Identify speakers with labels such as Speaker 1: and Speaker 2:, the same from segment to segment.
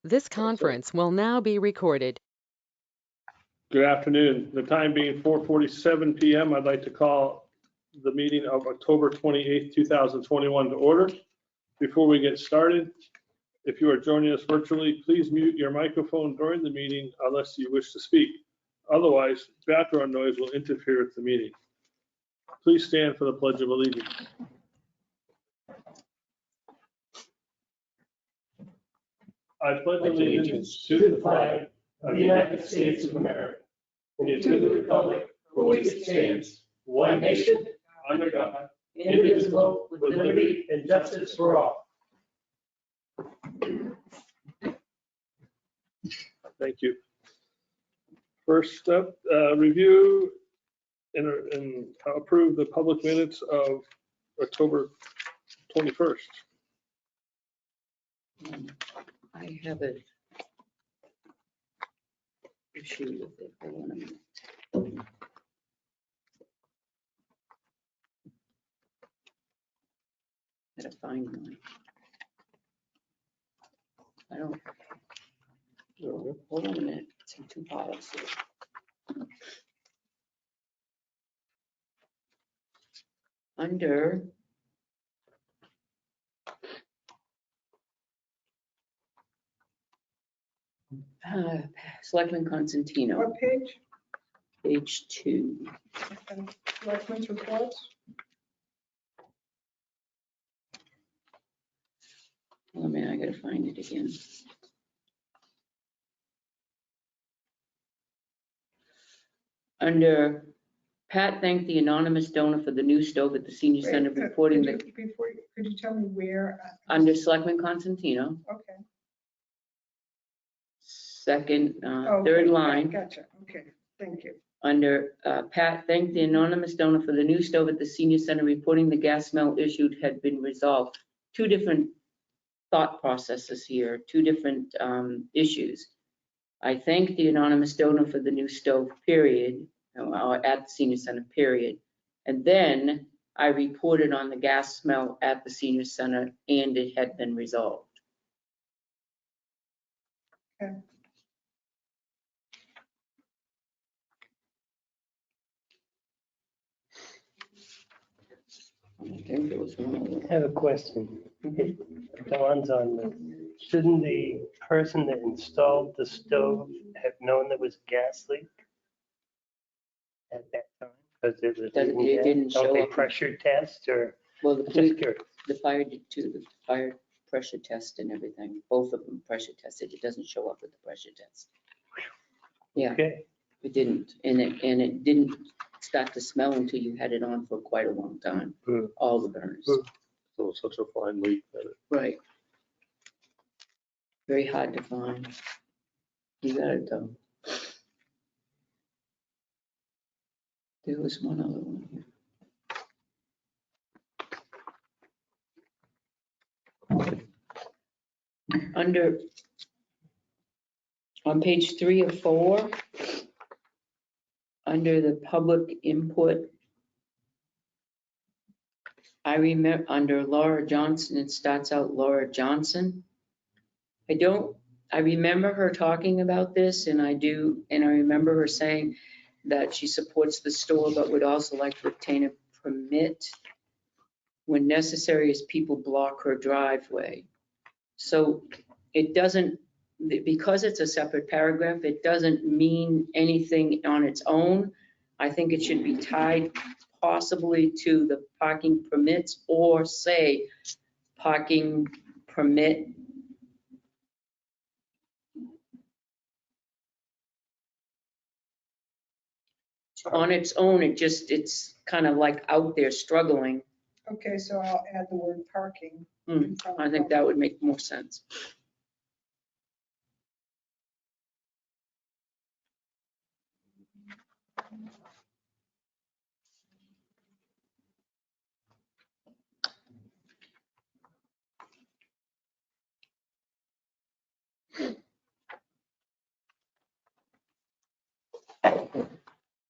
Speaker 1: This conference will now be recorded.
Speaker 2: Good afternoon. The time being 4:47 PM, I'd like to call the meeting of October 28th, 2021 to order. Before we get started, if you are joining us virtually, please mute your microphone during the meeting unless you wish to speak. Otherwise, background noise will interfere with the meeting. Please stand for the Pledge of Allegiance. I pledge allegiance to the flag of the United States of America and to the republic for which it stands, one nation, under God, indivisible, with liberty and justice for all. Thank you. First up, review and approve the public minutes of October 21st.
Speaker 3: I have an issue with it. Hold on a minute. Gotta find mine. I don't. Hold on a minute. It's in two piles here. Under Selectman Constantino,
Speaker 4: What page?
Speaker 3: page 2.
Speaker 4: Okay. Selectmen's reports?
Speaker 3: Oh man, I gotta find it again. Under Pat thanked the anonymous donor for the new stove at the senior center,
Speaker 4: Wait,
Speaker 3: reporting
Speaker 4: could
Speaker 3: that
Speaker 4: you- Before, could you tell me where?
Speaker 3: under Selectman Constantino,
Speaker 4: Okay.
Speaker 3: second,
Speaker 4: Oh,
Speaker 3: third
Speaker 4: okay,
Speaker 3: line,
Speaker 4: Gotcha, okay, thank you.
Speaker 3: under Pat thanked the anonymous donor for the new stove at the senior center, reporting the gas smell issued had been resolved. Two different thought processes here, two different issues. I thank the anonymous donor for the new stove, period, at the senior center, period. And then I reported on the gas smell at the senior center and it had been resolved.
Speaker 4: Okay.
Speaker 3: I think there was one other.
Speaker 5: I have a question. It dawns on me. Shouldn't the person that installed the stove have known there was a gas leak at that time? Because it was.
Speaker 3: It didn't
Speaker 5: Don't
Speaker 3: show
Speaker 5: they
Speaker 3: up.
Speaker 5: pressure test or,
Speaker 3: Well,
Speaker 5: just
Speaker 3: the
Speaker 5: curious.
Speaker 3: fire did too, the fire pressure test and everything, both of them pressure tested. It doesn't show up with the pressure test. Yeah,
Speaker 5: Okay,
Speaker 3: it didn't. And it didn't start to smell until you had it on for quite a long time, all the burners.
Speaker 2: So it's such a fine leak that it.
Speaker 3: Right. Very hard to find. You got it though. There was one other one here. Under, on page 3 of 4, under the public input, I remember under Laura Johnson, it starts out Laura Johnson. I remember her talking about this and I remember her saying that she supports the store, but would also like to obtain a permit when necessary as people block her driveway. So it doesn't, because it's a separate paragraph, it doesn't mean anything on its own. I think it should be tied possibly to the parking permits or say parking permit. On its own, it's kind of like out there struggling.
Speaker 4: Okay, so I'll add the word parking. in front
Speaker 3: I
Speaker 4: of
Speaker 3: think that would make more sense.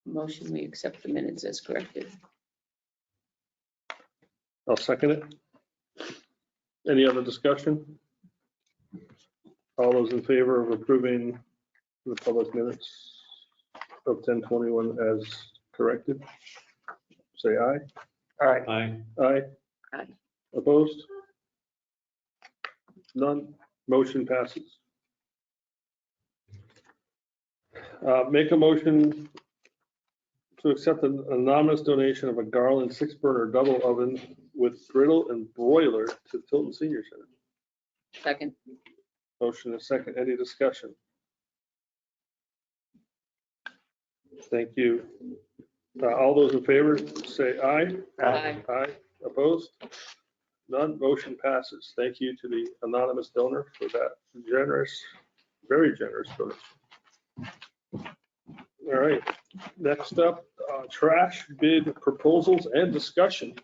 Speaker 3: Motion, we accept the minutes as corrected.
Speaker 2: I'll second it. Any other discussion? All those in favor of approving the public minutes of 10:21 as corrected, say aye.
Speaker 5: All right.
Speaker 6: Aye.
Speaker 2: Aye.
Speaker 3: Aye.
Speaker 2: Opposed? None. Motion passes. Make a motion to accept an anonymous donation of a Garland 6-burner double oven with griddle and broiler to Tilton Senior Center.
Speaker 3: Second.
Speaker 2: Motion is second. Any discussion? Thank you. All those in favor, say aye.
Speaker 3: Aye.
Speaker 2: Aye. Opposed? None. Motion passes. Thank you to the anonymous donor for that generous, very generous donation. All right. Next up, trash bid proposals and discussion.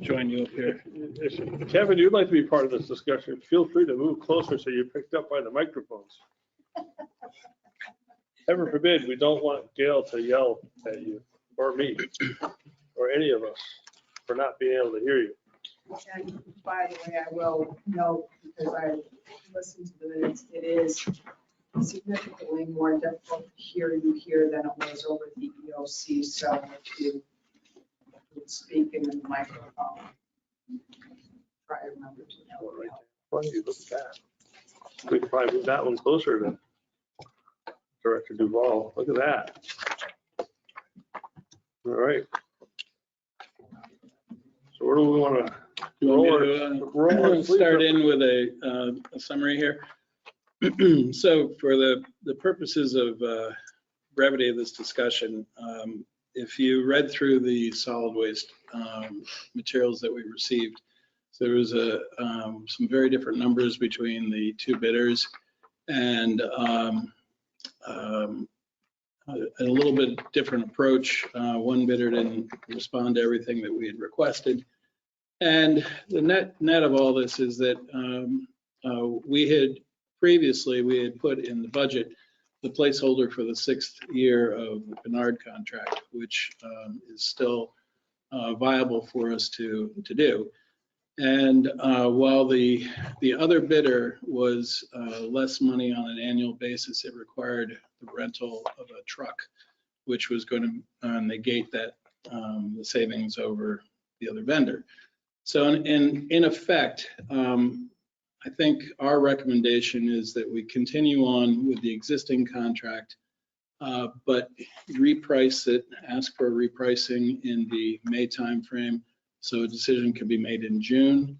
Speaker 6: Join you up here.
Speaker 2: If Kevin, you'd like to be part of this discussion, feel free to move closer so you're picked up by the microphones. Heaven forbid, we don't want Gail to yell at you, or me, or any of us for not being able to hear you.
Speaker 4: And by the way, I will note, because I listened to the minutes, it is significantly more difficult to hear you here than it was over the EOC, so if you would speak in the microphone. Try to remember to know.
Speaker 2: Why do you look at that? We could probably move that one closer to Director Duval. Look at that. All right. So where do we want to?
Speaker 6: You want me to start in with a summary here? So for the purposes of brevity of this discussion, if you read through the solid waste materials that we received, so there was some very different numbers between the two bidders, and a little bit different approach. One bidder didn't respond to everything that we had requested. And the net of all this is that we had put in the budget the placeholder for the 6th year of the Bernard contract, which is still viable for us to do. And while the other bidder was less money on an annual basis, it required the rental of a truck, which was going to negate that the savings over the other vendor. So in effect, I think our recommendation is that we continue on with the existing contract, but reprice it, ask for a repricing in the May timeframe, so a decision can be made in June,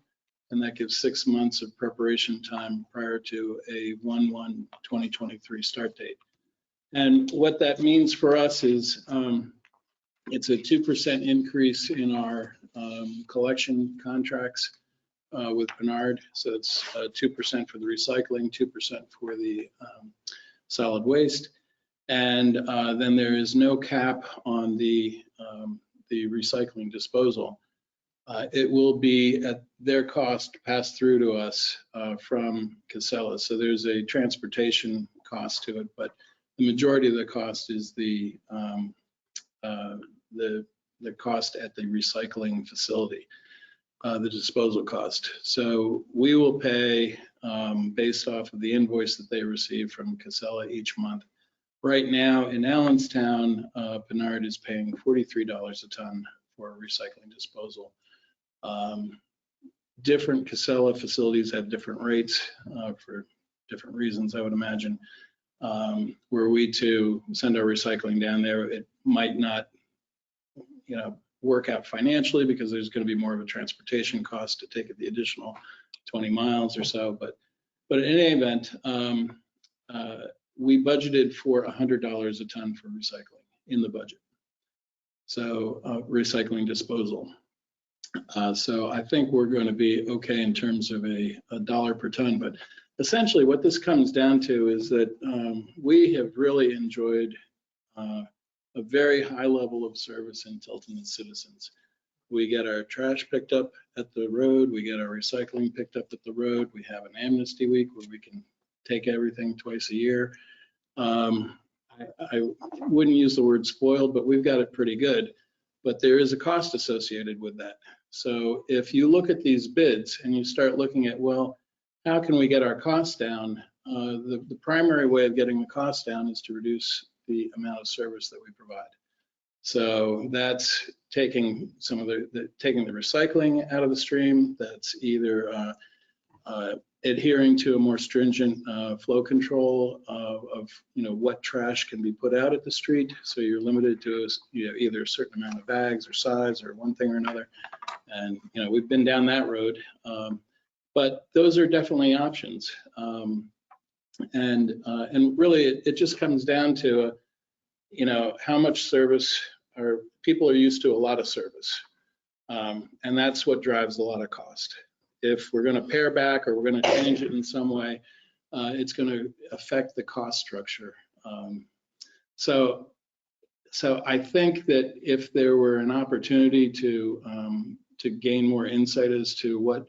Speaker 6: and that gives 6 months of preparation time prior to a 1/1/2023 start date. And what that means for us is it's a 2% increase in our collection contracts with Bernard. So it's 2% for the recycling, 2% for the solid waste. And then there is no cap on the recycling disposal. It will be at their cost passed through to us from Casella. So there's a transportation cost to it, but the majority of the cost is the cost at the recycling facility, the disposal cost. So we will pay based off of the invoice that they receive from Casella each month. Right now in Allenstown, Bernard is paying $43 a ton for recycling disposal. Different Casella facilities have different rates for different reasons, I would imagine. Were we to send our recycling down there, it might not, work out financially because there's going to be more of a transportation cost to take it the additional 20 miles or so. But in any event, we budgeted for $100 a ton for recycling in the budget. So recycling disposal. So I think we're going to be okay in terms of a dollar per ton. But essentially what this comes down to is that we have really enjoyed a very high level of service in Tilton as citizens. We get our trash picked up at the road. We get our recycling picked up at the road. We have an amnesty week where we can take everything twice a year. I wouldn't use the word spoiled, but we've got it pretty good. but there is a cost associated with that. So if you look at these bids and you start looking at, well, how can we get our costs down? The primary way of getting the cost down is to reduce the amount of service that we provide. So that's taking some of taking the recycling out of the stream. That's either adhering to a more stringent flow control of what trash can be put out at the street. So you're limited to either a certain amount of bags or size or one thing or another. And we've been down that road, but those are definitely options. And really, it just comes down to how much service, or people are used to a lot of service, and that's what drives a lot of cost. If we're going to pare back or we're going to change it in some way, it's going to affect the cost structure. So I think that if there were an opportunity to gain more insight as to what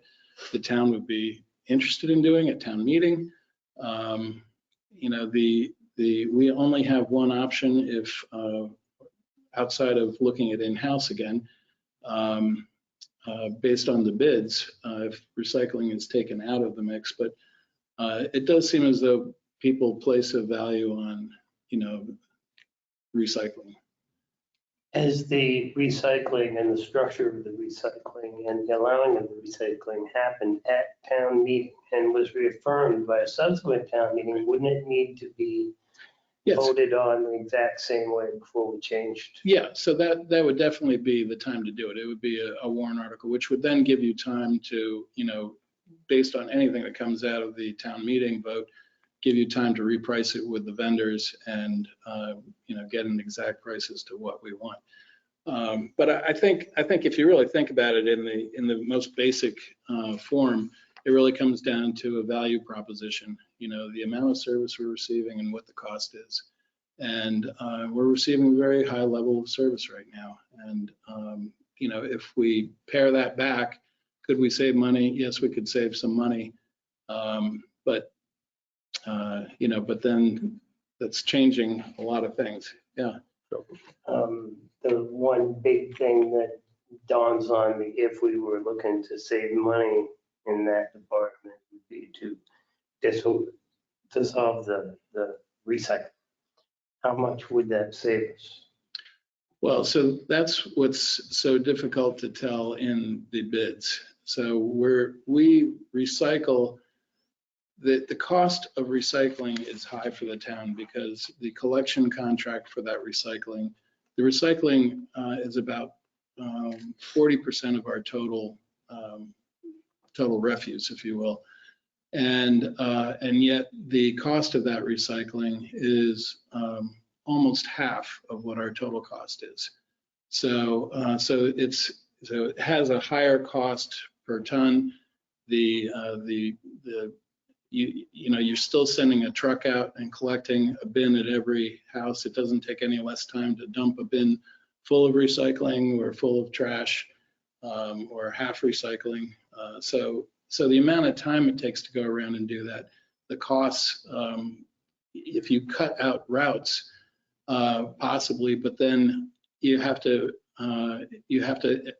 Speaker 6: the town would be interested in doing at town meeting, we only have one option if outside of looking at in-house again, based on the bids, if recycling is taken out of the mix. But it does seem as though people place a value on, recycling.
Speaker 5: As the recycling and the structure of the recycling and the allowing of the recycling happened at town meeting and was reaffirmed by a subsequent town meeting, wouldn't it need to be voted on the exact same way before we changed?
Speaker 6: Yeah, so that would definitely be the time to do it. It would be a warrant article, which would then give you time to, based on anything that comes out of the town meeting vote, give you time to reprice it with the vendors and, get an exact price as to what we want. But I think if you really think about it in the most basic form, it really comes down to a value proposition, the amount of service we're receiving and what the cost is. And we're receiving a very high level of service right now. And, if we pare that back, could we save money? Yes, we could save some money. But then that's changing a lot of things. Yeah.
Speaker 5: The one big thing that dawns on me, if we were looking to save money in that department, would be to dissolve the recycling. How much would that save us?
Speaker 6: Well, so that's what's so difficult to tell in the bids. So we recycle. The cost of recycling is high for the town because the collection contract for that recycling, the recycling is about 40% of our total refuse, if you will, and yet the cost of that recycling is almost half of what our total cost is. So it has a higher cost per ton. You're still sending a truck out and collecting a bin at every house. It doesn't take any less time to dump a bin full of recycling or full of trash or half recycling. So the amount of time it takes to go around and do that, the costs, if you cut out routes, possibly, but then you have to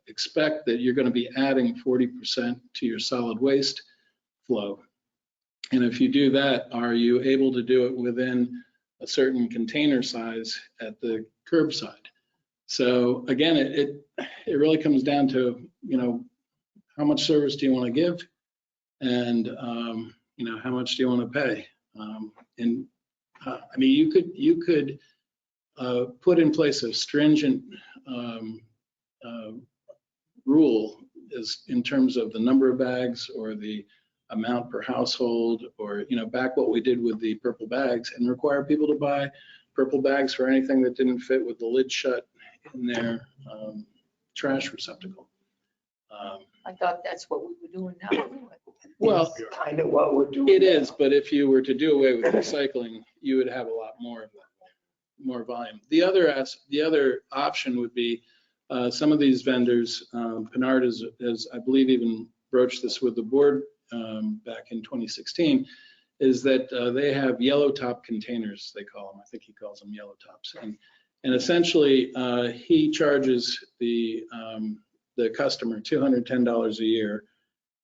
Speaker 6: expect that you're going to be adding 40% to your solid waste flow. And if you do that, are you able to do it within a certain container size at the curbside? So again, it really comes down to, how much service do you want to give? And, how much do you want to pay? You could put in place a stringent rule is in terms of the number of bags or the amount per household, or back what we did with the purple bags, and require people to buy purple bags for anything that didn't fit with the lid shut in their trash receptacle.
Speaker 3: I thought that's what we were doing now.
Speaker 6: Well,
Speaker 5: Kind of what we're doing.
Speaker 6: it is, but if you were to do away with recycling, you would have a lot more of that, more volume. The other option would be some of these vendors, Pinard has, I believe, even broached this with the board back in 2016, is that they have yellow top containers, they call them. I think he calls them yellow tops. And essentially, he charges the customer $210 a year.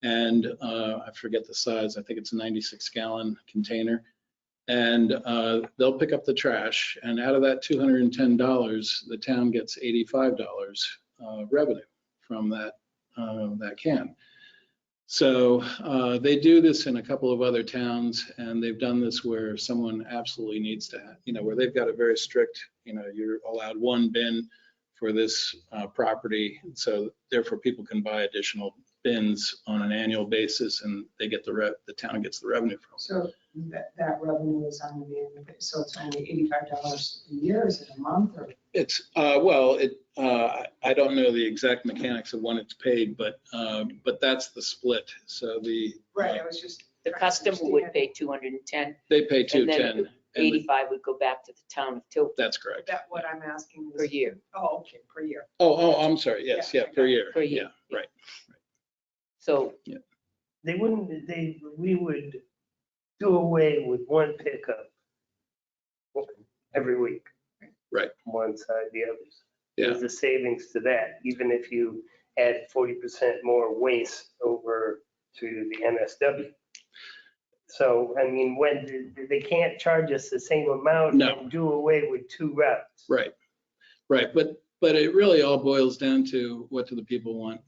Speaker 6: And I forget the size, I think it's a 96-gallon container. And they'll pick up the trash. And out of that $210, the town gets $85 revenue from that can. So they do this in a couple of other towns, and they've done this where someone absolutely needs to, where they've got a very strict, you're allowed one bin for this property. So therefore people can buy additional bins on an annual basis, and they get the town gets the revenue from it.
Speaker 4: So that revenue is on the annual basis, so it's only $85 a year, is it a month or?
Speaker 6: It's, I don't know the exact mechanics of when it's paid, but that's the split. So
Speaker 4: Right, I was just.
Speaker 3: The customer would pay 210,
Speaker 6: they pay
Speaker 3: and then
Speaker 6: 210.
Speaker 3: 85 would go back to the town of Tilton
Speaker 6: That's correct.
Speaker 4: That what I'm asking is.
Speaker 3: per year.
Speaker 4: Oh, okay, per year.
Speaker 6: Oh, I'm sorry. Yes,
Speaker 4: Yeah,
Speaker 6: yeah, per year.
Speaker 3: Per year.
Speaker 6: Yeah, right.
Speaker 3: So
Speaker 5: we would do away with one pickup every week.
Speaker 6: Right.
Speaker 5: One side, the others.
Speaker 6: Yeah.
Speaker 5: There's a savings to that, even if you add 40% more waste over to the NSW. So, I mean, when they can't charge us the same amount
Speaker 6: No.
Speaker 5: and do away with 2 routes.
Speaker 6: Right. But it really all boils down to what do the people want,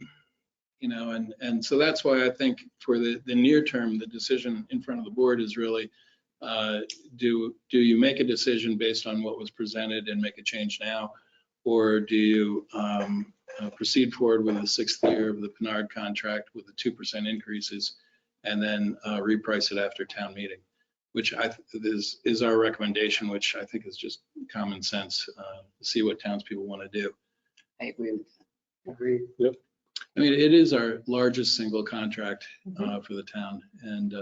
Speaker 6: and so that's why I think for the near term, the decision in front of the board is really, do you make a decision based on what was presented and make a change now? Or do you proceed forward with the 6th year of the Pinard contract with the 2% increases and then reprice it after town meeting, which is our recommendation, which I think is just common sense, to see what townspeople want to do.
Speaker 3: I agree with that.
Speaker 5: Agreed.
Speaker 6: Yep. I mean, it is our largest single contract for the town, and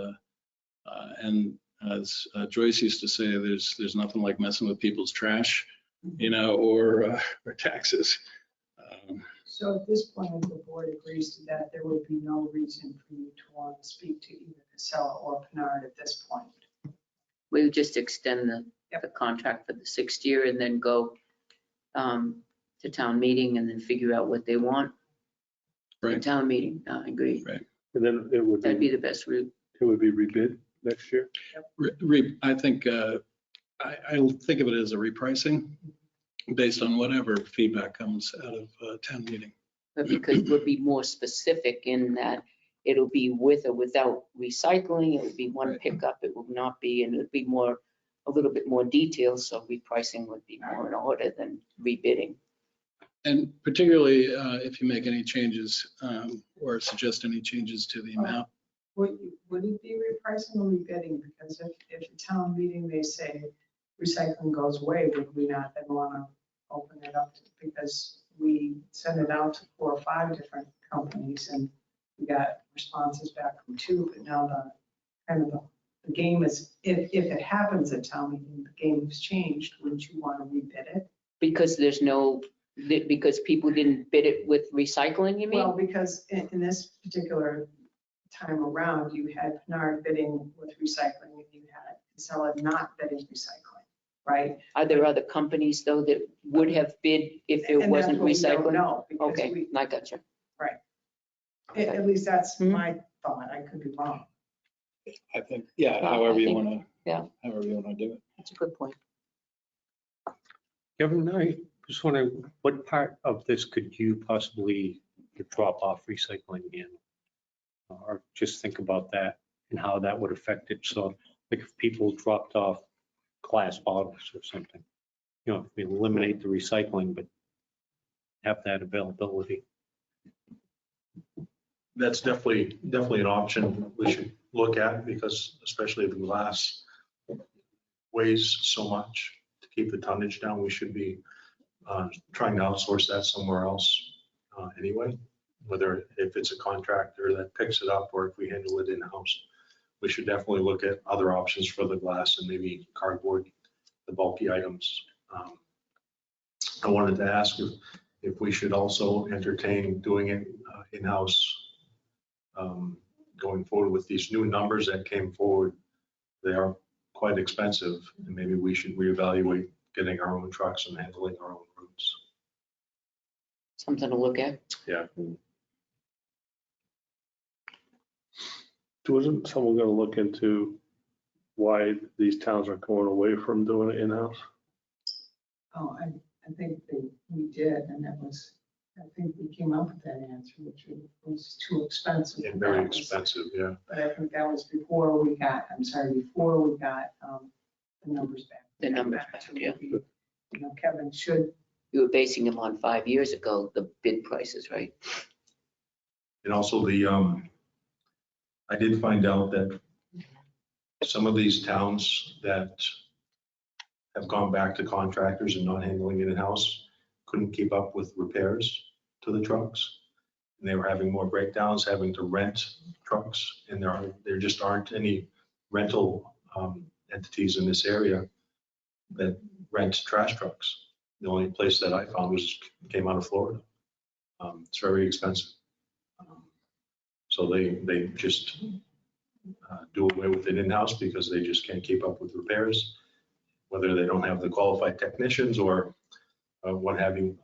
Speaker 6: as Joyce used to say, there's nothing like messing with people's trash, or taxes.
Speaker 4: So at this point, if the board agrees to that, there would be no reason for you to want to speak to either Casella or Pinard at this point.
Speaker 3: We would just extend the contract for the 6th year and then go to town meeting and then figure out what they want. For
Speaker 6: Right.
Speaker 3: town meeting, I agree.
Speaker 6: Right.
Speaker 7: And then it would
Speaker 3: That'd be
Speaker 7: be,
Speaker 3: the best route.
Speaker 7: it would be rebid next year?
Speaker 6: I think I think of it as a repricing based on whatever feedback comes out of town meeting.
Speaker 3: But because we'll be more specific in that it'll be with or without recycling, it would be one
Speaker 6: Right.
Speaker 3: pickup, it will not be, and it'd be a little bit more detailed, so repricing would be more in order than rebidding.
Speaker 6: And particularly if you make any changes or suggest any changes to the amount.
Speaker 4: Would it be repricing or rebidding? Because if at town meeting, they say recycling goes away, would we not then want to open it up? Because we sent it out to 4 or 5 different companies and we got responses back from 2, but now the game is, if it happens at town meeting, the game has changed. Wouldn't you want to rebid it?
Speaker 3: Because because people didn't bid it with recycling, you mean?
Speaker 4: Well, because in this particular time around, you had Pinard bidding with recycling and you had Casella not bidding recycling, right?
Speaker 3: Are there other companies though that would have bid if it
Speaker 4: And that's
Speaker 3: wasn't
Speaker 4: what we don't
Speaker 3: recycling?
Speaker 4: know, because
Speaker 3: Okay, I got you.
Speaker 4: at least that's
Speaker 3: Mhm.
Speaker 4: my thought. I could be wrong.
Speaker 6: I think, yeah,
Speaker 3: Well,
Speaker 6: however
Speaker 3: I
Speaker 6: you
Speaker 3: think-
Speaker 6: want to,
Speaker 3: yeah.
Speaker 6: however you want to do it.
Speaker 3: That's a good point.
Speaker 8: Kevin, I just wondering, what part of this could you possibly drop off recycling in? Or just think about that and how that would affect it. So like if people dropped off glass bottles or something, if we eliminate the recycling, but have that availability.
Speaker 9: That's definitely an option we should look at, because especially if the glass weighs so much, to keep the tonnage down, we should be trying to outsource that somewhere else anyway, whether if it's a contractor that picks it up or if we handle it in-house. We should definitely look at other options for the glass and maybe cardboard, the bulky items. I wanted to ask if we should also entertain doing it in-house going forward with these new numbers that came forward. They are quite expensive, and maybe we should reevaluate getting our own trucks and handling our own routes.
Speaker 3: Something to look at.
Speaker 9: Yeah.
Speaker 2: Wasn't someone gonna look into why these towns are going away from doing it in-house?
Speaker 4: Oh, I think we did, and I think we came up with that answer, which was too expensive.
Speaker 9: And very
Speaker 4: That was-
Speaker 9: expensive, yeah.
Speaker 4: But I think that was before we got the numbers back.
Speaker 3: The numbers back,
Speaker 4: to
Speaker 3: yeah.
Speaker 4: maybe, Kevin should,
Speaker 3: You were basing them on 5 years ago, the bid prices, right?
Speaker 9: And also I did find out that some of these towns that have gone back to contractors and not handling it in-house couldn't keep up with repairs to the trucks. And they were having more breakdowns, having to rent trucks, and there just aren't any rental entities in this area that rent trash trucks. The only place that I found came out of Florida. It's very expensive. So they just do away with it in-house because they just can't keep up with repairs, whether they don't have the qualified technicians or what have you.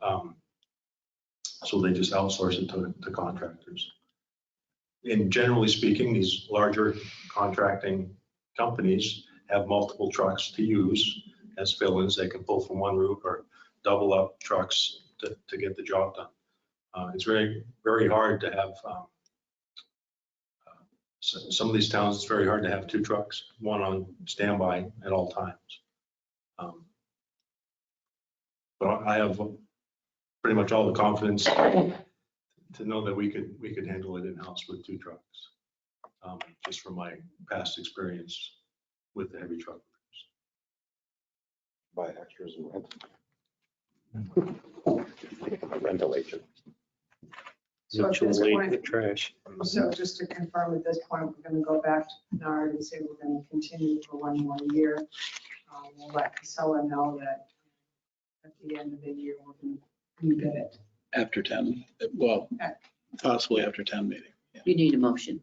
Speaker 9: So they just outsource it to contractors. And generally speaking, these larger contracting companies have multiple trucks to use as fill-ins. They can pull from one route or double up trucks to get the job done. It's very, very hard to have, some of these towns, it's very hard to have 2 trucks, one on standby at all times. But I have pretty much all the confidence to know that we could handle it in-house with 2 trucks, just from my past experience with the heavy truck.
Speaker 7: Buy extras and rent. Rental agent.
Speaker 4: so at
Speaker 5: Mutual
Speaker 4: this
Speaker 5: aid
Speaker 4: point,
Speaker 5: with trash.
Speaker 4: so just to confirm at this point, we're gonna go back to Bernard and say we're gonna continue for 1 more year. We'll let Casella know that at the end of the year, we're gonna rebid it.
Speaker 6: After 10, well, possibly after 10 meeting. Yeah.
Speaker 3: You need a motion.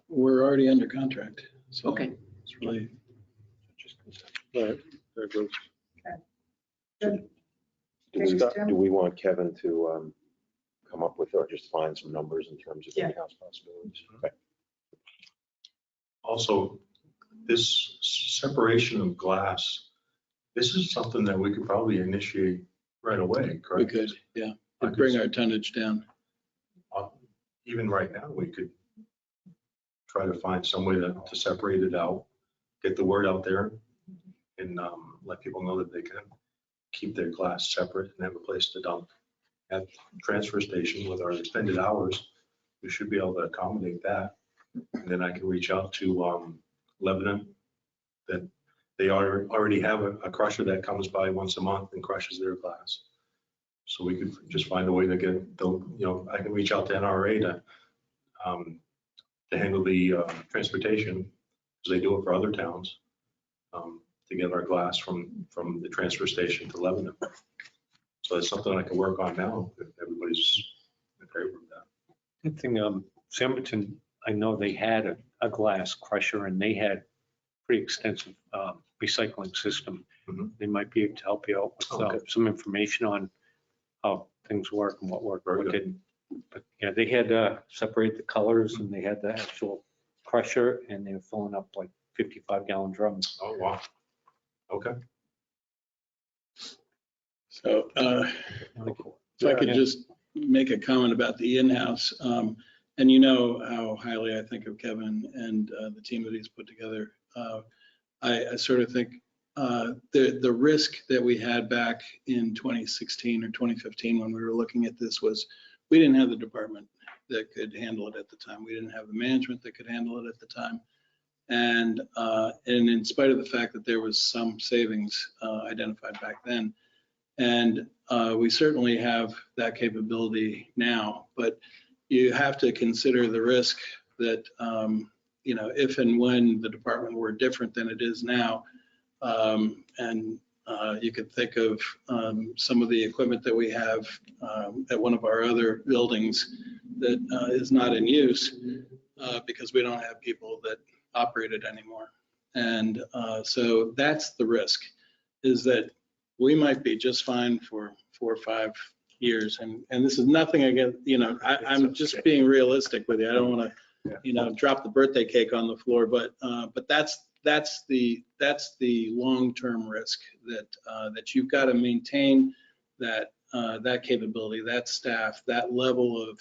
Speaker 6: We're already under contract, so
Speaker 3: Okay.
Speaker 6: it's really,
Speaker 2: Right, there goes.
Speaker 4: Good.
Speaker 7: Do
Speaker 4: Thanks,
Speaker 7: we,
Speaker 4: Tim.
Speaker 7: do we want Kevin to come up with or just find some numbers in terms of
Speaker 4: Yeah.
Speaker 7: in-house possibilities? Okay.
Speaker 9: Also, this separation of glass, this is something that we could probably initiate right away,
Speaker 6: we
Speaker 9: correct?
Speaker 6: could, yeah,
Speaker 9: I
Speaker 6: it'd
Speaker 9: could
Speaker 6: bring
Speaker 9: see-
Speaker 6: our tonnage down.
Speaker 9: Even right now, we could try to find some way to separate it out, get the word out there, and let people know that they can keep their glass separate and have a place to dump. At the transfer station with our extended hours, we should be able to accommodate that. And then I can reach out to Lebanon, that they already have a crusher that comes by once a month and crushes their glass. So we could just find a way to get, I can reach out to NRA to handle the transportation, because they do it for other towns, to get our glass from the transfer station to Lebanon. So that's something I can work on now if everybody's in favor of that.
Speaker 8: Good thing, Samberton, I know they had a glass crusher and they had pretty extensive recycling system.
Speaker 9: Mhm.
Speaker 8: They might be able to help you out with
Speaker 9: Okay.
Speaker 8: some information on how things work and what worked,
Speaker 9: Very
Speaker 8: what
Speaker 9: good.
Speaker 8: didn't. But yeah, they had separate the colors and they had the actual crusher and they were filling up like 55-gallon drums.
Speaker 9: Oh, wow. Okay.
Speaker 6: So if I could just make a comment about the in-house, and you know how highly I think of Kevin and the team that he's put together. I sort of think the risk that we had back in 2016 or 2015 when we were looking at this was we didn't have the department that could handle it at the time. We didn't have the management that could handle it at the time. And in spite of the fact that there was some savings identified back then, and we certainly have that capability now, but you have to consider the risk that, if and when the department were different than it is now, and you could think of some of the equipment that we have at one of our other buildings that is not in use because we don't have people that operate it anymore. And so that's the risk. is that we might be just fine for 4 or 5 years. And this is nothing against, I'm just being realistic with you. I don't want to, drop the birthday cake on the floor, but that's the long-term risk that you've got to maintain that capability, that staff, that level of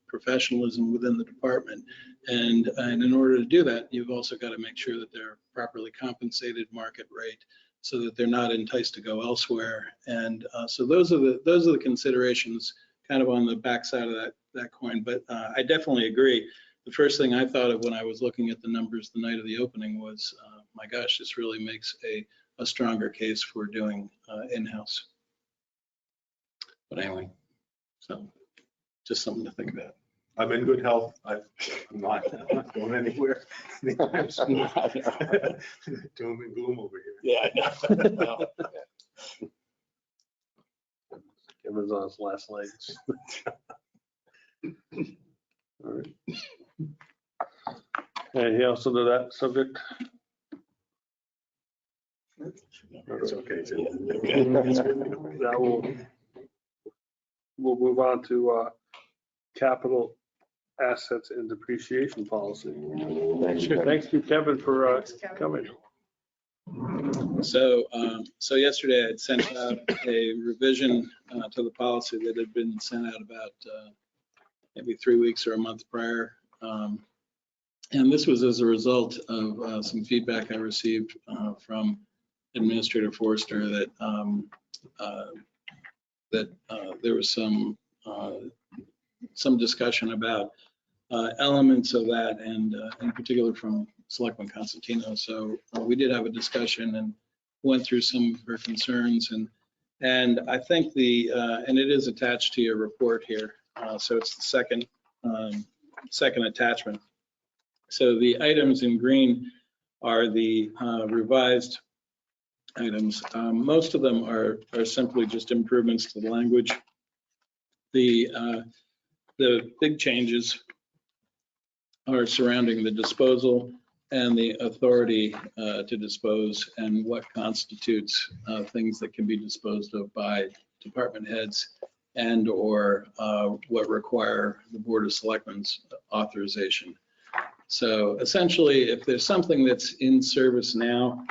Speaker 6: professionalism within the department. And in order to do that, you've also got to make sure that they're properly compensated market rate so that they're not enticed to go elsewhere. And so those are the considerations kind of on the backside of that coin. But I definitely agree. The first thing I thought of when I was looking at the numbers the night of the opening was, my gosh, this really makes a stronger case for doing in-house. But anyway, so just something to think about.
Speaker 9: I'm in good health. I'm not going anywhere. Doom and gloom over here.
Speaker 7: Yeah, I know.
Speaker 2: Kevin's on his last legs. All right. Anything else under that subject?
Speaker 9: It's okay, Jim.
Speaker 2: That we'll move on to capital assets and depreciation policy. Thanks to Kevin for coming.
Speaker 6: So yesterday I sent out a revision to the policy that had been sent out about maybe 3 weeks or a month prior. And this was as a result of some feedback I received from Administrator Forster that there was some discussion about elements of that, and in particular from Selectman Constantino. So we did have a discussion and went through some of her concerns, and I think and it is attached to your report here. So it's the second attachment. So the items in green are the revised items. Most of them are simply just improvements to the language. The big changes are surrounding the disposal and the authority to dispose, and what constitutes things that can be disposed of by department heads, and or what require the Board of Selectmen's authorization. So essentially, if there's something that's in service now,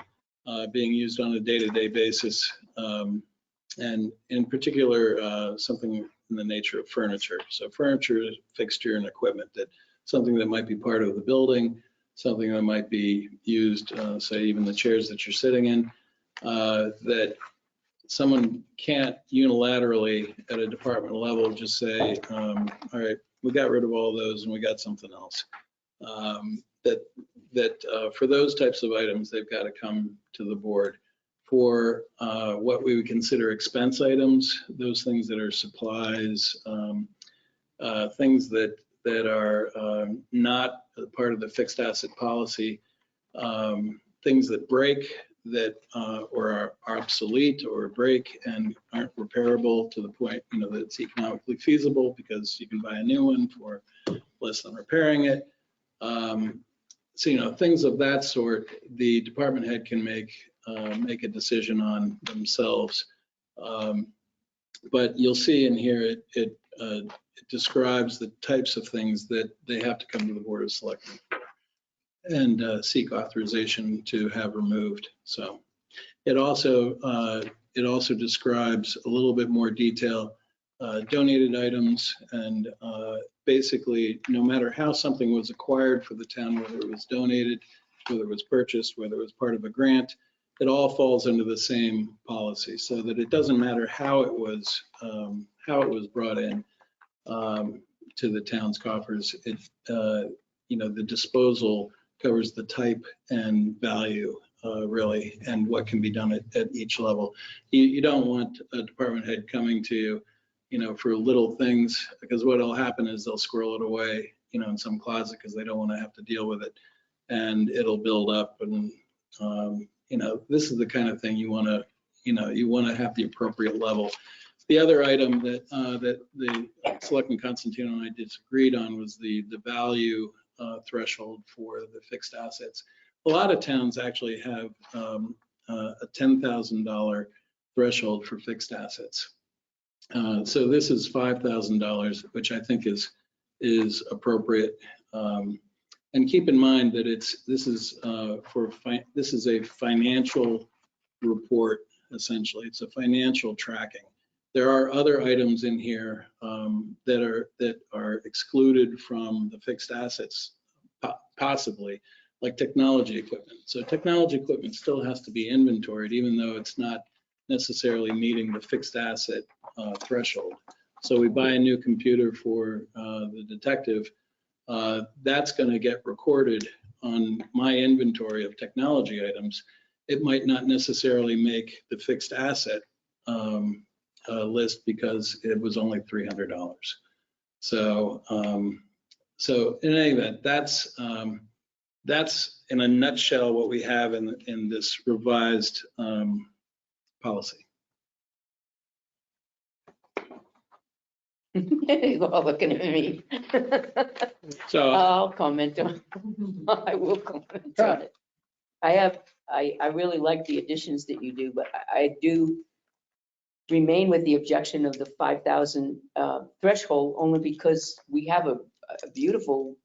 Speaker 6: being used on a day-to-day basis, and in particular, something in the nature of furniture. So furniture, fixture, and equipment, something that might be part of the building, something that might be used, say even the chairs that you're sitting in, that someone can't unilaterally at a department level just say, all right, we got rid of all those and we got something else. For those types of items, they've got to come to the board. For what we would consider expense items, those things that are supplies, things that are not part of the fixed asset policy, things that break, that or are obsolete or break and aren't repairable to the point that it's economically feasible because you can buy a new one for less than repairing it. So things of that sort, the department head can make a decision on themselves. But you'll see in here it describes the types of things that they have to come to the Board of Selectmen and seek authorization to have removed. So it also describes a little bit more detail donated items, and basically no matter how something was acquired for the town, whether it was donated, whether it was purchased, whether it was part of a grant, it all falls under the same policy, so that it doesn't matter how it was brought in to the town's coffers. The disposal covers the type and value really, and what can be done at each level. You don't want a department head coming to you, for little things, because what will happen is they'll squirrel it away, in some closet because they don't want to have to deal with it, and it'll build up. And this is the kind of thing you want to have the appropriate level. The other item that the Selectman Constantino and I disagreed on was the value threshold for the fixed assets. A lot of towns actually have a $10,000 threshold for fixed assets. So this is $5,000, which I think is appropriate. And keep in mind that this is a financial report, essentially. It's a financial tracking. There are other items in here that are excluded from the fixed assets, possibly, like technology equipment. So technology equipment still has to be inventoried, even though it's not necessarily meeting the fixed asset threshold. So we buy a new computer for the detective. That's going to get recorded on my inventory of technology items. It might not necessarily make the fixed asset list because it was only $300. So, so in any event, that's in a nutshell what we have in this revised policy.
Speaker 3: You're all looking at me.
Speaker 6: So
Speaker 3: I'll comment on, I will comment on it. I really like the additions that you do, but I do remain with the objection of the 5,000 threshold, only because we have a beautiful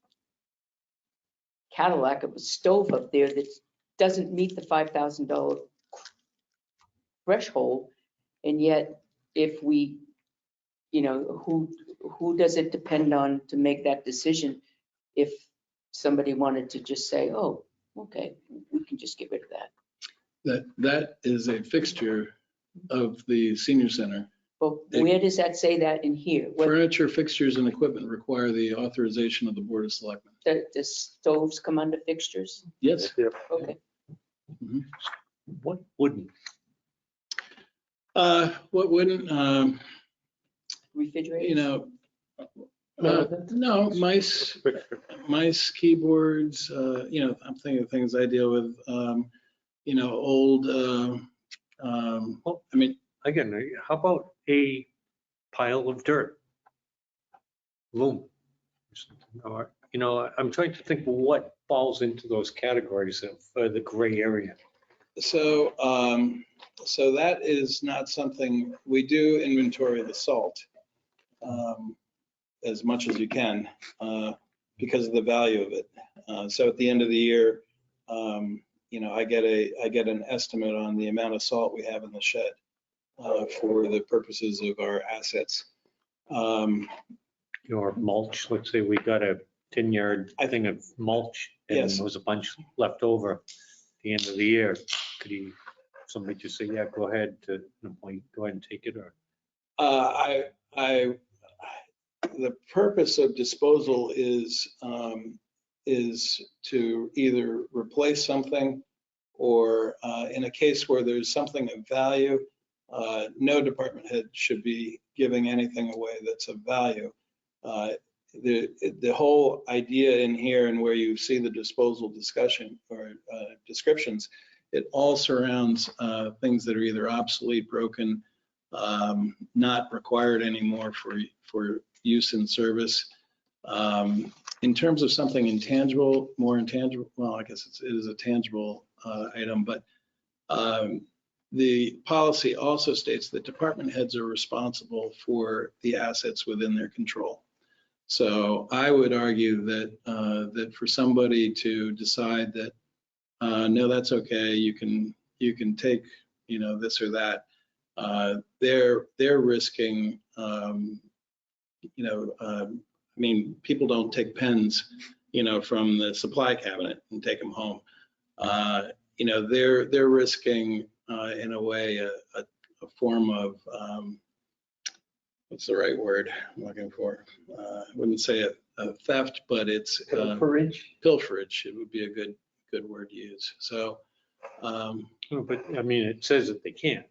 Speaker 3: Cadillac of a stove up there that doesn't meet the $5,000 threshold. And yet, if we, who does it depend on to make that decision? If somebody wanted to just say, oh, okay, we can just get rid of that.
Speaker 6: that is a fixture of the senior center.
Speaker 3: But where does that say that in here? What,
Speaker 6: Furniture, fixtures, and equipment require the authorization of the Board of Selectmen.
Speaker 3: the stoves come under fixtures?
Speaker 6: Yes.
Speaker 3: Okay.
Speaker 8: What wouldn't?
Speaker 6: What wouldn't?
Speaker 3: Refrigerators?
Speaker 6: No, mice, keyboards. I'm thinking of things I deal with. Old. I mean,
Speaker 8: Again, how about a pile of dirt? Loom. Or, I'm trying to think what falls into those categories of the gray area.
Speaker 6: so that is not something we do. Inventory the salt as much as you can because of the value of it. So at the end of the year, I get an estimate on the amount of salt we have in the shed for the purposes of our assets.
Speaker 8: Your mulch, let's say we got a 10-yard thing of mulch and
Speaker 6: Yes.
Speaker 8: there was a bunch left over at the end of the year. Could somebody just say, yeah, go ahead and take it? Or
Speaker 6: The purpose of disposal is to either replace something or in a case where there's something of value, no department head should be giving anything away that's of value. The whole idea in here and where you see the disposal discussion or descriptions, it all surrounds things that are either obsolete, broken, not required anymore for use in service. In terms of something intangible, more intangible, well, I guess it is a tangible item, but the policy also states that department heads are responsible for the assets within their control. So I would argue that that for somebody to decide that no, that's okay, you can take this or that, they're risking I mean, people don't take pens from the supply cabinet and take them home. They're risking in a way a form of what's the right word I'm looking for? I wouldn't say a theft, but it's
Speaker 5: Pilferage.
Speaker 6: Pilferage. It would be a good word to use. So,
Speaker 8: but I mean, it says that they can't.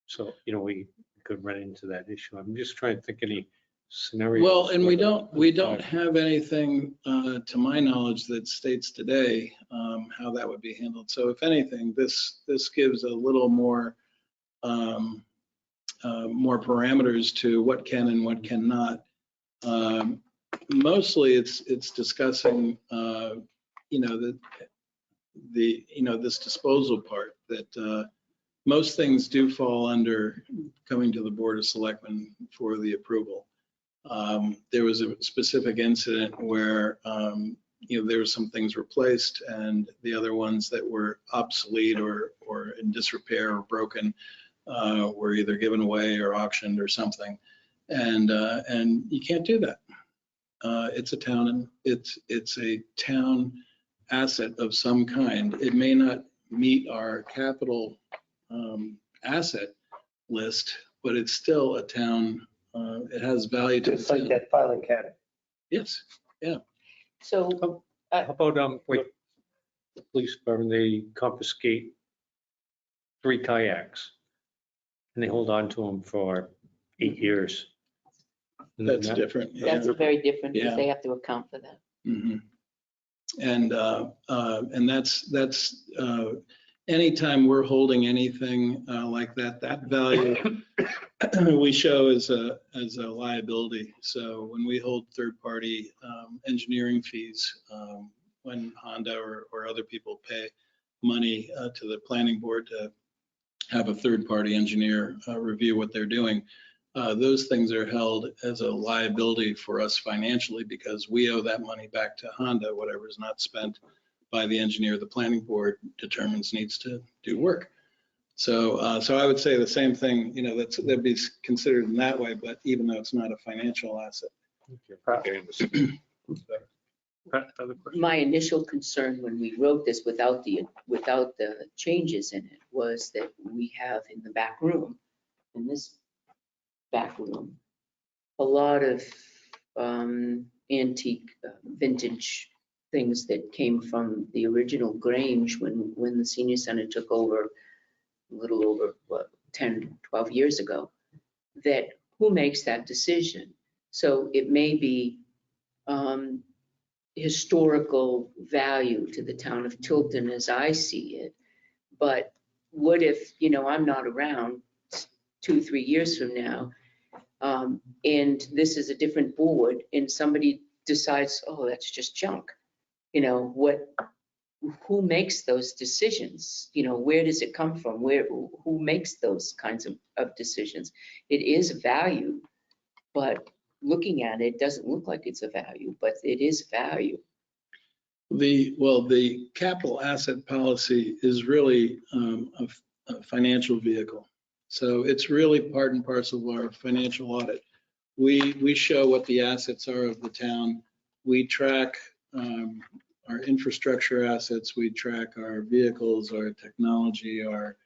Speaker 8: So, we could run into that issue. I'm just trying to think any scenarios.
Speaker 6: well, and we don't have anything to my knowledge that states today how that would be handled. So if anything, this gives a little more more parameters to what can and what cannot. Mostly it's discussing this disposal part that most things do fall under coming to the Board of Selectmen for the approval. There was a specific incident where, there were some things replaced and the other ones that were obsolete or in disrepair or broken were either given away or auctioned or something. And you can't do that. It's a town asset of some kind. It may not meet our capital asset list, but it's still a town. It has value to the
Speaker 5: Just like
Speaker 6: town.
Speaker 5: that filing cabinet.
Speaker 6: Yes.
Speaker 3: So,
Speaker 8: How about, wait, the police department, they confiscate 3 kayaks and they hold on to them for 8 years. And then
Speaker 6: That's
Speaker 8: that-
Speaker 6: different. Yeah.
Speaker 3: that's very different
Speaker 6: Yeah.
Speaker 3: because they have to account for that.
Speaker 6: Mhm. And that's anytime we're holding anything like that, that value we show as a liability. So when we hold third-party engineering fees, when Honda or other people pay money to the planning board to have a third-party engineer review what they're doing, those things are held as a liability for us financially because we owe that money back to Honda. Whatever is not spent by the engineer the planning board determines needs to do work. So I would say the same thing, that'd be considered in that way, but even though it's not a financial asset.
Speaker 2: Pat, other question?
Speaker 3: My initial concern when we wrote this without the changes in it was that we have in the back room, in this back room, a lot of antique vintage things that came from the original Grange when the senior center took over a little over 10, 12 years ago, that who makes that decision? So it may be historical value to the town of Tilton as I see it. But what if, I'm not around 2-3 years from now, and this is a different board and somebody decides, oh, that's just junk. Who makes those decisions? Where does it come from? Who makes those kinds of decisions? It is value, but looking at it, doesn't look like it's a value, but it is value.
Speaker 6: The capital asset policy is really a financial vehicle. So it's really part and parcel of our financial audit. We show what the assets are of the town. We track our infrastructure assets. We track our vehicles, our technology, our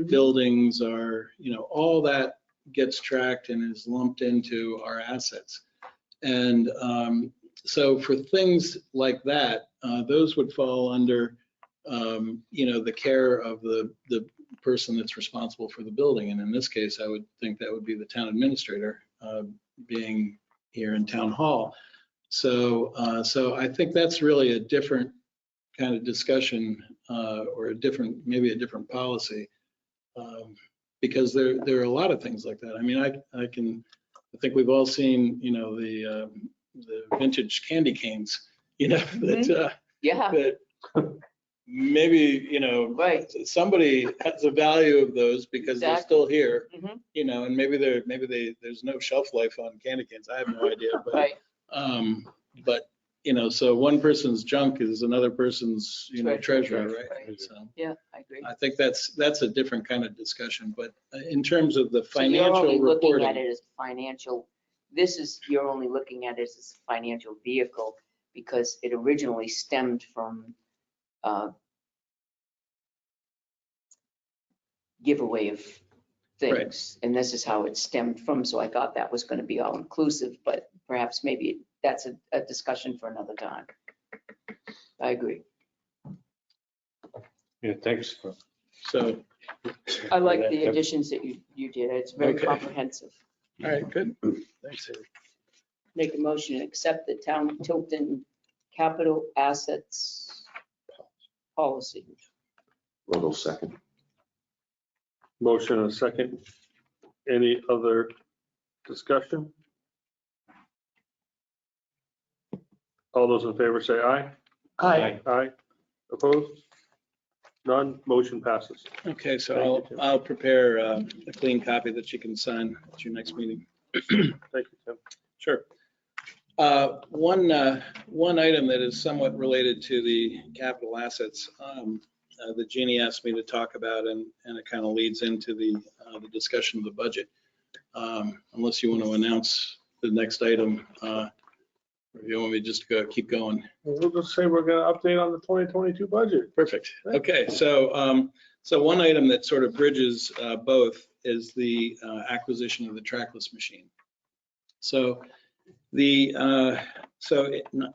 Speaker 6: buildings, all that gets tracked and is lumped into our assets. And so for things like that, those would fall under, the care of the person that's responsible for the building. And in this case, I would think that would be the town administrator being here in town hall. So I think that's really a different kind of discussion or maybe a different policy because there are a lot of things like that. I mean, I think we've all seen, the vintage candy canes, that maybe,
Speaker 3: Right.
Speaker 6: somebody has a value of those because they're still here,
Speaker 3: Mhm.
Speaker 6: and maybe there's no shelf life on candy canes. I have no idea, but,
Speaker 3: Right.
Speaker 6: but, so one person's junk is another person's, treasure, right?
Speaker 3: Right.
Speaker 6: So
Speaker 3: Yeah, I agree.
Speaker 6: I think that's a different kind of discussion, but in terms of the
Speaker 3: So you're only
Speaker 6: financial
Speaker 3: looking at
Speaker 6: reporting,
Speaker 3: it as financial, you're only looking at it as a financial vehicle because it originally stemmed from giveaway of things. And this is how it stemmed from. So I thought that was going to be all inclusive, but perhaps maybe that's a discussion for another time. I agree.
Speaker 8: Yeah, thanks for.
Speaker 6: so,
Speaker 3: I like the additions that you did. It's very
Speaker 6: Okay.
Speaker 3: comprehensive.
Speaker 6: all right, good. Thanks, Harry.
Speaker 3: Make a motion to accept the town of Tilton capital assets policy.
Speaker 7: Little second.
Speaker 2: Motion and a second. Any other discussion? All those in favor say aye.
Speaker 5: Aye.
Speaker 2: Aye. Opposed? None, motion passes.
Speaker 6: Okay, so
Speaker 2: Thank you, Tim.
Speaker 6: I'll prepare a clean copy that you can sign at your next meeting.
Speaker 2: Thank you, Tim.
Speaker 6: Sure. One item that is somewhat related to the capital assets that Jeannie asked me to talk about, and it kind of leads into the discussion of the budget. Unless you want to announce the next item, or you want me just to keep going?
Speaker 2: We'll just say we're going to update on the 2022 budget.
Speaker 6: Perfect. Okay, so one item that sort of bridges both is the acquisition of the trackless machine. So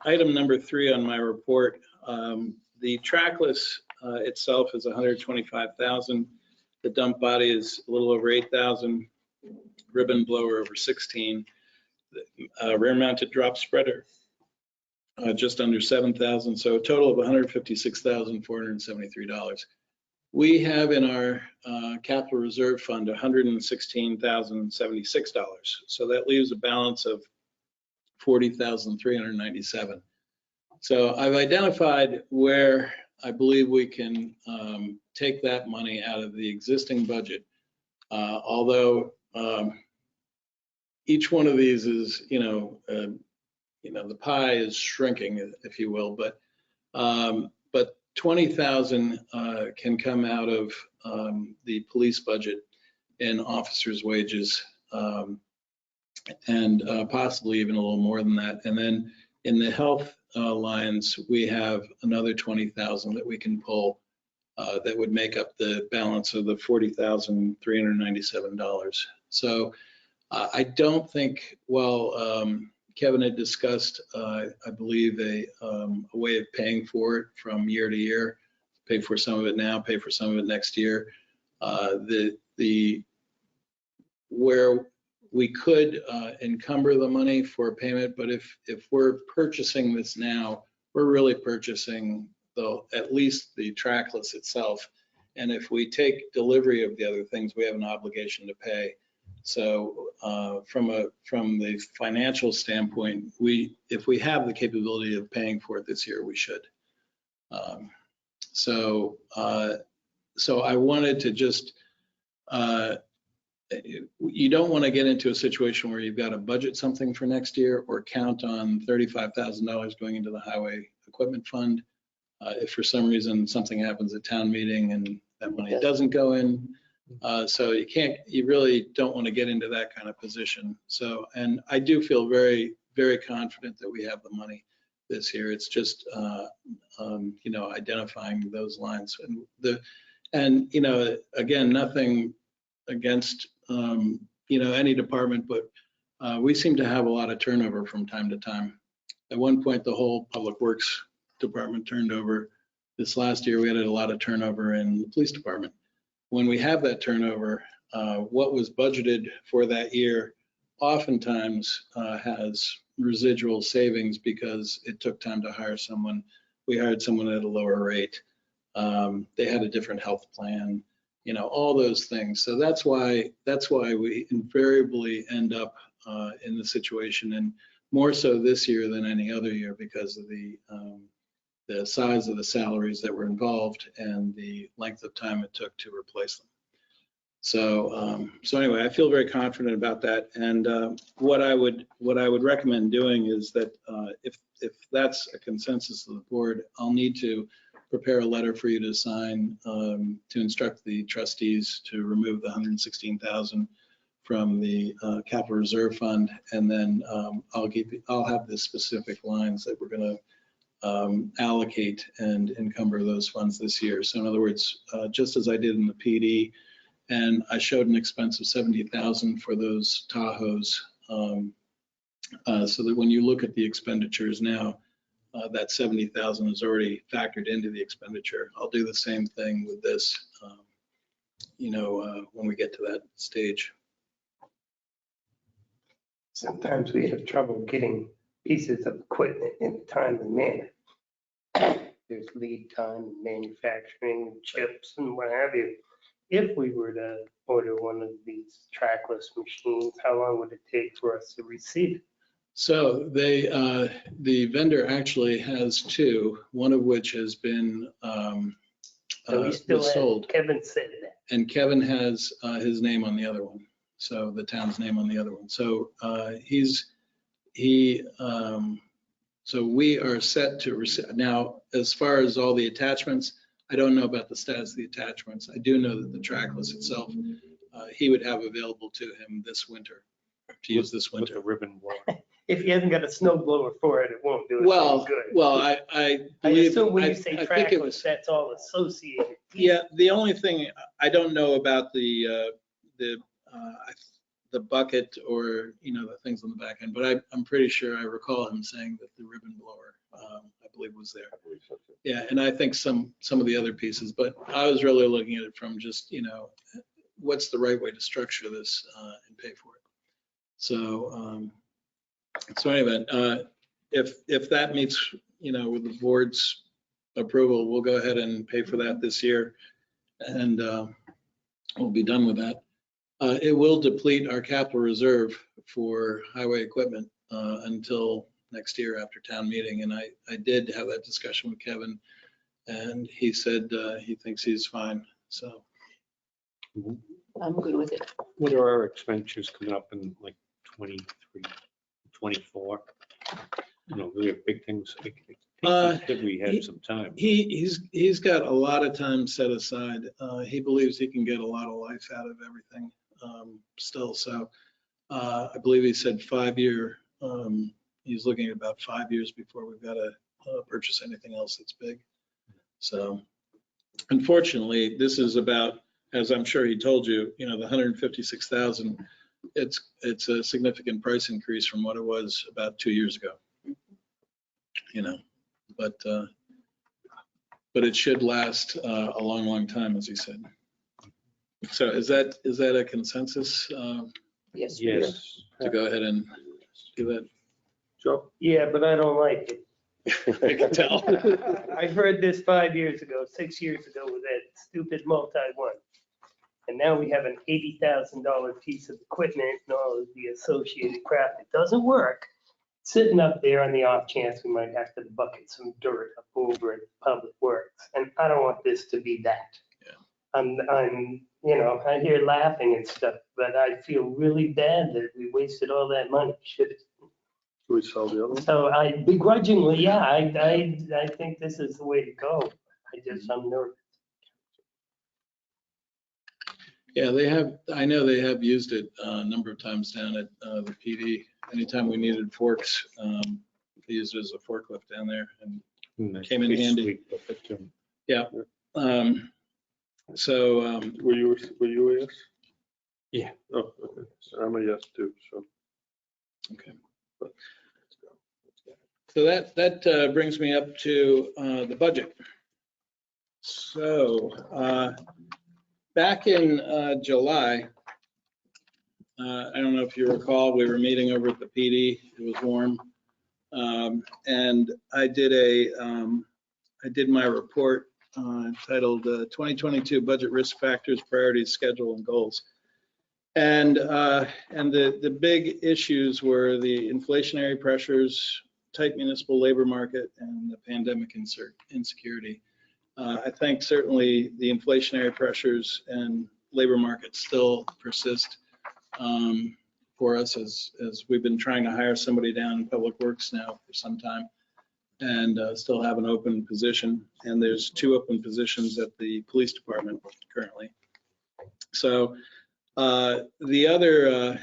Speaker 6: item number 3 on my report, the trackless itself is $125,000. The dump body is a little over $8,000. Ribbon blower over $16,000. Rear mounted drop spreader just under $7,000. So a total of $156,473. We have in our capital reserve fund $116,076. So that leaves a balance of $40,397. So I've identified where I believe we can take that money out of the existing budget. Although each one of these is, the pie is shrinking, if you will, but 20,000 can come out of the police budget in officers' wages, and possibly even a little more than that. And then in the health lines, we have another 20,000 that we can pull that would make up the balance of the $40,397. So I don't think, Kevin had discussed, I believe, a way of paying for it from year to year, pay for some of it now, pay for some of it next year. Where we could encumber the money for payment, but if we're purchasing this now, we're really purchasing at least the trackless itself. And if we take delivery of the other things, we have an obligation to pay. So from the financial standpoint, if we have the capability of paying for it this year, we should. So I wanted to just, you don't want to get into a situation where you've got to budget something for next year or count on $35,000 going into the highway equipment fund. If for some reason something happens at town meeting and that money doesn't go in, so you really don't want to get into that kind of position. So, and I do feel very, very confident that we have the money this year. It's just, identifying those lines and again, nothing against, any department, but we seem to have a lot of turnover from time to time. At one point, the whole public works department turned over. This last year, we had a lot of turnover in the police department. When we have that turnover, what was budgeted for that year oftentimes has residual savings because it took time to hire someone. We hired someone at a lower rate. They had a different health plan, all those things. So that's why we invariably end up in the situation, and more so this year than any other year because of the size of the salaries that were involved and the length of time it took to replace them. So anyway, I feel very confident about that. And what I would recommend doing is that if that's a consensus of the board, I'll need to prepare a letter for you to sign to instruct the trustees to remove the $116,000 from the capital reserve fund, and then I'll have the specific lines that we're going to allocate and encumber those funds this year. So in other words, just as I did in the PD, and I showed an expense of $70,000 for those Tahoes, so that when you look at the expenditures now, that $70,000 is already factored into the expenditure. I'll do the same thing with this, when we get to that stage.
Speaker 5: Sometimes we have trouble getting pieces of equipment in a timely manner. There's lead time in manufacturing, chips and what have you. If we were to order one of these trackless machines, how long would it take for us to receive it?
Speaker 6: So the vendor actually has two, one of which has been
Speaker 5: So he still
Speaker 6: was
Speaker 5: has,
Speaker 6: sold.
Speaker 5: Kevin said that.
Speaker 6: And Kevin has his name on the other one, so the town's name on the other one. So so we are set to receive. Now, as far as all the attachments, I don't know about the status of the attachments. I do know that the trackless itself, he would have available to him this winter, to use this
Speaker 8: With
Speaker 6: winter.
Speaker 8: the ribbon blower.
Speaker 5: If he hasn't got a snow blower for it, it won't do it
Speaker 6: Well,
Speaker 5: any good.
Speaker 6: well, I
Speaker 5: I
Speaker 6: believe,
Speaker 5: assume when
Speaker 6: I
Speaker 5: you say
Speaker 6: think it
Speaker 5: trackless,
Speaker 6: was,
Speaker 5: that's all associated.
Speaker 6: yeah, the only thing, I don't know about the bucket or, the things on the back end, but I'm pretty sure I recall him saying that the ribbon blower, I believe was there.
Speaker 7: I believe so too.
Speaker 6: Yeah, and I think some of the other pieces, but I was really looking at it from just, what's the right way to structure this and pay for it. So, anyway, if that meets, with the board's approval, we'll go ahead and pay for that this year, and we'll be done with that. It will deplete our capital reserve for highway equipment until next year after town meeting, and I did have that discussion with Kevin, and he said he thinks he's fine. So
Speaker 3: I'm good with it.
Speaker 8: What are our expenditures coming up in like 23, 24? We have big things. I think he said we had some time.
Speaker 6: he's got a lot of time set aside. He believes he can get a lot of life out of everything still. So I believe he said 5-year. He's looking at about 5 years before we've got to purchase anything else that's big. So unfortunately, this is about, as I'm sure he told you, the 156,000. It's a significant price increase from what it was about 2 years ago. But it should last a long, long time, as he said. So is that a consensus
Speaker 3: Yes.
Speaker 8: Yes.
Speaker 6: to go ahead and do that?
Speaker 2: Joe?
Speaker 5: Yeah, but I don't like it.
Speaker 6: I can tell.
Speaker 5: I heard this 5 years ago, 6 years ago with that stupid multi-one. And now we have an $80,000 piece of equipment and all of the associated crap. It doesn't work. Sitting up there on the off chance we might have to bucket some dirt up over at Public Works. And I don't want this to be that.
Speaker 6: Yeah.
Speaker 5: I hear laughing and stuff, but I feel really bad that we wasted all that money.
Speaker 2: Should we sell the other one?
Speaker 5: So I begrudgingly, yeah, I think this is the way to go. I'm nervous.
Speaker 6: Yeah, I know they have used it a number of times down at the PD. Anytime we needed forks, they used it as a forklift down there and came in handy. Yeah. So.
Speaker 2: Were you a yes?
Speaker 8: Yeah.
Speaker 2: Oh, okay. I'm a yes too, so.
Speaker 6: Okay. So that brings me up to the budget. So back in July, I don't know if you recall, we were meeting over at the PD. It was warm, and I did my report titled 2022 Budget Risk Factors, Priorities, Schedule, and Goals. And the big issues were the inflationary pressures, tight municipal labor market, and the pandemic insecurity. I think certainly the inflationary pressures and labor market still persist for us as we've been trying to hire somebody down in Public Works now for some time and still have an open position. And there's 2 open positions at the police department currently. So the other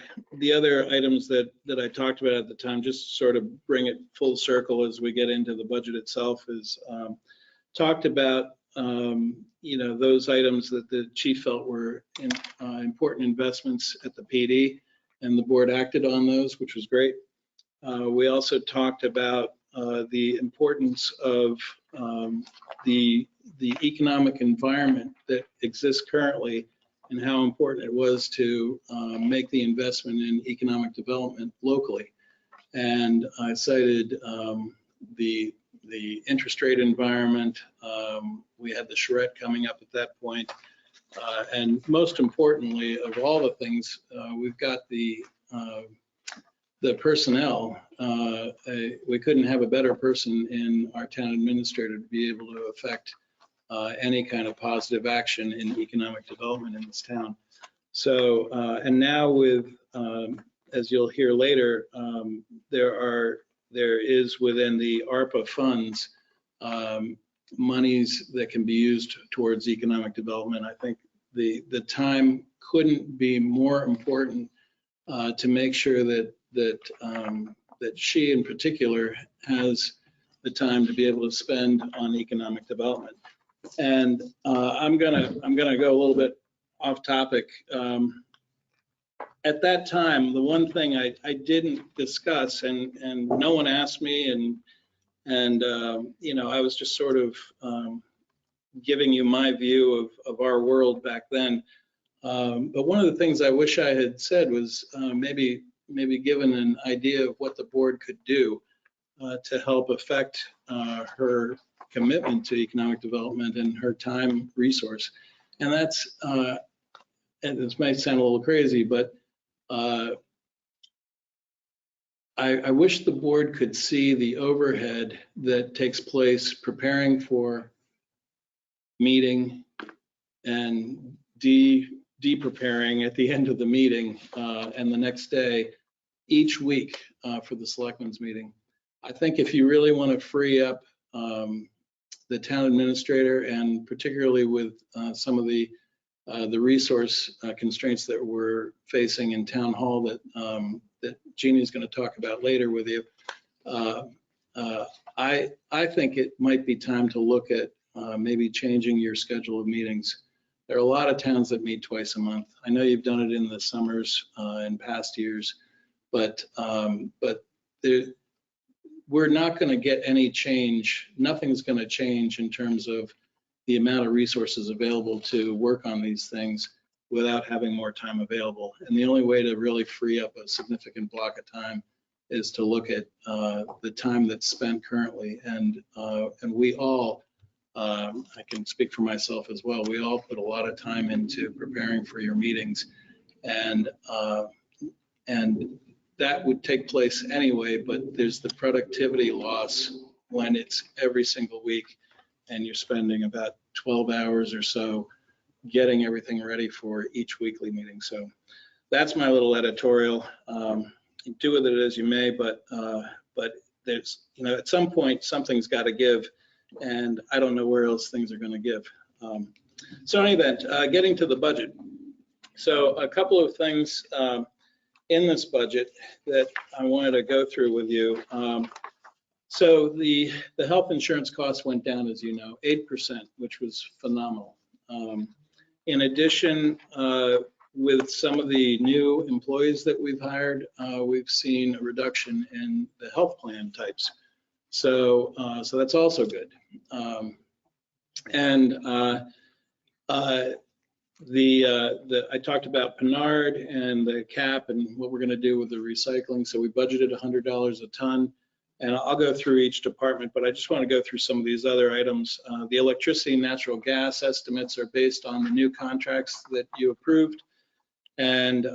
Speaker 6: items that I talked about at the time, just to sort of bring it full circle as we get into the budget itself, is talked about those items that the chief felt were important investments at the PD, and the board acted on those, which was great. We also talked about the importance of the economic environment that exists currently and how important it was to make the investment in economic development locally. And I cited the interest rate environment. We had the charrette coming up at that point. And most importantly of all the things, we've got the personnel. We couldn't have a better person in our town administrator to be able to affect any kind of positive action in economic development in this town. So, and now with, as you'll hear later, there is within the ARPA funds monies that can be used towards economic development. I think the time couldn't be more important to make sure that she in particular has the time to be able to spend on economic development. And I'm gonna go a little bit off topic. At that time, the one thing I didn't discuss, and no one asked me, and you know, I was just sort of giving you my view of our world back then. But one of the things I wish I had said was maybe given an idea of what the board could do to help affect her commitment to economic development and her time resource. And that's, and this might sound a little crazy, but I wish the board could see the overhead that takes place preparing for meeting and de-preparing at the end of the meeting and the next day, each week for the selectmen's meeting. I think if you really want to free up the town administrator, and particularly with some of the resource constraints that we're facing in town hall that Jeannie is going to talk about later with you, I think it might be time to look at maybe changing your schedule of meetings. There are a lot of towns that meet twice a month. I know you've done it in the summers in past years, but we're not going to get any change. Nothing's going to change in terms of the amount of resources available to work on these things without having more time available. And the only way to really free up a significant block of time is to look at the time that's spent currently. And we all, I can speak for myself as well, we all put a lot of time into preparing for your meetings. And that would take place anyway, but there's the productivity loss when it's every single week and you're spending about 12 hours or so getting everything ready for each weekly meeting. So that's my little editorial. Do with it as you may, but there's, you know, at some point something's got to give, and I don't know where else things are going to give. So in any event, getting to the budget. So a couple of things in this budget that I wanted to go through with you. So the health insurance costs went down, as you know, 8%, which was phenomenal. In addition, with some of the new employees that we've hired, we've seen a reduction in the health plan types. So that's also good. I talked about Pinard and the cap and what we're going to do with the recycling. So we budgeted $100 a ton, and I'll go through each department, but I just want to go through some of these other items. The electricity and natural gas estimates are based on the new contracts that you approved. And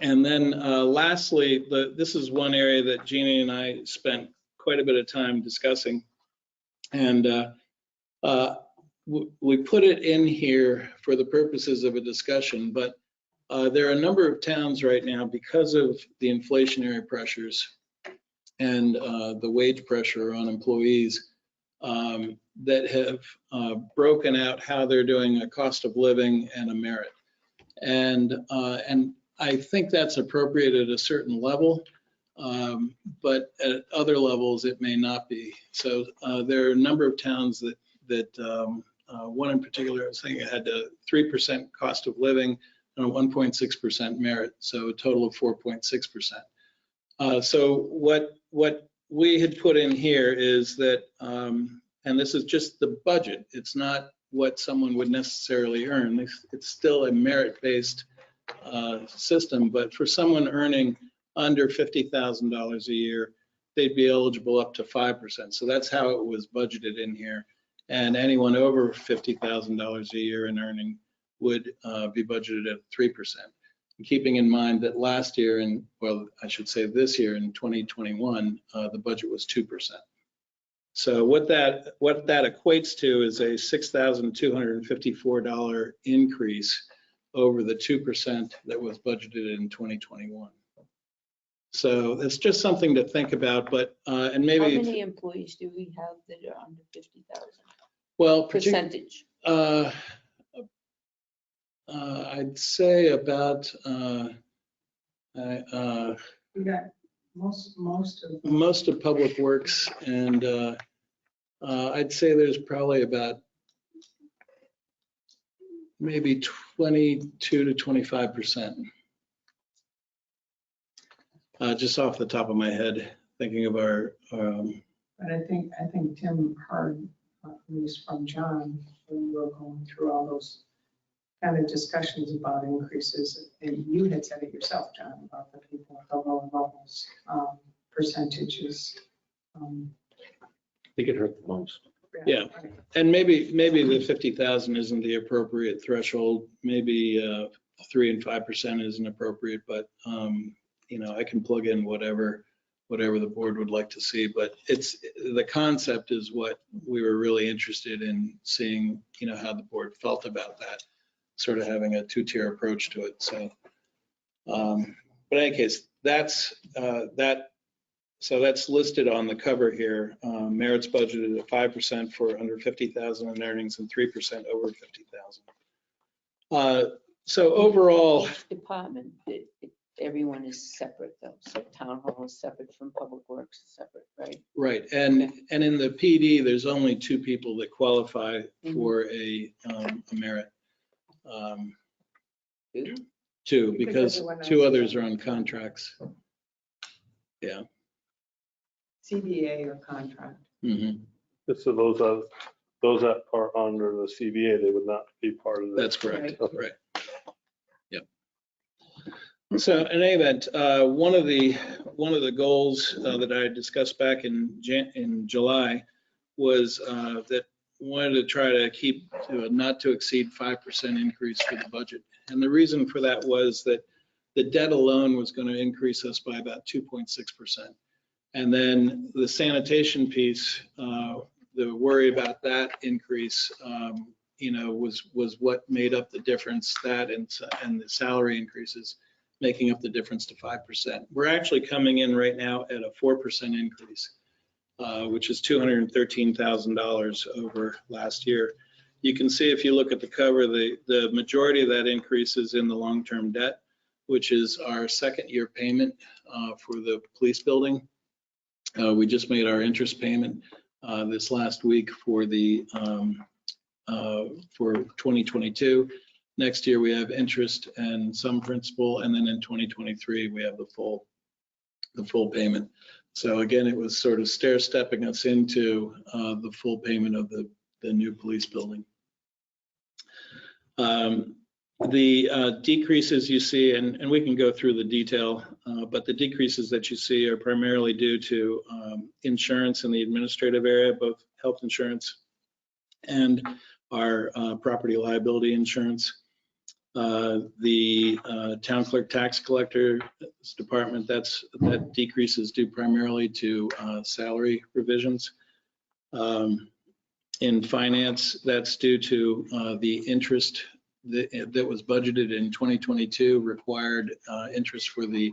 Speaker 6: then lastly, this is one area that Jeannie and I spent quite a bit of time discussing. And we put it in here for the purposes of a discussion, but there are a number of towns right now, because of the inflationary pressures and the wage pressure on employees, that have broken out how they're doing a cost of living and a merit. And I think that's appropriate at a certain level, but at other levels it may not be. So there are a number of towns that one in particular, I was thinking it had a 3% cost of living and a 1.6% merit, so a total of 4.6%. So what we had put in here is that, and this is just the budget, it's not what someone would necessarily earn. It's still a merit-based system, but for someone earning under $50,000 a year, they'd be eligible up to 5%. So that's how it was budgeted in here. And anyone over $50,000 a year in earning would be budgeted at 3%. And keeping in mind that last year, well, I should say this year in 2021, the budget was 2%. So what that equates to is a $6,254 increase over the 2% that was budgeted in 2021. So it's just something to think about, but, and
Speaker 3: How
Speaker 6: maybe,
Speaker 3: many employees do we have that are under 50,000?
Speaker 6: well,
Speaker 3: Percentage?
Speaker 6: I'd say about,
Speaker 4: We got most of.
Speaker 6: most of Public Works, and I'd say there's probably about maybe 22 to 25%. Just off the top of my head, thinking of our,
Speaker 4: But I think Tim heard, at least from John, when we were going through all those kind of discussions about increases, and you had said it yourself, John, about the people at the lower levels, percentages.
Speaker 8: I think it hurt the most.
Speaker 6: Yeah.
Speaker 4: Right.
Speaker 6: and maybe the 50,000 isn't the appropriate threshold. Maybe 3 and 5% isn't appropriate, but I can plug in whatever the board would like to see. But it's the concept is what we were really interested in seeing, how the board felt about that, sort of having a two-tier approach to it. So, but in any case, that's listed on the cover here. Merit's budgeted at 5% for under 50,000 in earnings and 3% over 50,000. So overall,
Speaker 3: Each department, everyone is separate though. So town hall is separate from public works, separate, right?
Speaker 6: right, and in the PD, there's only 2 people that qualify for a merit. Two, because
Speaker 4: everyone
Speaker 6: 2
Speaker 4: else
Speaker 6: others
Speaker 4: is
Speaker 6: are on contracts. Yeah.
Speaker 4: CBA or contract.
Speaker 6: Mhm.
Speaker 2: So those that are under the CBA, they would not be part of this.
Speaker 6: That's correct,
Speaker 2: Okay.
Speaker 6: right. Yep. So in any event, one of the goals that I discussed back in July was that wanted to try to keep to a not to exceed 5% increase for the budget. And the reason for that was that the debt alone was going to increase us by about 2.6%. And then the sanitation piece, the worry about that increase, was what made up the difference, that and the salary increases making up the difference to 5%. We're actually coming in right now at a 4% increase, which is $213,000 over last year. You can see if you look at the cover, the majority of that increase is in the long-term debt, which is our second year payment for the police building. We just made our interest payment this last week for for 2022. Next year we have interest and some principal, and then in 2023 we have the full payment. So again, it was sort of stair-stepping us into the full payment of the new police building. The decreases you see, and we can go through the detail, but the decreases that you see are primarily due to insurance in the administrative area, both health insurance and our property liability insurance. The town clerk tax collector's department, that decrease is due primarily to salary revisions. In finance, that's due to the interest that was budgeted in 2022 required interest for the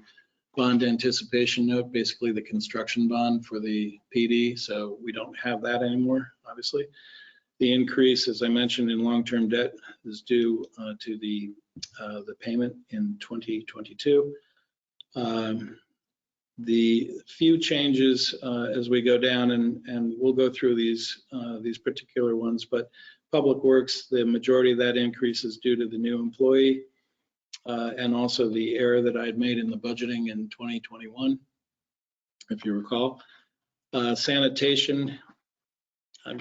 Speaker 6: bond anticipation note, basically the construction bond for the PD. So we don't have that anymore, obviously. The increase, as I mentioned, in long-term debt is due to the payment in 2022. The few changes as we go down, and we'll go through these particular ones, but Public Works, the majority of that increase is due to the new employee and also the error that I had made in the budgeting in 2021, if you recall. Sanitation, I'm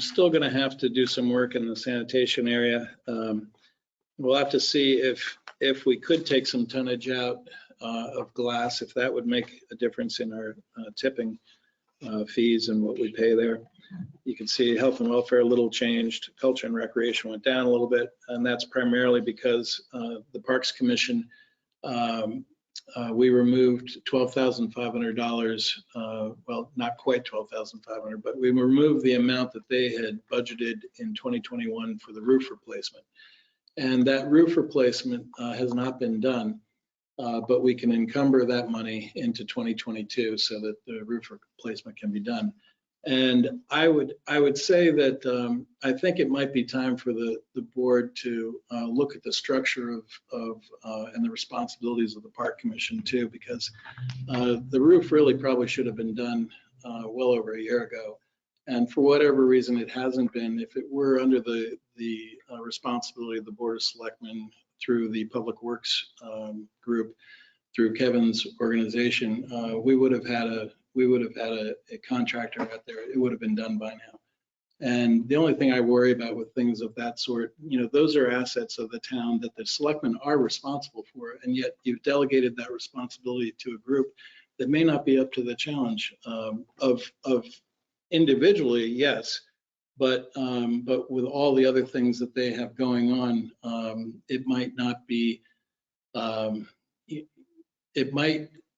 Speaker 6: still going to have to do some work in the sanitation area. We'll have to see if we could take some tonnage out of glass, if that would make a difference in our tipping fees and what we pay there. You can see health and welfare a little changed. Culture and recreation went down a little bit, and that's primarily because the Parks Commission we removed $12,500, well, not quite $12,500, but we removed the amount that they had budgeted in 2021 for the roof replacement. And that roof replacement has not been done, but we can encumber that money into 2022 so that the roof replacement can be done. And I would say that I think it might be time for the board to look at the structure of and the responsibilities of the Park Commission too, because the roof really probably should have been done well over a year ago. And for whatever reason, it hasn't been. If it were under the responsibility of the Board of Selectmen through the Public Works group, through Kevin's organization, we would have had a contractor out there. It would have been done by now. And the only thing I worry about with things of that sort, those are assets of the town that the selectmen are responsible for, and yet you've delegated that responsibility to a group that may not be up to the challenge of individually, yes, but with all the other things that they have going on, it might not be.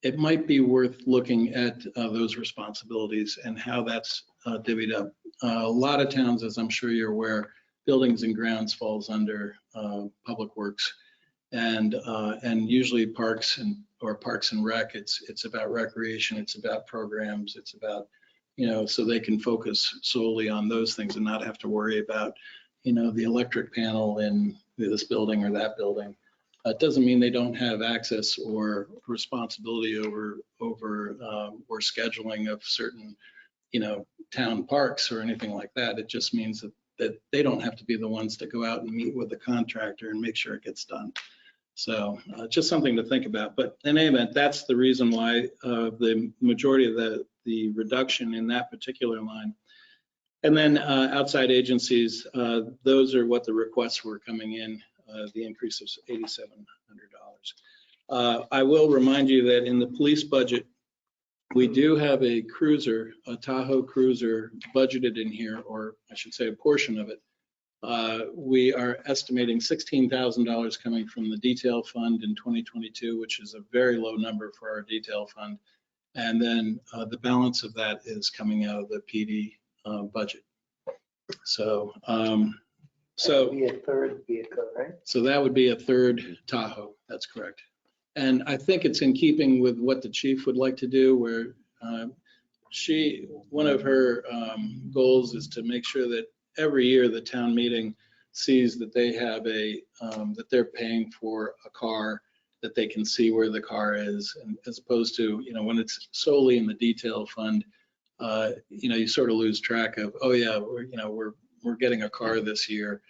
Speaker 6: It might be worth looking at those responsibilities and how that's divvied up. A lot of towns, as I'm sure you're aware, buildings and grounds falls under public works, and usually parks and rec. It's about recreation. It's about programs. It's about so they can focus solely on those things and not have to worry about the electric panel in this building or that building. It doesn't mean they don't have access or responsibility over or scheduling of certain, town parks or anything like that. It just means that they don't have to be the ones that go out and meet with the contractor and make sure it gets done. So just something to think about. But in any event, that's the reason why the majority of the reduction in that particular line. And then outside agencies, those are what the requests were coming in. The increase of $8,700. I will remind you that in the police budget, we do have a cruiser, a Tahoe cruiser budgeted in here, or I should say a portion of it. We are estimating $16,000 coming from the detail fund in 2022, which is a very low number for our detail fund. And then the balance of that is coming out of the PD budget. So,
Speaker 5: That'd be a third vehicle, right?
Speaker 6: So that would be a third Tahoe. That's correct. And I think it's in keeping with what the chief would like to do, where one of her goals is to make sure that every year the town meeting sees that they have that they're paying for a car, that they can see where the car is, and as opposed to, when it's solely in the detail fund, you sort of lose track of, oh yeah, we're getting a car this year.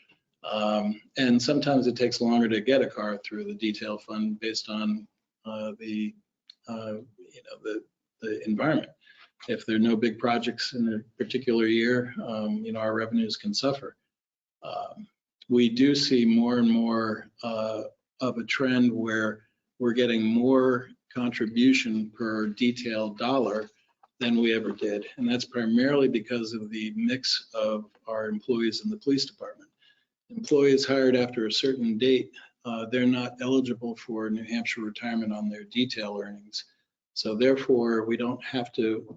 Speaker 6: And sometimes it takes longer to get a car through the detail fund based on the environment. If there are no big projects in a particular year, our revenues can suffer. We do see more and more of a trend where we're getting more contribution per detail dollar than we ever did. And that's primarily because of the mix of our employees in the police department. Employees hired after a certain date, they're not eligible for New Hampshire retirement on their detail earnings. So therefore, they don't have to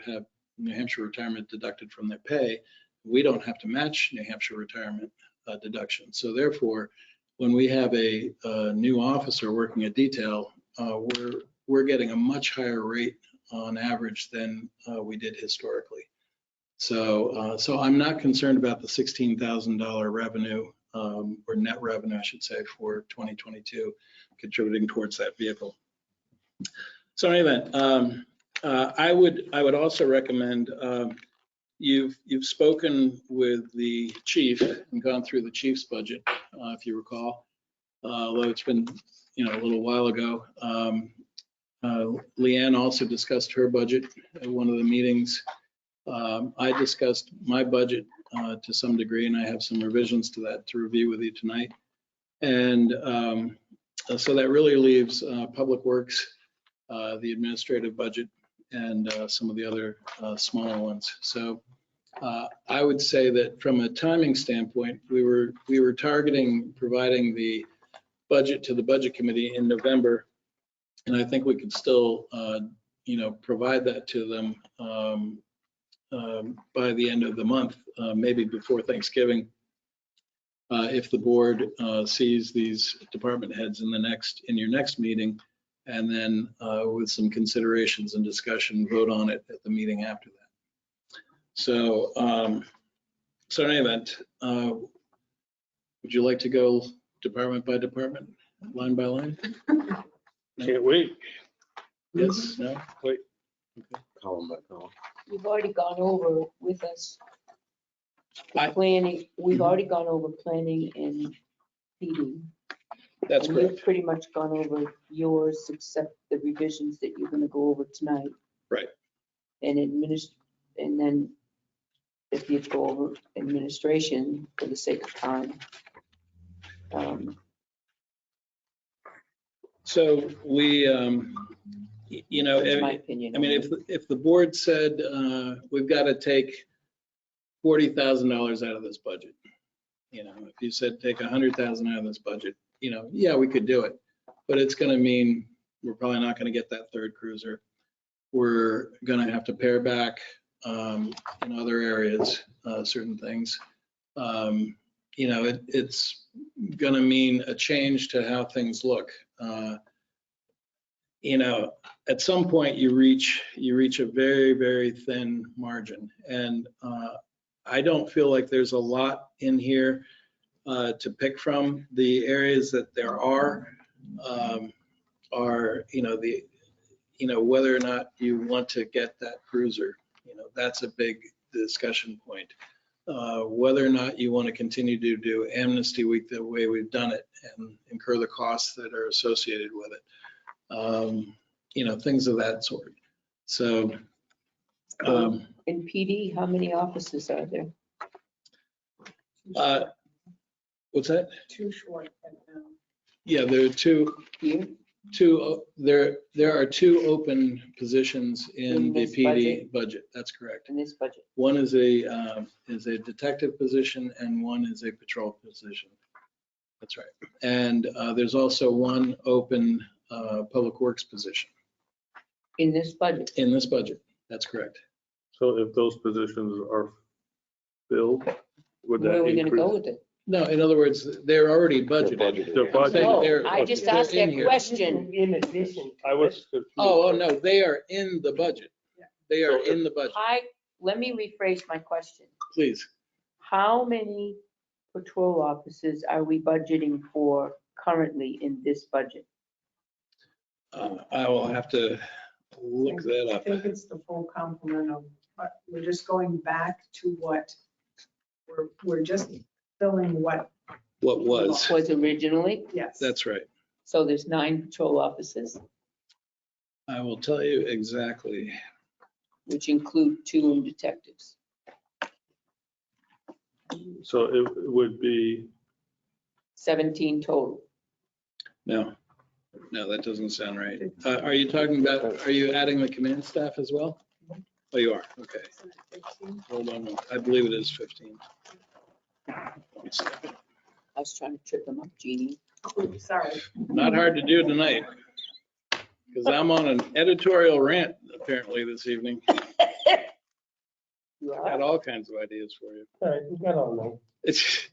Speaker 6: have New Hampshire retirement deducted from their pay. We don't have to match New Hampshire retirement deduction. So therefore, when we have a new officer working a detail, we're getting a much higher rate on average than we did historically. So I'm not concerned about the $16,000 revenue or net revenue, I should say, for 2022 contributing towards that vehicle. So in any event, I would also recommend you've spoken with the chief and gone through the chief's budget, if you recall, although it's been a little while ago. Leanne also discussed her budget at one of the meetings. I discussed my budget to some degree, and I have some revisions to that to review with you tonight. And so that really leaves Public Works, the administrative budget, and some of the other smaller ones. So I would say that from a timing standpoint, we were targeting providing the budget to the budget committee in November. And I think we could still, provide that to them by the end of the month, maybe before Thanksgiving. If the board sees these department heads in your next meeting, and then with some considerations and discussion, vote on it at the meeting after that. So, in any event, would you like to go department by department, line by line?
Speaker 2: Can't wait.
Speaker 6: Yes, no, wait.
Speaker 7: Column by column.
Speaker 3: We've already gone over with us. the
Speaker 6: I-
Speaker 3: Planning, we've already gone over planning and PD.
Speaker 6: That's
Speaker 3: And
Speaker 6: correct.
Speaker 3: you've pretty much gone over yours, except the revisions that you're gonna go over tonight.
Speaker 6: Right.
Speaker 3: And and then if you go over administration for the sake of time.
Speaker 6: So we,
Speaker 3: That's my opinion.
Speaker 6: I mean, if the board said, we've got to take $40,000 out of this budget, if you said take $100,000 out of this budget, yeah, we could do it. But it's going to mean we're probably not going to get that third cruiser. We're going to have to pare back in other areas, certain things. It's going to mean a change to how things look. At some point you reach a very, very thin margin. And I don't feel like there's a lot in here to pick from. The areas that there are whether or not you want to get that cruiser, that's a big discussion point. Whether or not you want to continue to do Amnesty Week the way we've done it and incur the costs that are associated with it. Things of that sort. So.
Speaker 3: In PD, how many offices are there?
Speaker 6: What's that?
Speaker 4: Too short right now.
Speaker 6: Yeah, there are two,
Speaker 3: Here?
Speaker 6: there are two open positions in
Speaker 3: In
Speaker 6: the
Speaker 3: this
Speaker 6: PD budget. That's correct.
Speaker 3: In this budget?
Speaker 6: One is a detective position and one is a patrol position. That's right. And there's also one open public works position
Speaker 3: In this budget?
Speaker 6: in this budget. That's correct.
Speaker 2: So if those positions are filled, would
Speaker 3: Where
Speaker 2: that
Speaker 3: are we gonna go
Speaker 2: increase?
Speaker 3: with it?
Speaker 6: No, in other words, they're already budgeted.
Speaker 2: They're budgeted.
Speaker 6: Saying
Speaker 3: No,
Speaker 6: they're-
Speaker 3: I just
Speaker 6: they're
Speaker 3: asked
Speaker 6: in
Speaker 3: that
Speaker 6: here.
Speaker 3: question.
Speaker 5: In addition. to
Speaker 2: I was
Speaker 5: it.
Speaker 2: confused.
Speaker 6: Oh, no, they are in the budget.
Speaker 4: Yeah.
Speaker 6: They are
Speaker 2: So
Speaker 6: in the budget.
Speaker 3: Let me rephrase my question.
Speaker 6: Please.
Speaker 3: How many patrol officers are we budgeting for currently in this budget?
Speaker 6: I will have to look that
Speaker 4: I
Speaker 6: up.
Speaker 4: think it's the full complement of, but we're just going back to what, we're just filling what,
Speaker 6: What was?
Speaker 3: Was originally,
Speaker 4: yes.
Speaker 6: That's right.
Speaker 3: so there's 9 patrol officers,
Speaker 6: I will tell you exactly.
Speaker 3: which include 2 detectives.
Speaker 2: So it would be,
Speaker 3: 17 total.
Speaker 6: No, that doesn't sound right. Are you adding the command staff as well? Oh, you are. Okay. Hold on. I believe it is 15.
Speaker 3: I was trying to trip them up, Jeannie.
Speaker 4: Oh, sorry.
Speaker 6: Not hard to do tonight. Because I'm on an editorial rant apparently this evening.
Speaker 3: You
Speaker 6: Had
Speaker 3: are?
Speaker 6: all kinds of ideas for you.
Speaker 5: All right, we got all night.
Speaker 6: It's,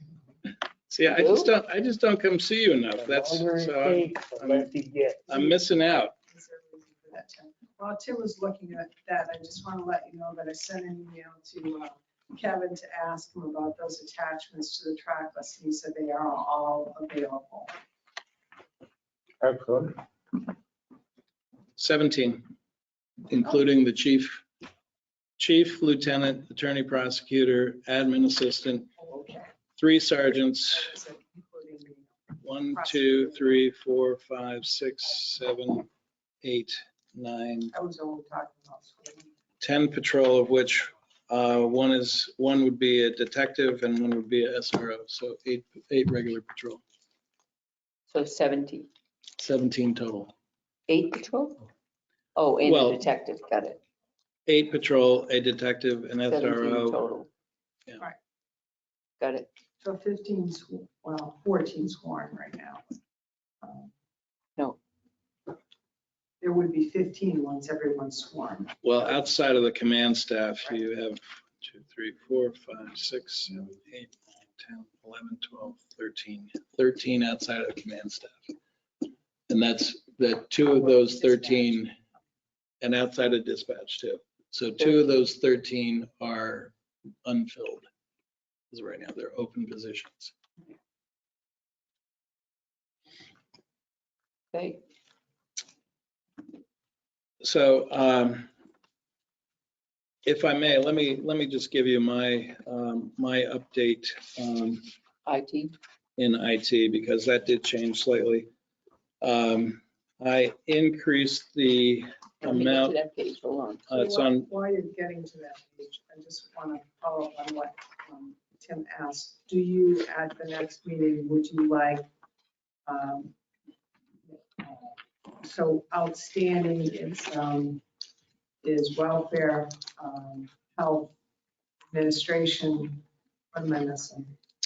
Speaker 6: see, I just don't come see you enough. That's,
Speaker 5: The longer it
Speaker 6: so
Speaker 5: takes, the less you get.
Speaker 6: I'm missing out.
Speaker 4: Is there a reason for that, Tim? While Tim was looking at that, I just want to let you know that I sent an email to Kevin to ask him about those attachments to the track list. And he said they are all available.
Speaker 5: Excellent.
Speaker 6: 17, including the chief, lieutenant, attorney prosecutor, admin assistant,
Speaker 4: Okay.
Speaker 6: 3 sergeants,
Speaker 4: That was including the-
Speaker 6: 1, 2, 3, 4, 5, 6, 7, 8, 9,
Speaker 4: I was only talking about school.
Speaker 6: 10 patrol, of which one would be a detective and one would be a SRO. So 8 regular patrol,
Speaker 3: So 17.
Speaker 6: 17 total.
Speaker 3: 8 patrol? Oh, and
Speaker 6: Well-
Speaker 3: a detective, got it.
Speaker 6: 8 patrol, a detective, an
Speaker 3: 17
Speaker 6: SRO.
Speaker 3: total.
Speaker 6: Yeah.
Speaker 4: Right.
Speaker 3: Got it.
Speaker 4: So 15, 14 sworn right now.
Speaker 3: No.
Speaker 4: there would be 15 once everyone's sworn.
Speaker 6: Well, outside of the command staff, you have 2, 3, 4, 5, 6, 7, 8, 9, 10, 11, 12, 13. 13 outside of the command staff. And that's that 2 of those 13 and outside of dispatch too. So 2 of those 13 are unfilled. Because right now they're open positions.
Speaker 3: Okay,
Speaker 6: So if I may, let me just give you my my update
Speaker 3: IT.
Speaker 6: in IT because that did change slightly. I increased the
Speaker 3: Let me get to
Speaker 6: amount.
Speaker 3: that page, hold on.
Speaker 6: It's on.
Speaker 4: While you're getting to that page, I just want to follow up on what Tim asked. Do you, at the next meeting, would you like, so outstanding is welfare, health, administration, what am I missing?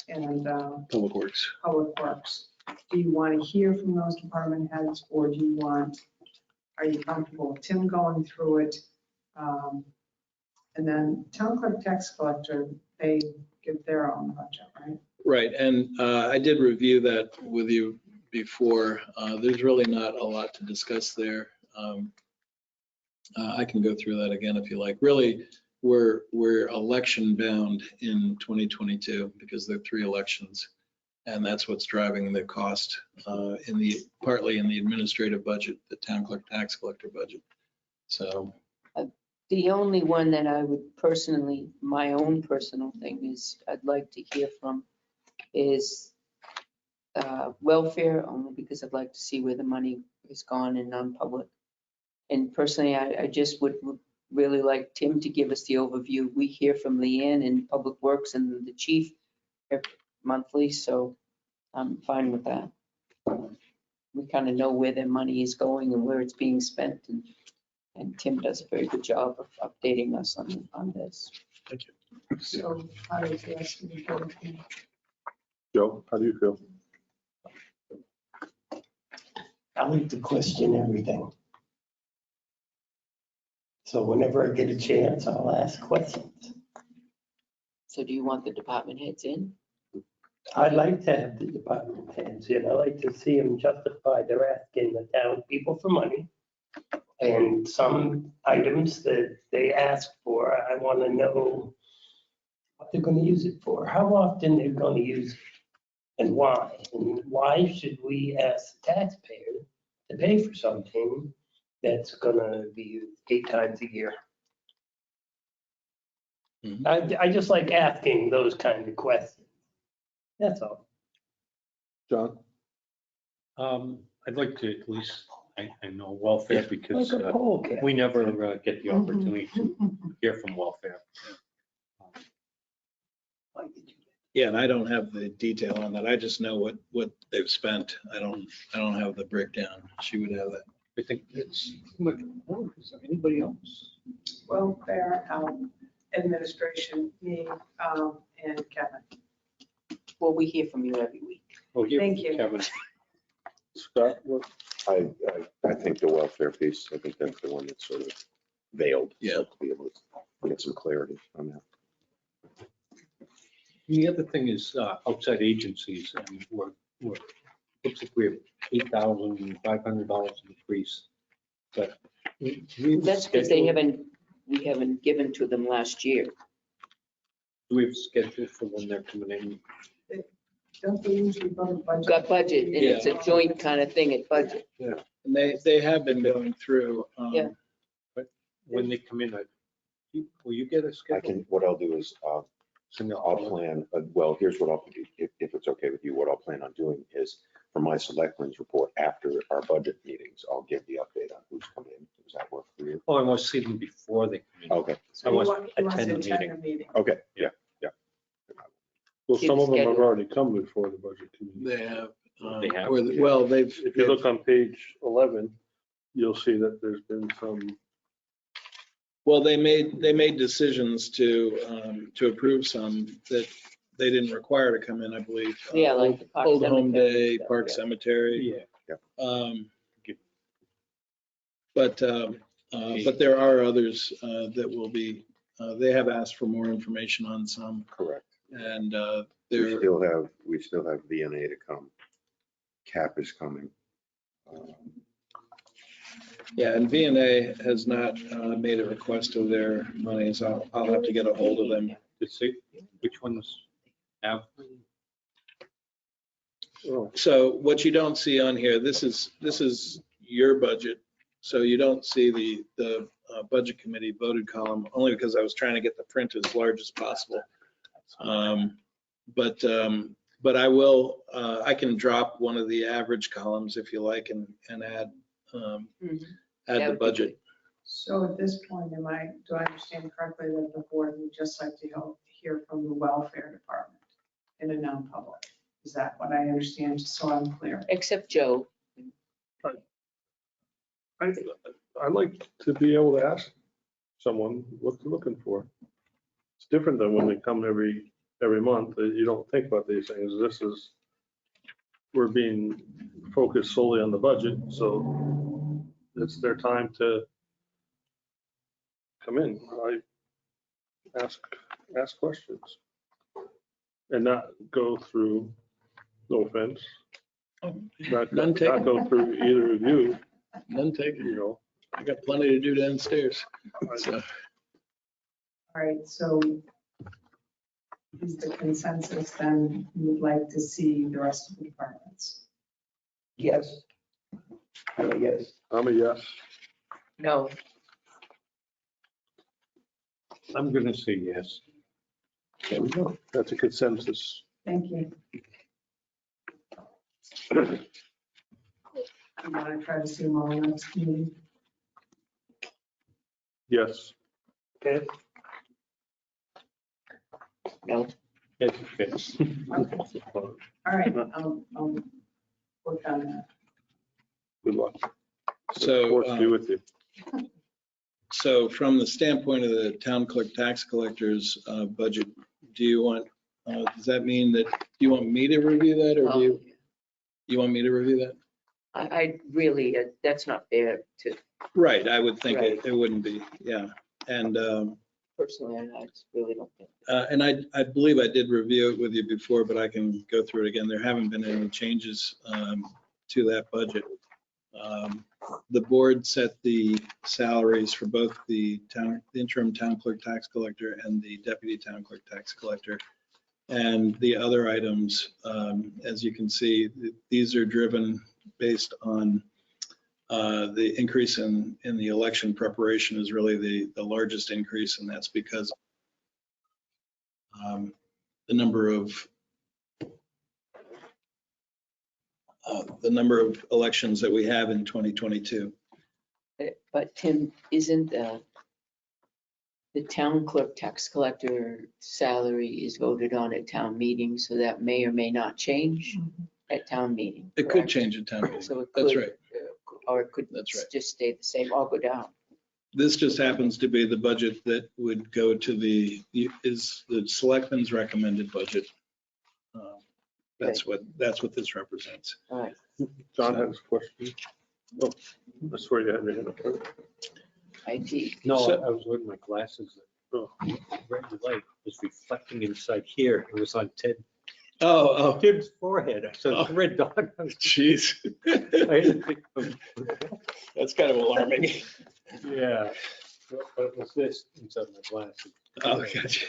Speaker 4: And
Speaker 6: Public Works.
Speaker 4: public works. Do you want to hear from those department heads, or do you want, are you comfortable with Tim going through it? And then town clerk, tax collector, they give their own budget, right?
Speaker 6: Right, and I did review that with you before. There's really not a lot to discuss there. I can go through that again if you like. Really, we're election bound in 2022 because there are 3 elections, and that's what's driving the cost partly in the administrative budget, the town clerk, tax collector budget. So.
Speaker 3: The only one that I would personally, my own personal thing is I'd like to hear from is welfare, only because I'd like to see where the money is gone in non-public. And personally, I just would really like Tim to give us the overview. We hear from Leanne in Public Works and the chief monthly, so I'm fine with that. We kind of know where their money is going and where it's being spent, and Tim does a very good job of updating us on this.
Speaker 6: Thank you.
Speaker 4: So how does the estimate go?
Speaker 2: Joe, how do you feel?
Speaker 5: I like to question everything. So whenever I get a chance, I'll ask questions.
Speaker 3: So do you want the department heads in?
Speaker 5: I'd like to have the department heads in. I like to see them justify their asking the town people for money. And some items that they ask for, I want to know what they're going to use it for, how often they're going to use it, and why. And why should we ask the taxpayer to pay for something that's going to be used 8 times a year? I just like asking those kind of questions. That's all.
Speaker 2: John?
Speaker 8: I'd like to at least, I know welfare because
Speaker 5: Like a poll cat.
Speaker 8: we never get the opportunity to hear from welfare.
Speaker 6: Yeah, and I don't have the detail on that. I just know what they've spent. I don't have the breakdown. She would have that.
Speaker 8: I think it's, is there anybody else?
Speaker 4: Welfare, health, administration, me, and Kevin.
Speaker 3: Well, we hear from you every week.
Speaker 8: Oh, here,
Speaker 4: Thank you.
Speaker 8: Kevin.
Speaker 2: Scott, what?
Speaker 7: I think the welfare piece, I think that's the one that's sort of veiled. So
Speaker 6: Yeah.
Speaker 7: to be able to get some clarity on that.
Speaker 8: The other thing is outside agencies, and looks like we have $8,500 increase. But
Speaker 3: That's because we haven't given to them last year.
Speaker 8: Do we have scheduled for when they're coming in?
Speaker 4: Don't they usually go to budget?
Speaker 3: Got budget, and it's a joint kind of thing at budget.
Speaker 6: And they have been going through.
Speaker 3: Yeah.
Speaker 8: When they come in, will you get a
Speaker 7: I
Speaker 8: schedule?
Speaker 7: can, what I'll do is,
Speaker 8: Send it
Speaker 7: I'll
Speaker 8: all in?
Speaker 7: plan, well, here's what I'll do, if it's okay with you, what I'll plan on doing is, for my selectmen's report after our budget meetings, I'll give the update on who's come in. Does that work for you?
Speaker 8: Oh, I want to see them before they come in.
Speaker 7: Okay,
Speaker 4: So
Speaker 8: I
Speaker 4: you
Speaker 8: want
Speaker 4: want
Speaker 8: to
Speaker 4: to
Speaker 8: attend the
Speaker 4: attend the meeting.
Speaker 7: okay, yeah.
Speaker 2: Well, some of them have
Speaker 3: Schedule.
Speaker 2: already come before the budget committee.
Speaker 6: They have.
Speaker 8: They have?
Speaker 6: Well, they've.
Speaker 2: If you look on page 11, you'll see that there's been some,
Speaker 6: Well, they made decisions to approve some that they didn't require to come in, I believe.
Speaker 3: Yeah, like the Park
Speaker 6: Old Home
Speaker 3: Cemetery
Speaker 6: Day,
Speaker 3: stuff,
Speaker 6: Park
Speaker 3: yeah.
Speaker 6: Cemetery.
Speaker 8: Yeah.
Speaker 6: But there are others that will be, they have asked for more information on some,
Speaker 7: Correct.
Speaker 6: and
Speaker 7: We
Speaker 6: they're,
Speaker 7: still have VNA to come. CAP is coming.
Speaker 6: yeah, and VNA has not made a request of their monies. I'll have to get a hold of them.
Speaker 8: To see which ones have.
Speaker 6: So what you don't see on here, this is your budget. So you don't see the budget committee voted column, only because I was trying to get the print as large as possible. But I will, I can drop one of the average columns if you like and add
Speaker 3: That
Speaker 6: the
Speaker 3: would be
Speaker 6: budget.
Speaker 4: So at this point, do I understand correctly that the board would just like to hear from the welfare department in a non-public? Is that what I understand, just so I'm clear?
Speaker 3: Except Joe.
Speaker 2: I'd like to be able to ask someone what they're looking for. It's different than when they come every month. You don't think about these things. We're being focused solely on the budget, so it's their time to come in. I ask questions and not go through, no offense, not
Speaker 6: None taken.
Speaker 2: go through either of you,
Speaker 6: None taken.
Speaker 2: you know.
Speaker 6: I got plenty to do downstairs. So,
Speaker 4: All right, so is the consensus then you would like to see the rest of the departments?
Speaker 5: Yes. Yes.
Speaker 2: I'm a yes.
Speaker 3: No,
Speaker 8: I'm going to say yes.
Speaker 2: There we go. That's a consensus.
Speaker 4: Thank you. You want to try to see them all next meeting?
Speaker 2: Yes.
Speaker 5: Okay.
Speaker 3: no.
Speaker 8: It fits.
Speaker 4: All right, I'll work on that.
Speaker 2: Good luck.
Speaker 6: So,
Speaker 2: Force to be with you.
Speaker 6: So from the standpoint of the town clerk tax collector's budget, do you want, does that mean that, do you want me to review that, or do you want me to review that?
Speaker 3: I really, that's not fair to,
Speaker 6: Right, I would think
Speaker 3: Right.
Speaker 6: it wouldn't be, yeah. And
Speaker 3: personally, I just really don't think.
Speaker 6: I believe I did review it with you before, but I can go through it again. There haven't been any changes to that budget. The board set the salaries for both the interim town clerk tax collector and the deputy town clerk tax collector. And the other items, as you can see, these are driven based on the increase in the election preparation is really the largest increase, and that's because the number of elections that we have in 2022.
Speaker 3: But Tim, isn't the town clerk tax collector salary is voted on at town meeting, so that may or may not change at town meeting?
Speaker 6: It could
Speaker 3: correct?
Speaker 6: change at town meeting.
Speaker 3: So it
Speaker 6: That's
Speaker 3: could,
Speaker 6: right.
Speaker 3: Or it could
Speaker 6: That's right.
Speaker 3: just stay the same or go down.
Speaker 6: This just happens to be the budget that would go to the selectmen's recommended budget. That's what this represents.
Speaker 3: All right.
Speaker 2: John has a question. Oh, I swear you had your hand up.
Speaker 3: IT.
Speaker 8: No,
Speaker 6: So-
Speaker 8: I was wearing my glasses.
Speaker 2: Oh.
Speaker 8: Red light was reflecting inside here. It was on
Speaker 6: Oh,
Speaker 8: Tim's forehead. I saw red dot.
Speaker 6: jeez.
Speaker 8: I didn't think of-
Speaker 6: That's kind of alarming.
Speaker 8: Yeah, but it was this inside my glasses.
Speaker 6: Oh, gotcha.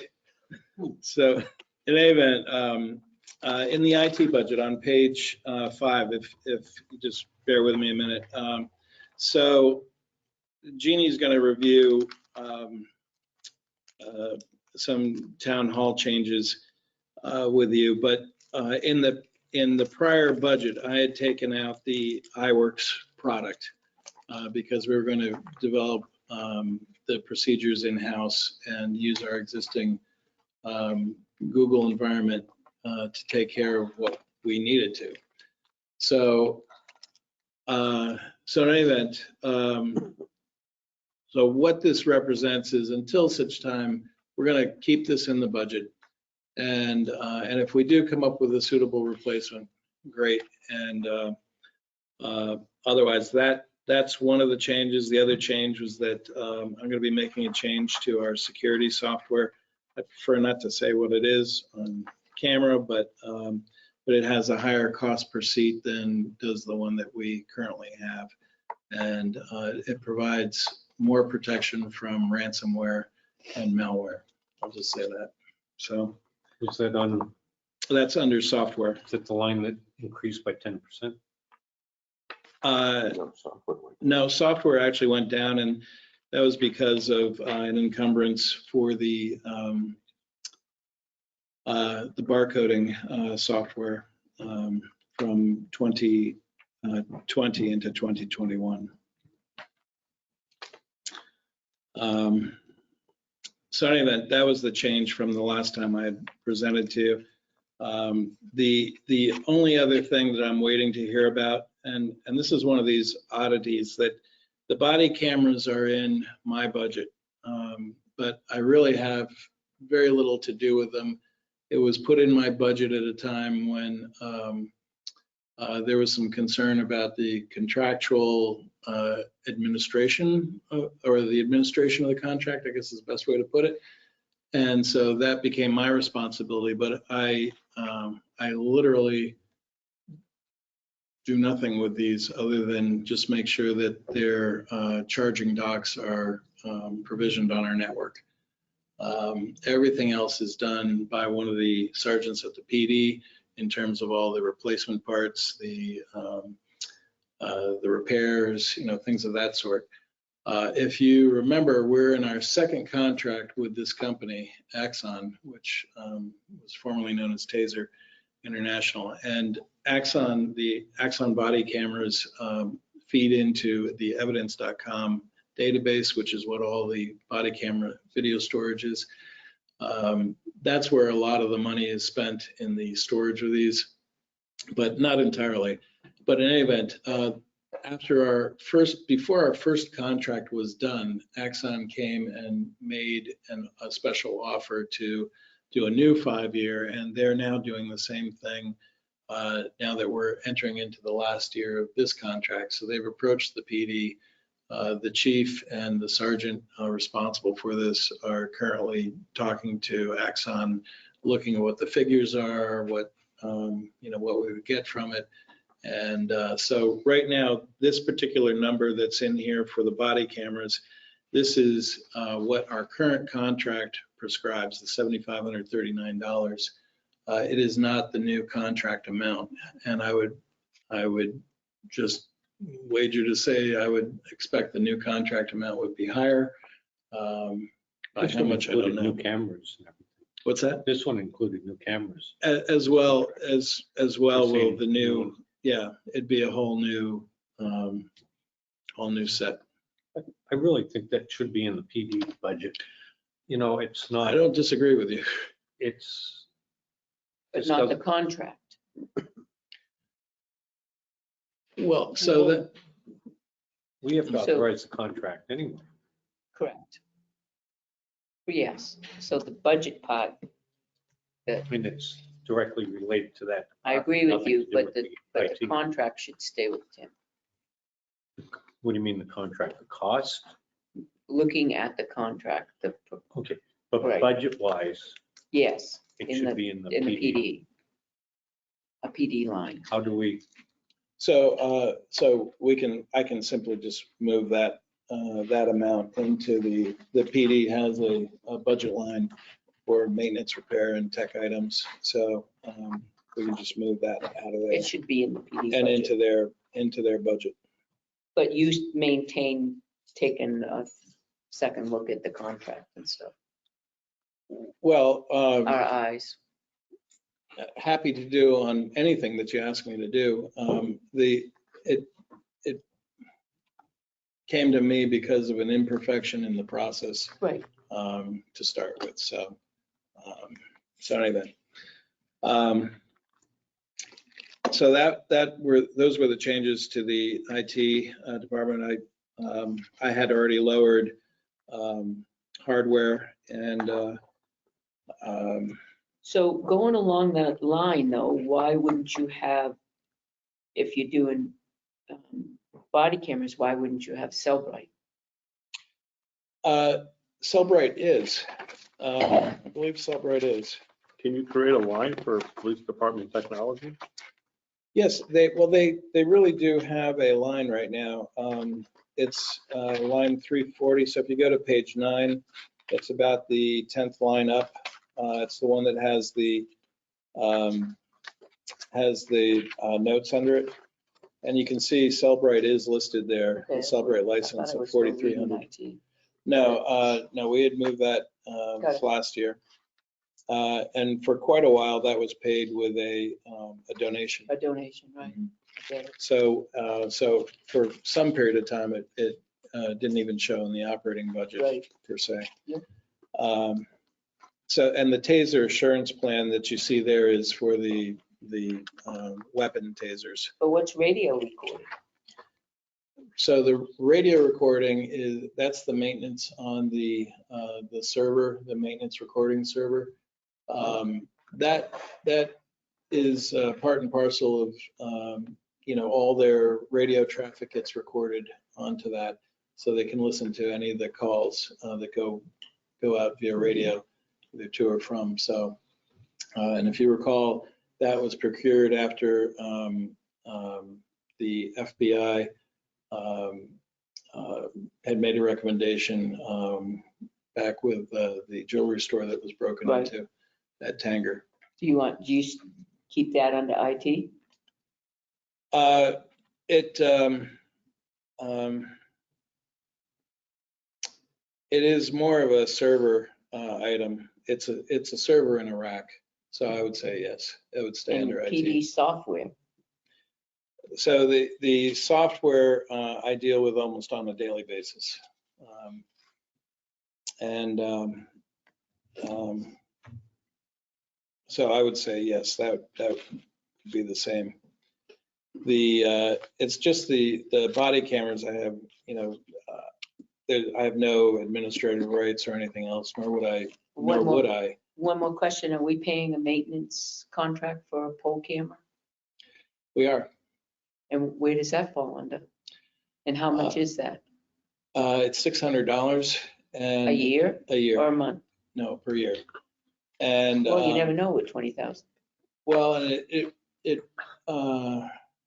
Speaker 6: So in any event, in the IT budget on page 5, if you just bear with me a minute. So Jeannie's going to review some town hall changes with you, but in the prior budget, I had taken out the iWorks product because we were going to develop the procedures in-house and use our existing Google environment to take care of what we needed to. So, in any event, so what this represents is until such time, we're going to keep this in the budget. And if we do come up with a suitable replacement, great. And otherwise, that That's one of the changes. The other change was that I'm going to be making a change to our security software. I prefer not to say what it is on camera, but it has a higher cost per seat than does the one that we currently have. And it provides more protection from ransomware and malware. I'll just say that. So
Speaker 8: Was that on,
Speaker 6: that's under software.
Speaker 8: is that the line that increased by 10%?
Speaker 7: No, software went-
Speaker 6: No, software actually went down, and that was because of an encumbrance for the barcoding software from 2020 into 2021. So anyway, that was the change from the last time I had presented to you. The only other thing that I'm waiting to hear about, and this is one of these oddities, that the body cameras are in my budget, but I really have very little to do with them. It was put in my budget at a time when there was some concern about the contractual administration or the administration of the contract, I guess is the best way to put it. And so that became my responsibility, but I literally do nothing with these other than just make sure that their charging docks are provisioned on our network. Everything else is done by one of the sergeants at the PD in terms of all the replacement parts, the repairs, things of that sort. If you remember, we're in our second contract with this company, Axon, which was formerly known as Taser International. And Axon, the Axon body cameras feed into the evidence.com database, which is what all the body camera video storage is. That's where a lot of the money is spent in the storage of these, but not entirely. But in any event, before our first contract was done, Axon came and made a special offer to do a new 5-year, and they're now doing the same thing now that we're entering into the last year of this contract. So they've approached the PD. The chief and the sergeant responsible for this are currently talking to Axon, looking at what the figures are, what we would get from it. And so right now, this particular number that's in here for the body cameras, this is what our current contract prescribes, the $7,539. It is not the new contract amount. And I would just wager to say I would expect the new contract amount would be higher. By how much, I don't know.
Speaker 8: New cameras and everything.
Speaker 6: What's that?
Speaker 8: This one included new cameras.
Speaker 6: As well will the new,
Speaker 8: one.
Speaker 6: yeah, it'd be a whole new set.
Speaker 8: I really think that should be in the PD budget. It's
Speaker 6: I
Speaker 8: not,
Speaker 6: don't disagree with you.
Speaker 8: it's.
Speaker 3: But
Speaker 8: this
Speaker 3: not the
Speaker 8: doesn't-
Speaker 3: contract.
Speaker 6: Well, so that,
Speaker 8: We have to
Speaker 3: So-
Speaker 8: authorize the contract anyway.
Speaker 3: Correct. Yes, so the budget part,
Speaker 8: I mean, it's directly related to that.
Speaker 3: I agree with
Speaker 8: Nothing
Speaker 3: you,
Speaker 8: to do
Speaker 3: but
Speaker 8: with
Speaker 3: the
Speaker 8: IT.
Speaker 3: contract should stay with Tim.
Speaker 8: What do you mean the contract, the cost?
Speaker 3: Looking at the contract,
Speaker 8: Okay, but
Speaker 3: Right.
Speaker 8: budget wise,
Speaker 3: yes,
Speaker 8: it
Speaker 3: in
Speaker 8: should
Speaker 3: the,
Speaker 8: be in the
Speaker 3: in the
Speaker 8: PD.
Speaker 3: PD. A PD line.
Speaker 8: How do we,
Speaker 6: so I can simply just move that amount into the PD has a budget line for maintenance, repair, and tech items. So we can just move that out of there
Speaker 3: It should be in the PD
Speaker 6: and
Speaker 3: budget.
Speaker 6: into their budget.
Speaker 3: But you maintain taking a second look at the contract and stuff.
Speaker 6: Well,
Speaker 3: Our eyes.
Speaker 6: happy to do on anything that you ask me to do. It came to me because of an imperfection in the process
Speaker 3: Right.
Speaker 6: to start with. So anyway, so those were the changes to the IT department. I had already lowered hardware and
Speaker 3: So going along that line though, why wouldn't you have, if you're doing body cameras, why wouldn't you have Cellbrite?
Speaker 6: Cellbrite is. I believe Cellbrite is.
Speaker 2: Can you create a line for police department technology?
Speaker 6: Yes, they really do have a line right now. It's line 340. So if you go to page 9, it's about the 10th line up. It's the one that has the notes under it. And you can see Cellbrite is listed there, the
Speaker 3: Okay.
Speaker 6: Cellbrite
Speaker 3: I thought
Speaker 6: license
Speaker 3: I
Speaker 6: of
Speaker 3: was still reading
Speaker 6: 4,300.
Speaker 3: IT.
Speaker 6: No, we had moved that
Speaker 3: Got it.
Speaker 6: last year. And for quite a while, that was paid with a donation.
Speaker 3: A donation, right? I get it.
Speaker 6: So for some period of time, it didn't even show in the operating budget
Speaker 3: Right.
Speaker 6: per se.
Speaker 3: Yep.
Speaker 6: So, and the taser assurance plan that you see there is for the weapon tasers.
Speaker 3: But what's radio recording?
Speaker 6: So the radio recording that's the maintenance on the server, the maintenance recording server. That is part and parcel of, all their radio traffic gets recorded onto that, so they can listen to any of the calls that go out via radio, either to or from. So, and if you recall, that was procured after the FBI had made a recommendation back with the jewelry store that was broken
Speaker 3: Right.
Speaker 6: into at Tanger.
Speaker 3: Do you keep that under IT?
Speaker 6: It is more of a server item. It's a server in a rack. So I would say yes, it would stay
Speaker 3: And
Speaker 6: under IT.
Speaker 3: PD software?
Speaker 6: So the software I deal with almost on a daily basis. So I would say yes, that would be the same. It's just the body cameras I have, I have no administrative rights or anything else, nor would I.
Speaker 3: One more question. Are we paying a maintenance contract for a pole camera?
Speaker 6: We are.
Speaker 3: And where does that fall under? And how much is that?
Speaker 6: It's $600 and
Speaker 3: A year
Speaker 6: a year.
Speaker 3: or a month?
Speaker 6: No, per year. And
Speaker 3: Well, you never know with 20,000.
Speaker 6: well, and it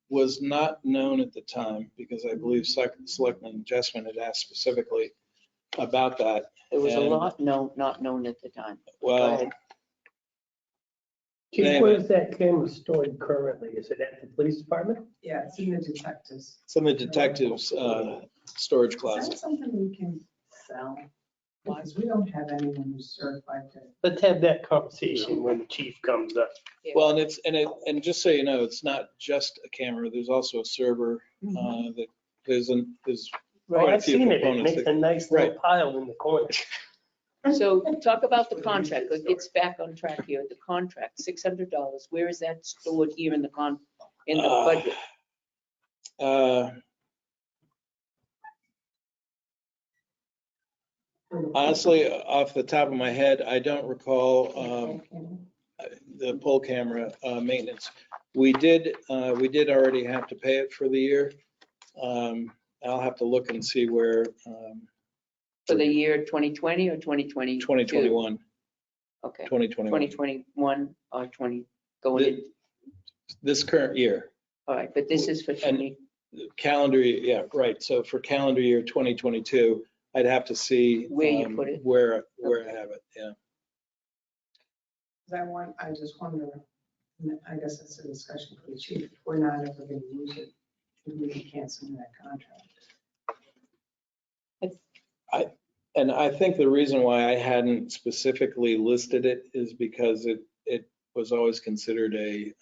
Speaker 6: was not known at the time because I believe Selectman Jessman had asked specifically about that.
Speaker 3: There was a
Speaker 6: And-
Speaker 3: lot not known at the time. Go
Speaker 6: Well,
Speaker 3: ahead.
Speaker 5: Chief, where is that camera stored currently? Is it at the police department?
Speaker 4: Yeah, it's in the detectives.
Speaker 6: some of the detectives' storage
Speaker 4: Is
Speaker 6: closet.
Speaker 4: that something we can sell? Because we don't have anyone who's certified to.
Speaker 5: Let's have that conversation when the chief comes up.
Speaker 6: Well, and just so you know, it's not just a camera. There's also a server that there's
Speaker 5: Oh,
Speaker 6: quite a
Speaker 5: I've
Speaker 6: few
Speaker 5: seen it. It
Speaker 6: components.
Speaker 5: makes a nice little pile in the corner.
Speaker 3: So talk about the contract. It gets back on track here. The contract, $600. Where is that stored here in the budget?
Speaker 6: Honestly, off the top of my head, I don't recall the pole camera maintenance. We did already have to pay it for the year. I'll have to look and see where
Speaker 3: For the year 2020 or 2022?
Speaker 6: 2021,
Speaker 3: Okay,
Speaker 6: 2021.
Speaker 3: 2021 or 20, going in,
Speaker 6: This current year,
Speaker 3: all right, but this is for 20,
Speaker 6: calendar, yeah, right. So for calendar year 2022, I'd have to see
Speaker 3: Where you put it.
Speaker 6: where I have it, yeah.
Speaker 4: I just wonder, I guess that's a discussion for the chief, if we're not ever going to use it, we can cancel that contract.
Speaker 6: And I think the reason why I hadn't specifically listed it is because it was always considered a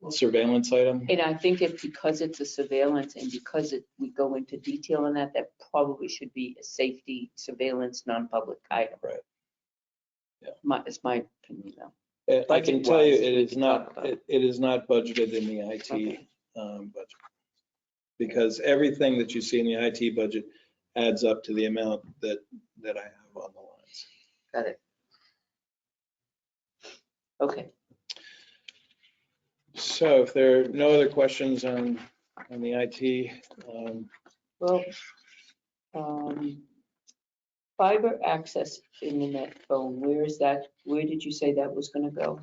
Speaker 6: surveillance item.
Speaker 3: and I think it's because it's a surveillance and because we go into detail on that, that probably should be a safety surveillance, non-public item.
Speaker 6: Right. Yeah.
Speaker 3: It's my opinion though.
Speaker 6: I can tell you,
Speaker 3: Budget-wise,
Speaker 6: it
Speaker 3: we
Speaker 6: is
Speaker 3: can
Speaker 6: not,
Speaker 3: talk about it.
Speaker 6: it is not budgeted in the IT
Speaker 3: Okay.
Speaker 6: budget. Because everything that you see in the IT budget adds up to the amount that I have on the lines.
Speaker 3: Got it. Okay,
Speaker 6: So if there are no other questions on on the IT.
Speaker 3: Well, fiber access internet phone, where is that? Where did you say that was gonna go?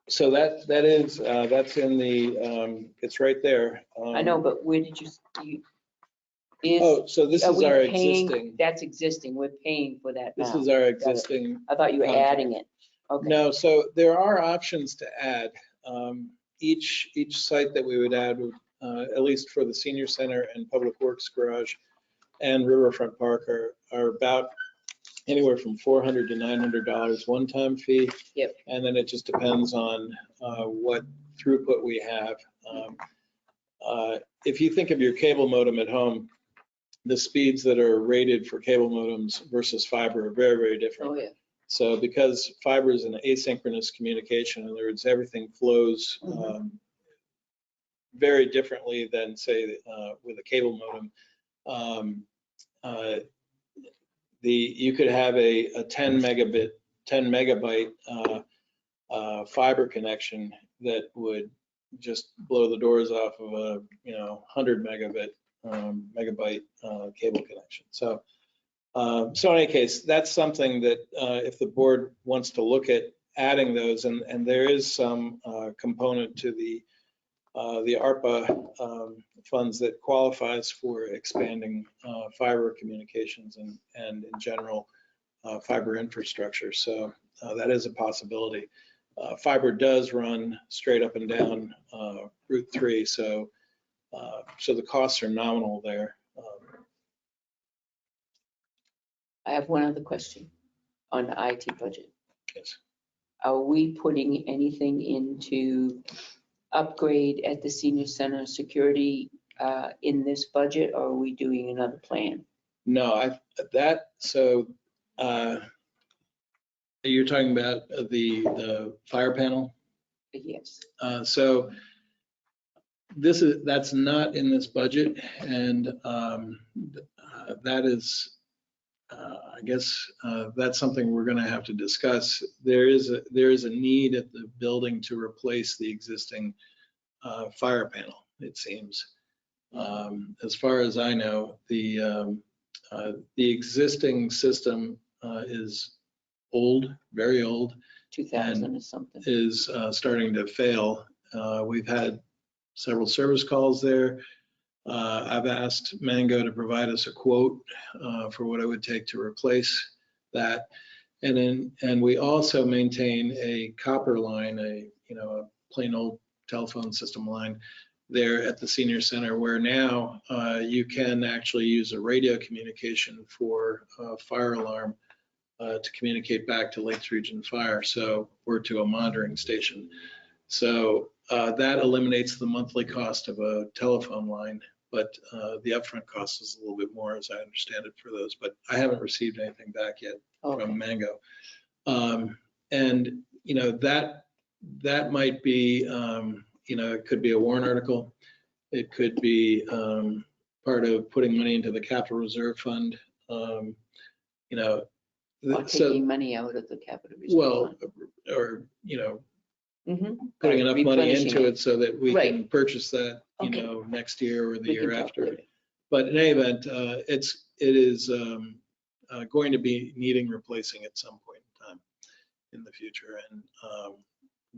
Speaker 6: So that is, that's in the, it's right there.
Speaker 3: I know, but where did you,
Speaker 6: Oh, so this
Speaker 3: are
Speaker 6: is
Speaker 3: we
Speaker 6: our
Speaker 3: paying?
Speaker 6: existing,
Speaker 3: That's existing, we're paying for that
Speaker 6: this
Speaker 3: now.
Speaker 6: is our
Speaker 3: Got it.
Speaker 6: existing.
Speaker 3: I thought you were
Speaker 6: contract.
Speaker 3: adding it. Okay.
Speaker 6: No, so there are options to add. Each site that we would add, would, at least for the senior center and public works garage and Riverfront Park are about anywhere from $400 to $900 one-time fee.
Speaker 3: Yep.
Speaker 6: And then it just depends on what throughput we have. If you think of your cable modem at home, the speeds that are rated for cable modems versus fiber are very, very different.
Speaker 3: Oh, yeah.
Speaker 6: So because fiber is an asynchronous communication, in other words, everything flows very differently than, say, with a cable modem. You could have a 10 megabyte fiber connection that would just blow the doors off of a 100 megabyte cable connection. So in any case, that's something that if the board wants to look at adding those, and there is some component to the ARPA funds that qualifies for expanding fiber communications and in general fiber infrastructure. So that is a possibility. Fiber does run straight up and down Route 3, so the costs are nominal there.
Speaker 3: I have one other question on the IT budget.
Speaker 6: Yes.
Speaker 3: Are we putting anything into upgrade at the senior center security in this budget, or are we doing another plan?
Speaker 6: No, you're talking about the fire panel?
Speaker 3: Yes.
Speaker 6: So that's not in this budget, and that is, I guess, that's something we're going to have to discuss. There is a need at the building to replace the existing fire panel, it seems. As far as I know, the existing system is old, very old.
Speaker 3: 2000 or something.
Speaker 6: Is starting to fail. We've had several service calls there. I've asked Mango to provide us a quote for what it would take to replace that. And we also maintain a copper line, a plain old telephone system line there at the senior center, where now you can actually use a radio communication for a fire alarm to communicate back to Lakes Region Fire, or to a monitoring station. So that eliminates the monthly cost of a telephone line, but the upfront cost is a little bit more, as I understand it, for those. But I haven't received anything back yet from Mango. And that might be, it could be a warrant article. It could be part of putting money into the capital reserve fund.
Speaker 3: Or taking money out of the capital reserve.
Speaker 6: Well, or, putting enough money into it so that we can purchase that, next year or the year after. But in any event, it is going to be needing replacing at some point in time in the future. And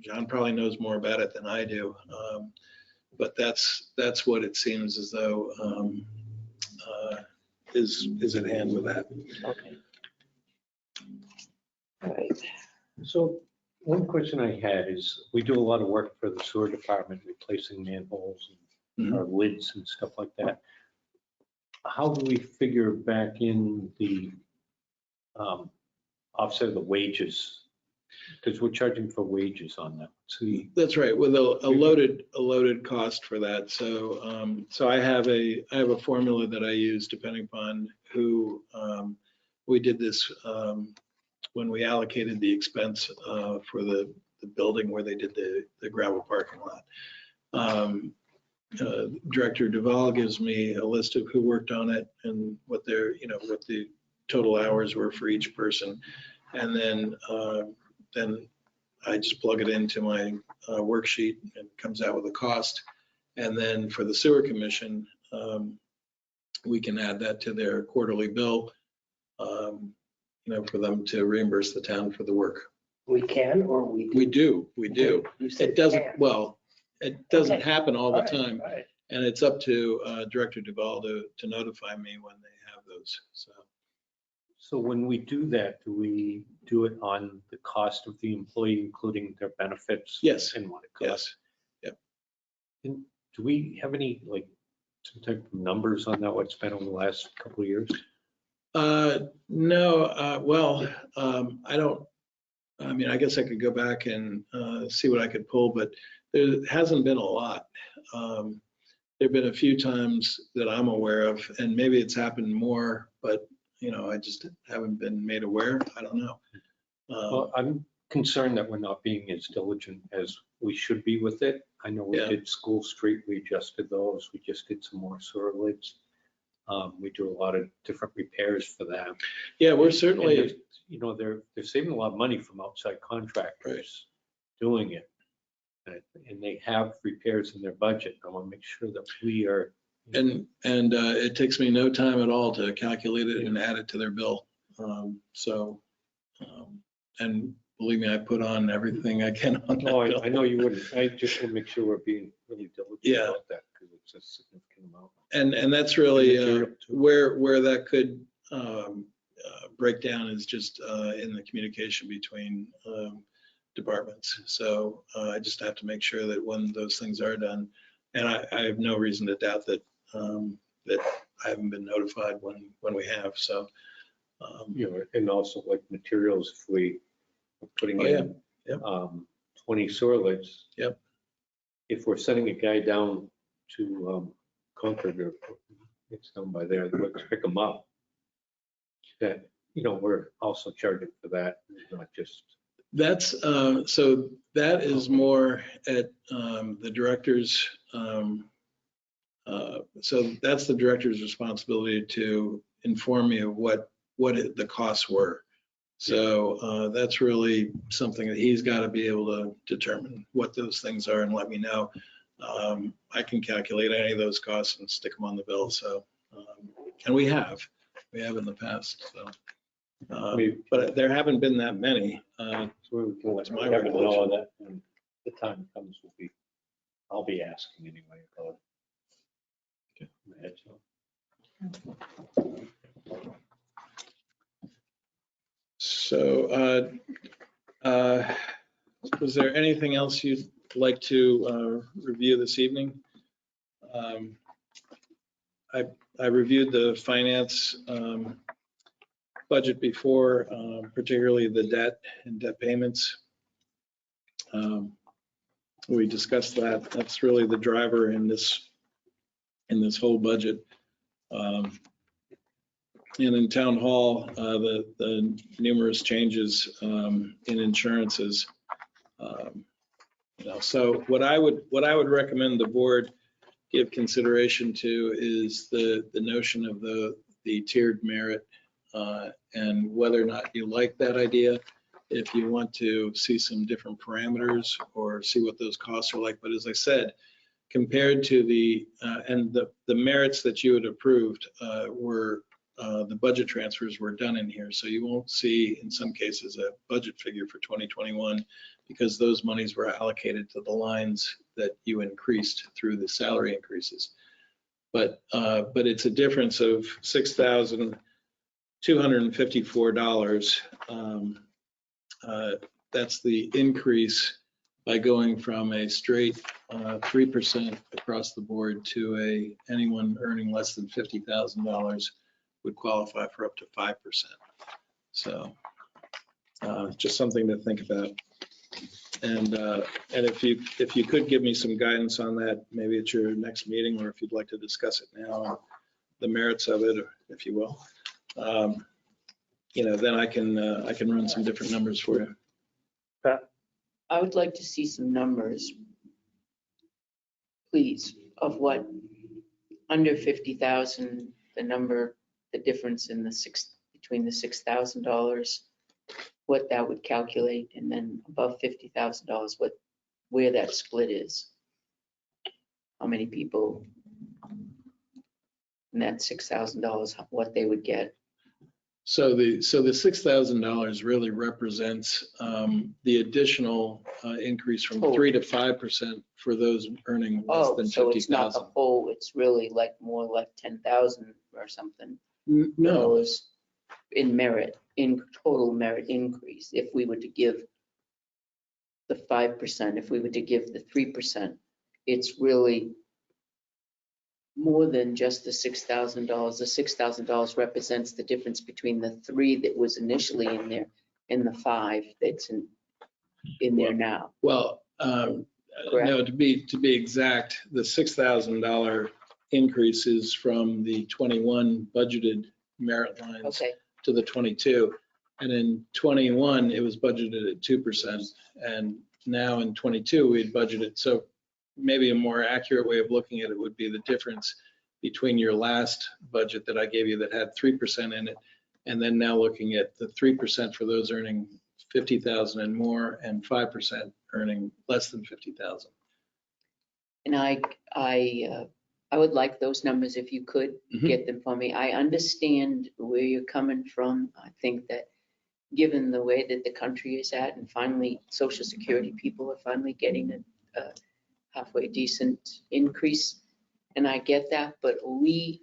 Speaker 6: John probably knows more about it than I do. But that's what it seems as though is at hand with that.
Speaker 3: Okay. All right.
Speaker 8: So one question I had is, we do a lot of work for the sewer department, replacing manholes and our lids and stuff like that. How do we figure back in the offset of the wages? Because we're charging for wages on that. So
Speaker 6: that's right, with a loaded cost for that. So I have a formula that I use depending upon who we did this when we allocated the expense for the building where they did the gravel parking lot. Director Duval gives me a list of who worked on it and what what the total hours were for each person, and then I just plug it into my worksheet and it comes out with a cost. And then for the sewer commission, we can add that to their quarterly bill, for them to reimburse the town for the work.
Speaker 5: We can, or we do?
Speaker 6: We do.
Speaker 5: You said
Speaker 6: It doesn't,
Speaker 5: can.
Speaker 6: well, it doesn't
Speaker 5: Okay.
Speaker 6: happen all the
Speaker 5: right,
Speaker 6: time.
Speaker 5: right.
Speaker 6: And it's up to Director Duval to notify me when they have those, so.
Speaker 8: So when we do that, do we do it on the cost of the employee, including their benefits?
Speaker 6: Yes,
Speaker 8: And what it costs?
Speaker 6: yes.
Speaker 8: And do we have any, like, some type of numbers on that, what's been over the last couple of years?
Speaker 6: No, well, I guess I could go back and see what I could pull, but there hasn't been a lot. There've been a few times that I'm aware of, and maybe it's happened more, but, I just haven't been made aware. I don't know.
Speaker 8: Well, I'm concerned that we're not being as diligent as we should be with it. I know we
Speaker 6: Yeah.
Speaker 8: did School Street, we adjusted those, we just did some more sewer lids. We do a lot of different repairs for that.
Speaker 6: Yeah, we're
Speaker 8: And
Speaker 6: certainly,
Speaker 8: they're saving a lot of money from outside contractors doing it. And they have repairs in their budget. I want to make sure that we are.
Speaker 6: and it takes me no time at all to calculate it and add it to their bill. And believe me, I put on everything I can on that
Speaker 8: No,
Speaker 6: bill.
Speaker 8: I know you wouldn't. I just want to make sure we're being really diligent
Speaker 6: Yeah.
Speaker 8: about that because it's a significant amount.
Speaker 6: And that's really
Speaker 8: Material, too.
Speaker 6: where that could break down is just in the communication between departments. So I just have to make sure that when those things are done, and I have no reason to doubt that that I haven't been notified when we have. So
Speaker 8: And also like materials, if we are putting
Speaker 6: Oh, yeah.
Speaker 8: in
Speaker 6: Yep.
Speaker 8: 20 sewer lids.
Speaker 6: Yep.
Speaker 8: If we're sending a guy down to Concord, or it's down by there, let's pick them up. That, we're also charging for that, not just.
Speaker 6: that's so that is more at the director's. So that's the director's responsibility to inform me of what the costs were. So that's really something that he's got to be able to determine what those things are and let me know. I can calculate any of those costs and stick them on the bill. So, and we have in the past. So, but there haven't been that many.
Speaker 8: So we can let
Speaker 6: To my
Speaker 8: Kevin know
Speaker 6: recollection.
Speaker 8: that when the time comes, I'll be asking anyway about it.
Speaker 6: So, was there anything else you'd like to review this evening? I reviewed the finance budget before, particularly the debt and debt payments. We discussed that. That's really the driver in this whole budget. And in town hall, the numerous changes in insurances. So what I would recommend the board give consideration to is the notion of the tiered merit and whether or not you like that idea. If you want to see some different parameters or see what those costs are like. But as I said, compared to the merits that you had approved were the budget transfers were done in here. So you won't see in some cases a budget figure for 2021 because those monies were allocated to the lines that you increased through the salary increases. But it's a difference of $6,254. That's the increase by going from a straight 3% across the board to anyone earning less than $50,000 would qualify for up to 5%. So just something to think about. And if you could give me some guidance on that, maybe at your next meeting, or if you'd like to discuss it now, the merits of it, if you will, then I can run some different numbers for you.
Speaker 3: I would like to see some numbers, please, of what under 50,000, the difference in between the $6,000, what that would calculate, and then above $50,000, where that split is. how many people in that $6,000, what they would get.
Speaker 6: So the $6,000 really represents the additional increase from
Speaker 3: Oh.
Speaker 6: 3 to 5% for those earning less
Speaker 3: Oh,
Speaker 6: than
Speaker 3: so it's not the
Speaker 6: 50,000.
Speaker 3: whole, it's really like more like 10,000 or something.
Speaker 6: No,
Speaker 3: Dollars in merit, in total merit increase, if we were to give the 5%, if we were to give the 3%, it's really more than just the $6,000. The $6,000 represents the difference between the 3 that was initially in there and the 5 that's in there now.
Speaker 6: well, no, to be exact, the $6,000 increase is from the 21 budgeted merit lines
Speaker 3: Okay,
Speaker 6: to the 22. And in 21, it was budgeted at 2%. And now in 22, we had budgeted. So maybe a more accurate way of looking at it would be the difference between your last budget that I gave you that had 3% in it, and then now looking at the 3% for those earning 50,000 and more, and 5% earning less than 50,000.
Speaker 3: and I would like those numbers if you could
Speaker 6: Mhm.
Speaker 3: get them for me. I understand where you're coming from. I think that given the way that the country is at, and finally, Social Security people are finally getting a halfway decent increase, and I get that, but are we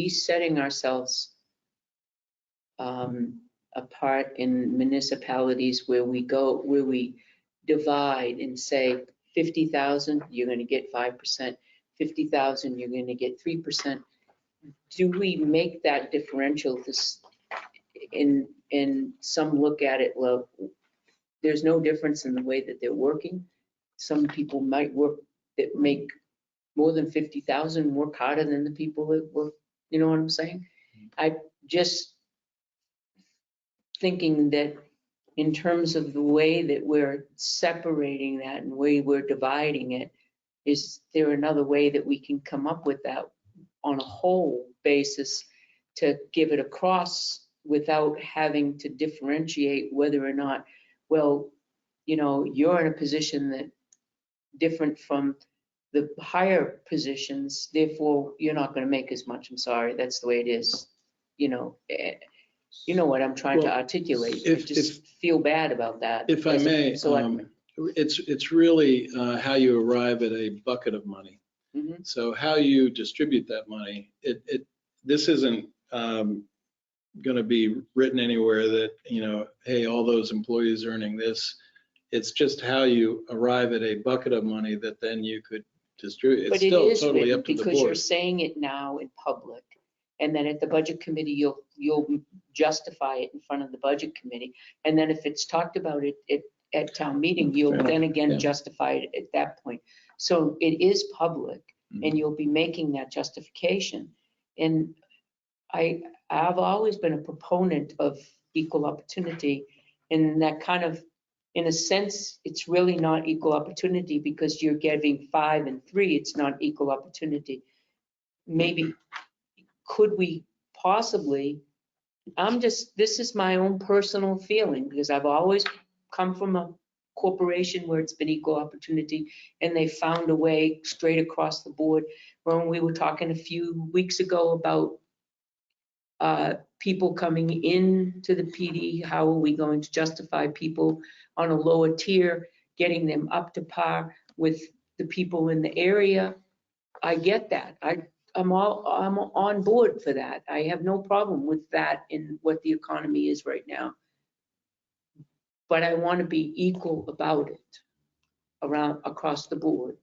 Speaker 3: setting ourselves apart in municipalities where we divide and say 50,000, you're going to get 5%, 50,000, you're going to get 3%. Do we make that differential in some look at it, well, there's no difference in the way that they're working. Some people might work that make more than 50,000, work harder than the people that work, you know what I'm saying? I just thinking that in terms of the way that we're separating that and the way we're dividing it, is there another way that we can come up with that on a whole basis to give it across without having to differentiate whether or not, well, you know, you're in a position that different from the higher positions, therefore you're not going to make as much. I'm sorry, that's the way it is. You know what I'm trying to
Speaker 6: Well,
Speaker 3: articulate. I just feel bad about that.
Speaker 6: If I
Speaker 3: as a
Speaker 6: may,
Speaker 3: selectman.
Speaker 6: it's really how you arrive at a bucket of money.
Speaker 3: Mhm.
Speaker 6: So how you distribute that money, this isn't going to be written anywhere that, you know, hey, all those employees earning this. It's just how you arrive at a bucket of money that then you could distribute. It's
Speaker 3: But it
Speaker 6: still
Speaker 3: is
Speaker 6: totally
Speaker 3: written
Speaker 6: up to the
Speaker 3: because you're
Speaker 6: board.
Speaker 3: saying it now in public. And then at the budget committee, you'll justify it in front of the budget committee. And then if it's talked about at town meeting, you'll
Speaker 6: Fair
Speaker 3: then
Speaker 6: enough,
Speaker 3: again
Speaker 6: yeah.
Speaker 3: justify it at that point. So it is public and you'll be making that justification. And I've always been a proponent of equal opportunity, and that kind of, in a sense, it's really not equal opportunity because you're giving 5 and 3, it's not equal opportunity. Maybe, could we possibly, this is my own personal feeling, because I've always come from a corporation where it's been equal opportunity, and they found a way straight across the board. When we were talking a few weeks ago about people coming in to the PD, how are we going to justify people on a lower tier, getting them up to par with the people in the area? I get that. I'm on board for that. I have no problem with that in what the economy is right now. But I want to be equal about it across the board.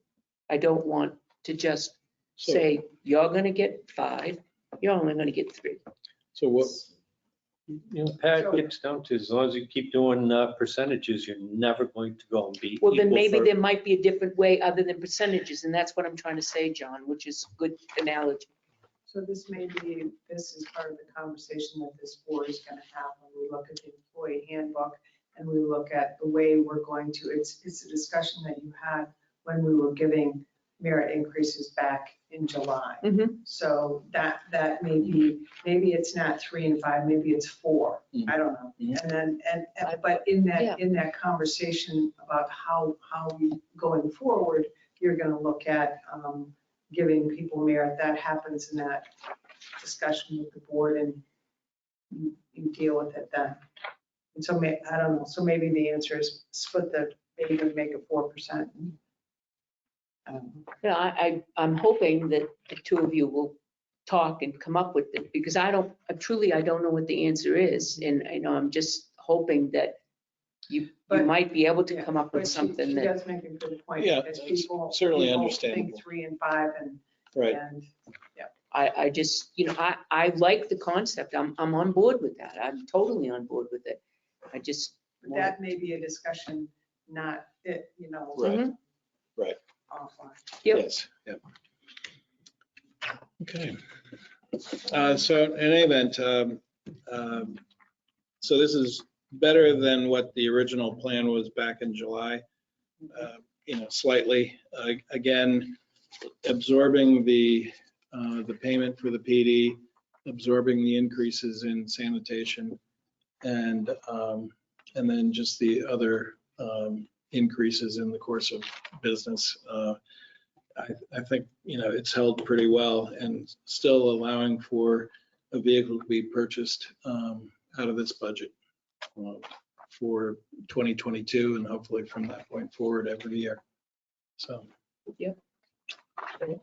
Speaker 3: I don't want to just say, you're going to get 5, you're only going to get 3.
Speaker 6: So what,
Speaker 8: You know, Pat, it gets down to, as long as you keep doing percentages, you're never going to go and be
Speaker 3: Well, then
Speaker 8: equal
Speaker 3: maybe
Speaker 8: for-
Speaker 3: there might be a different way other than percentages, and that's what I'm trying to say, John, which is a good analogy.
Speaker 4: So this is part of the conversation that this board is going to have when we look at the employee handbook and we look at the way we're going to, it's a discussion that you had when we were giving merit increases back in July.
Speaker 3: Mhm.
Speaker 4: So that maybe it's not 3 and 5, maybe it's 4. I don't know.
Speaker 6: Mhm.
Speaker 4: And then, but in that conversation about how we going forward, you're going to look at giving people merit. That happens in that discussion with the board, and you deal with it then. And so I don't know, so maybe the answer is split the, maybe make it 4%.
Speaker 3: Yeah, I'm hoping that the two of you will talk and come up with it, because I don't know what the answer is. And I know I'm just hoping that you might be able to
Speaker 4: Yeah,
Speaker 3: come up with
Speaker 4: but
Speaker 3: something
Speaker 4: she
Speaker 3: that,
Speaker 4: does make a good point.
Speaker 6: Yeah,
Speaker 4: because
Speaker 6: it's
Speaker 4: people
Speaker 6: certainly
Speaker 4: think
Speaker 6: understandable.
Speaker 4: 3 and 5
Speaker 6: Right.
Speaker 4: and
Speaker 3: I just, I like the concept. I'm on board with that. I'm totally on board with it. I just.
Speaker 4: that may be a discussion, not it,
Speaker 6: Right.
Speaker 3: Mhm.
Speaker 6: Right.
Speaker 4: offline.
Speaker 3: Yep.
Speaker 6: Yes, yep. Okay. So in any event, so this is better than what the original plan was back in July, slightly. Again, absorbing the payment for the PD, absorbing the increases in sanitation, and then just the other increases in the course of business. I think, it's held pretty well, and still allowing for a vehicle to be purchased out of this budget for 2022, and hopefully from that point forward every year. So.
Speaker 3: Yep.
Speaker 6: Is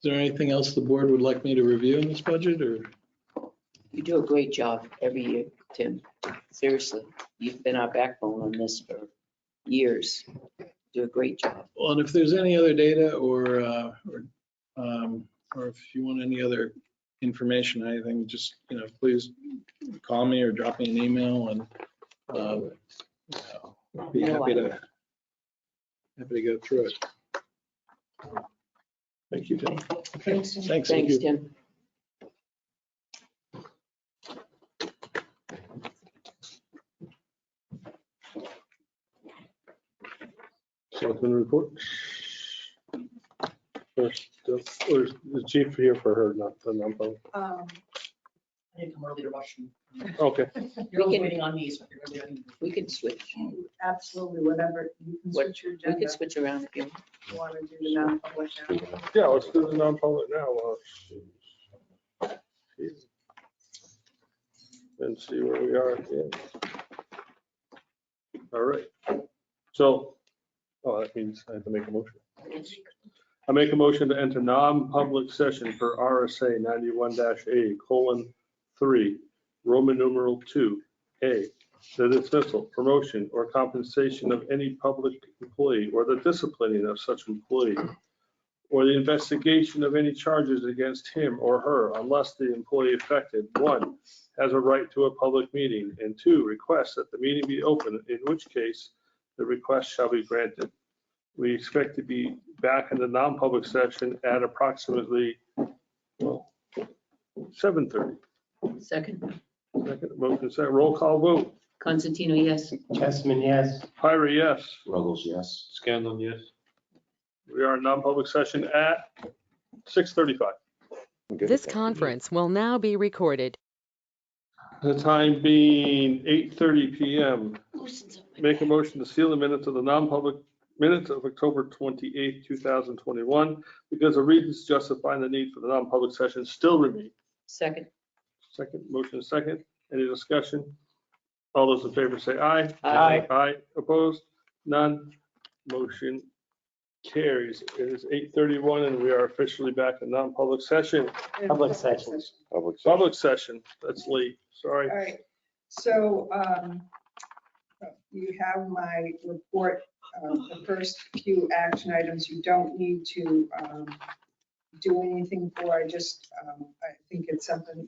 Speaker 6: there anything else the board would like me to review in this budget, or?
Speaker 3: You do a great job every year, Tim. Seriously, you've been our backbone on this for years. You do a great job.
Speaker 6: Well, and if there's any other data or if you want any other information, anything, just, please call me or drop me an email, and be happy to go through it. Thank you, Tim.
Speaker 4: Thanks, Tim.
Speaker 6: Thanks. Thank
Speaker 3: Thanks,
Speaker 6: you.
Speaker 3: Tim.
Speaker 2: Selectmen report. First, or is the chief here for her, not the non-public?
Speaker 10: I didn't come early to rush you.
Speaker 2: Okay,
Speaker 10: You're always waiting on me, so you're gonna be on.
Speaker 3: We can switch.
Speaker 4: Absolutely, whatever, you can
Speaker 3: What-
Speaker 4: switch your
Speaker 3: We
Speaker 4: agenda.
Speaker 3: can switch around if you want.
Speaker 4: You want to do the non-public now?
Speaker 2: yeah, let's do the non-public now. And see where we are at the end. All right. So, that means I have to make a motion. I make a motion to enter non-public session for RSA 91-A:3, Roman numeral 2A, the dismissal, promotion, or compensation of any public employee, or the disciplining of such employee, or the investigation of any charges against him or her, unless the employee affected, 1, has a right to a public meeting, and 2, requests that the meeting be open, in which case the request shall be granted. We expect to be back in the non-public session at approximately 7:30.
Speaker 3: Second,
Speaker 2: Second, motion second, roll call vote.
Speaker 3: Constantino, yes.
Speaker 5: Chessman, yes.
Speaker 2: Pyra, yes.
Speaker 7: Ruggles, yes.
Speaker 2: Scanlon, yes. We are in non-public session at 6:35.
Speaker 7: I'm good
Speaker 1: This
Speaker 7: with that.
Speaker 1: conference will now be recorded.
Speaker 2: The time being 8:30 PM. Make a motion to seal the minutes of the non-public minutes of October 28th, 2021, because the reasons justifying the need for the non-public session still remain.
Speaker 3: Second.
Speaker 2: Second, motion is second. Any discussion? All those in favor say aye.
Speaker 3: Aye.
Speaker 2: Aye, opposed? None. Motion carries. It is 8:31 and we are officially back in non-public session.
Speaker 5: Public session.
Speaker 7: Public session.
Speaker 2: Public session, that's late, sorry.
Speaker 4: All right, so you have my report, the first few action items you don't need to do anything for. I think it's something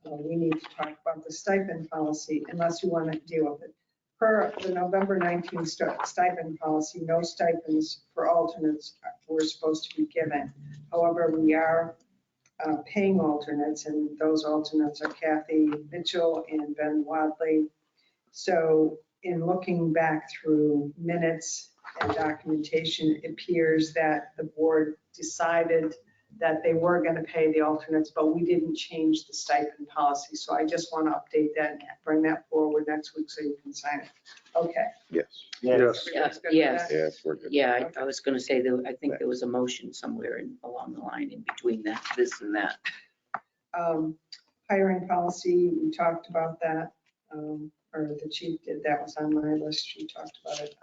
Speaker 4: we need to talk about, the stipend policy, unless you want to deal with it. Per the November 19th stipend policy, no stipends for alternates were supposed to be given. However, we are paying alternates, and those alternates are Kathy Mitchell and Ben Wadley. So in looking back through minutes and documentation, it appears that the board decided that they were going to pay the alternates, but we didn't change the stipend policy. So I just want to update that and bring that forward next week so you can sign it. Okay.
Speaker 7: Yes,
Speaker 2: Yes.
Speaker 4: Everybody's good with
Speaker 3: Yes.
Speaker 4: that?
Speaker 7: yes, we're good.
Speaker 3: Yeah, I was going to say that I think there was a motion somewhere along the line in between that, this and that.
Speaker 4: Hiring policy, we talked about that, or the chief did, that was on my list, she talked about it.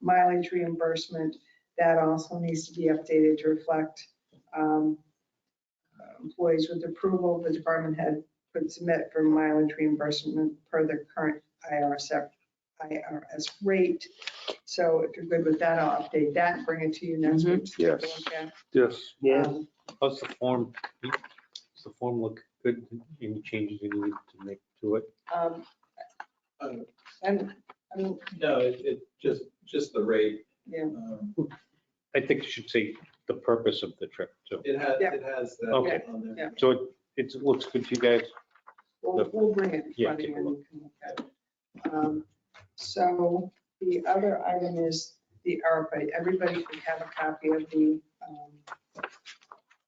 Speaker 4: Mileage reimbursement, that also needs to be updated to reflect employees with approval, the department head could submit for mileage reimbursement per the current IRS rate. So if you're good with that, I'll update that and bring it to you next week. to take a
Speaker 7: Yes.
Speaker 4: look at.
Speaker 2: Yes.
Speaker 5: Yeah,
Speaker 4: Um,
Speaker 8: How's the form? Does the form look good? Any changes you need to make to it?
Speaker 4: And,
Speaker 6: No, it just the rate.
Speaker 4: yeah,
Speaker 8: I think you should say the purpose of the trip too.
Speaker 6: It has,
Speaker 4: Yeah.
Speaker 6: it has that
Speaker 8: Okay.
Speaker 6: on there.
Speaker 4: Yeah.
Speaker 8: So it looks good to you guys?
Speaker 4: we'll bring it in
Speaker 8: Yeah,
Speaker 4: front of
Speaker 8: take
Speaker 4: you
Speaker 8: a
Speaker 4: and
Speaker 8: look.
Speaker 4: you can look at it. So the other item is the ARPA. Everybody should have a copy of the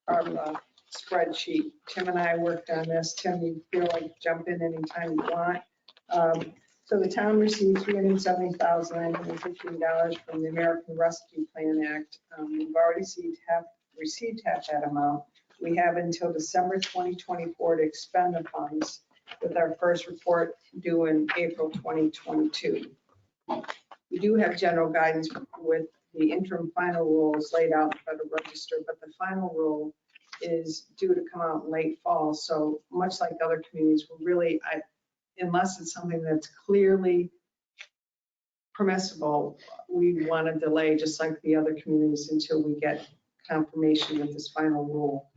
Speaker 4: ARPA spreadsheet. Tim and I worked on this. Tim, you feel like jump in anytime you want. So the town received $370,915 from the American Rescue Plan Act. We've already received half that amount. We have until December 2024 to expend the funds, with our first report due in April 2022. We do have general guidance with the interim final rules laid out in the Federal Register, but the final rule is due to come out in late fall. So much like other communities, we're really, unless it's something that's clearly permissible, we want to delay, just like the other communities, until we get confirmation of this final rule.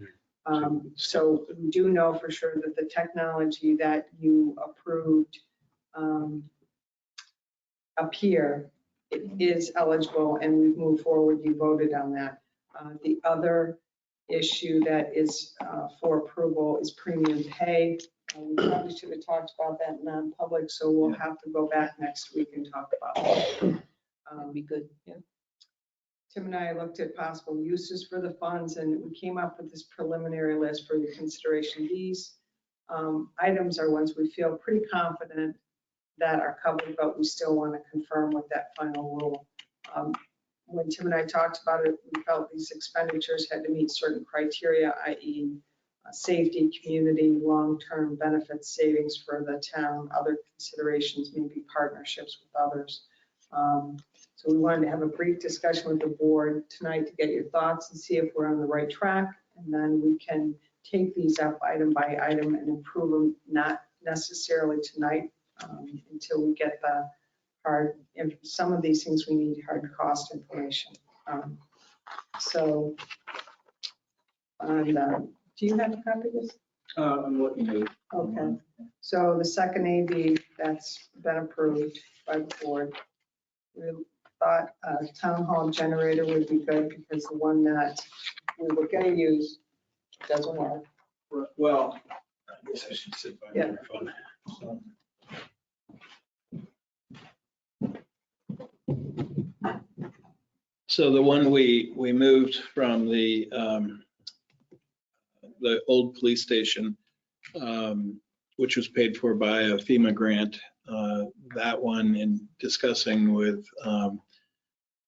Speaker 4: So we do know for sure that the technology that you approved up here is eligible, and we've moved forward. You voted on that. The other issue that is for approval is premium pay. We probably should have talked about that in non-public, so we'll have to go back next week and talk about that.
Speaker 3: That'd be good, yeah.
Speaker 4: Tim and I looked at possible uses for the funds, and we came up with this preliminary list for your consideration. These items are ones we feel pretty confident that are covered, but we still want to confirm with that final rule. When Tim and I talked about it, we felt these expenditures had to meet certain criteria, i.e. Safety, community, long-term benefits, savings for the town, other considerations, maybe partnerships with others. So we wanted to have a brief discussion with the board tonight to get your thoughts and see if we're on the right track. And then we can take these up item by item and improve them, not necessarily tonight, until we get the hard, some of these things we need hard cost information. So do you have a copy of this?
Speaker 6: I'm looking at it.
Speaker 4: Okay, so the second AV that's been approved by the board. We thought a town hall generator would be good because the one that we were gonna use doesn't work.
Speaker 6: Well, I guess I should sit by the
Speaker 4: Yeah.
Speaker 6: microphone. So, So the one we moved from the old police station, which was paid for by a FEMA grant, that one, in discussing with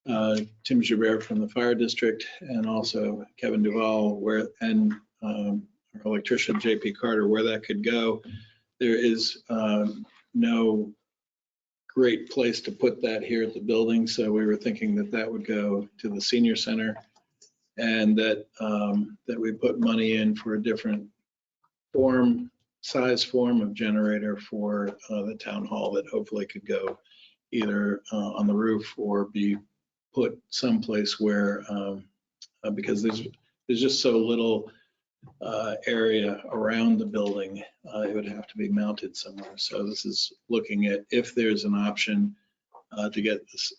Speaker 6: Tim Gilbert from the fire district and also Kevin Duvall, and our electrician JP Carter, where that could go. There is no great place to put that here at the building, so we were thinking that that would go to the senior center, and that we put money in for a different size form of generator for the town hall that hopefully could go either on the roof or be put someplace where, because there's just so little area around the building, it would have to be mounted somewhere. So this is looking at if there's an option to get this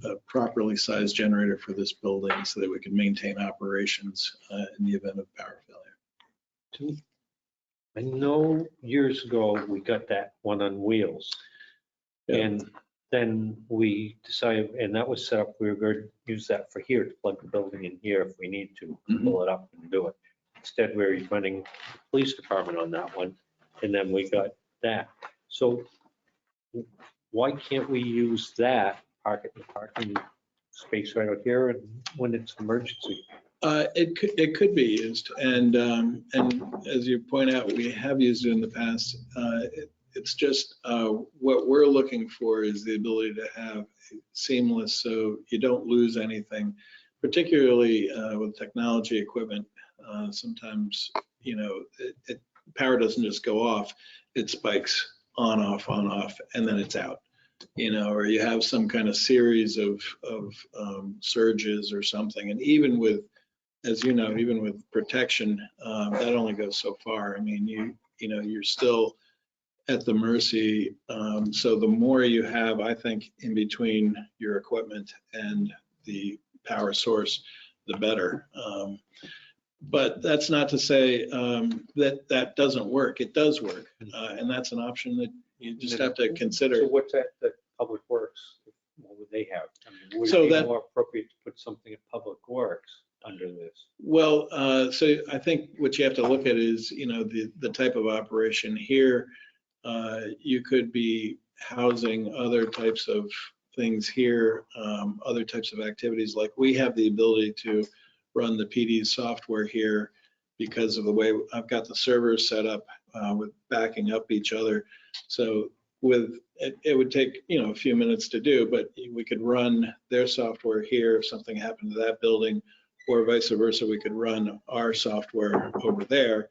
Speaker 6: a properly sized generator for this building so that we can maintain operations in the event of power failure.
Speaker 8: I know years ago, we got that one on wheels.
Speaker 6: Yeah.
Speaker 8: And then we decided, and that was set up, we were going to use that for here, to plug the building in here if we need to, pull it up and do it. Instead, we're running the police department on that one, and then we got that. So why can't we use that parking space right out here and when it's emergency?
Speaker 6: It could be used, and as you point out, we have used it in the past. It's just what we're looking for is the ability to have seamless, so you don't lose anything, particularly with technology equipment. Sometimes, you know, power doesn't just go off; it spikes on, off, and then it's out. You know, or you have some kind of series of surges or something, and even with, as you know, even with protection, that only goes so far. I mean, you know, you're still at the mercy. So the more you have, I think, in between your equipment and the power source, the better. But that's not to say that that doesn't work. It does work, and that's an option that you just have to consider.
Speaker 8: So what's that, the Public Works, what would they have? I mean, would
Speaker 6: So
Speaker 8: it be
Speaker 6: that-
Speaker 8: more appropriate to put something in Public Works under this?
Speaker 6: Well, so I think what you have to look at is, you know, the type of operation here. You could be housing other types of things here, other types of activities. Like we have the ability to run the PD software here because of the way I've got the servers set up with backing up each other. So with it would take, you know, a few minutes to do, but we could run their software here if something happened to that building, or vice versa. We could run our software over there.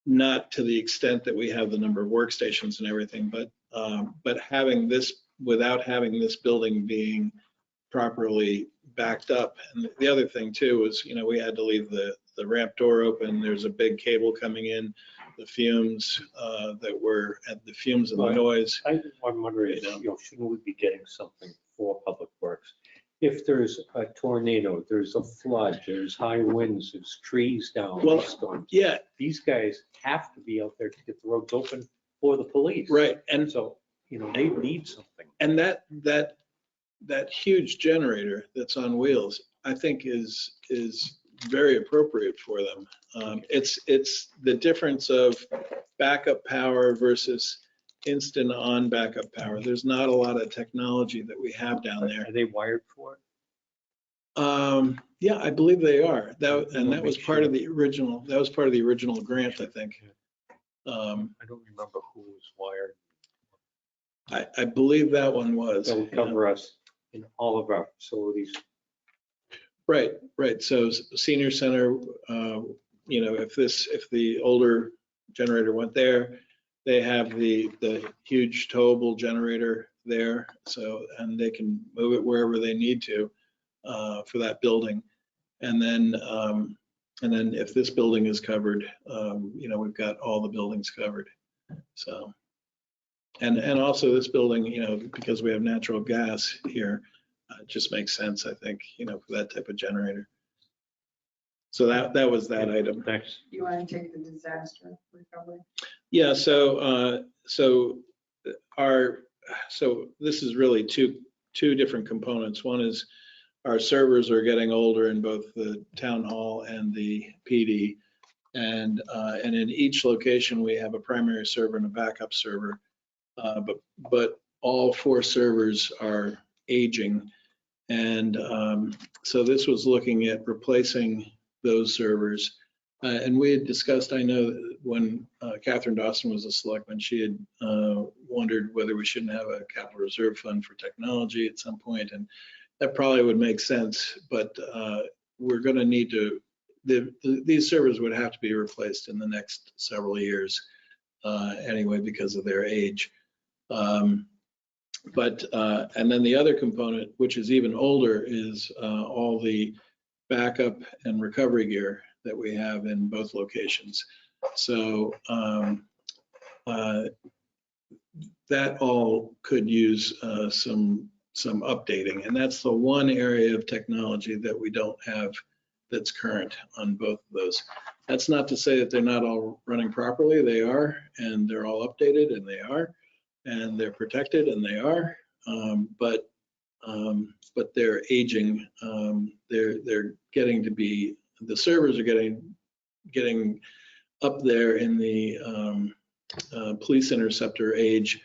Speaker 6: Not to the extent that we have the number of workstations and everything, but having this, without having this building being properly backed up. And the other thing too was, you know, we had to leave the ramp door open. There's a big cable coming in, the fumes that were at the fumes and the noise.
Speaker 8: I'm wondering, you know, shouldn't we be getting something for Public Works? If there's a tornado, there's a flood, there's high winds, there's trees down,
Speaker 6: Well,
Speaker 8: storms.
Speaker 6: Yeah,
Speaker 8: These guys have to be out there to get the roads open for the police.
Speaker 6: right. And
Speaker 8: So, you know, they need something.
Speaker 6: And that huge generator that's on wheels, I think is very appropriate for them. It's the difference of backup power versus instant on backup power. There's not a lot of technology that we have down there.
Speaker 8: Are they wired for it?
Speaker 6: Yeah, I believe they are. That was part of the original. That was part of the original grant, I think.
Speaker 8: I don't remember who was wired.
Speaker 6: I believe that one was.
Speaker 8: That would cover us in all of our facilities.
Speaker 6: Right. So senior center, you know, if the older generator went there, they have the huge towable generator there. So, and they can move it wherever they need to for that building. And then if this building is covered, you know, we've got all the buildings covered. So, and also this building, you know, because we have natural gas here, it just makes sense, I think, you know, for that type of generator. So that was that item.
Speaker 8: Thanks.
Speaker 4: You want to take the disaster recovery?
Speaker 6: Yeah, so this is really two different components. One is our servers are getting older in both the town hall and the PD. And in each location, we have a primary server and a backup server. But all 4 servers are aging. And so this was looking at replacing those servers. And we had discussed, I know when Catherine Dawson was a selectman, she had wondered whether we shouldn't have a capital reserve fund for technology at some point. And that probably would make sense, but we're going to need to, these servers would have to be replaced in the next several years anyway because of their age. And then the other component, which is even older, is all the backup and recovery gear that we have in both locations. So that all could use some updating, and that's the one area of technology that we don't have that's current on both of those. That's not to say that they're not all running properly. They are, and they're all updated, and they are. and they're protected, and they are, but they're aging. They're getting to be, the servers are getting up there in the police interceptor age,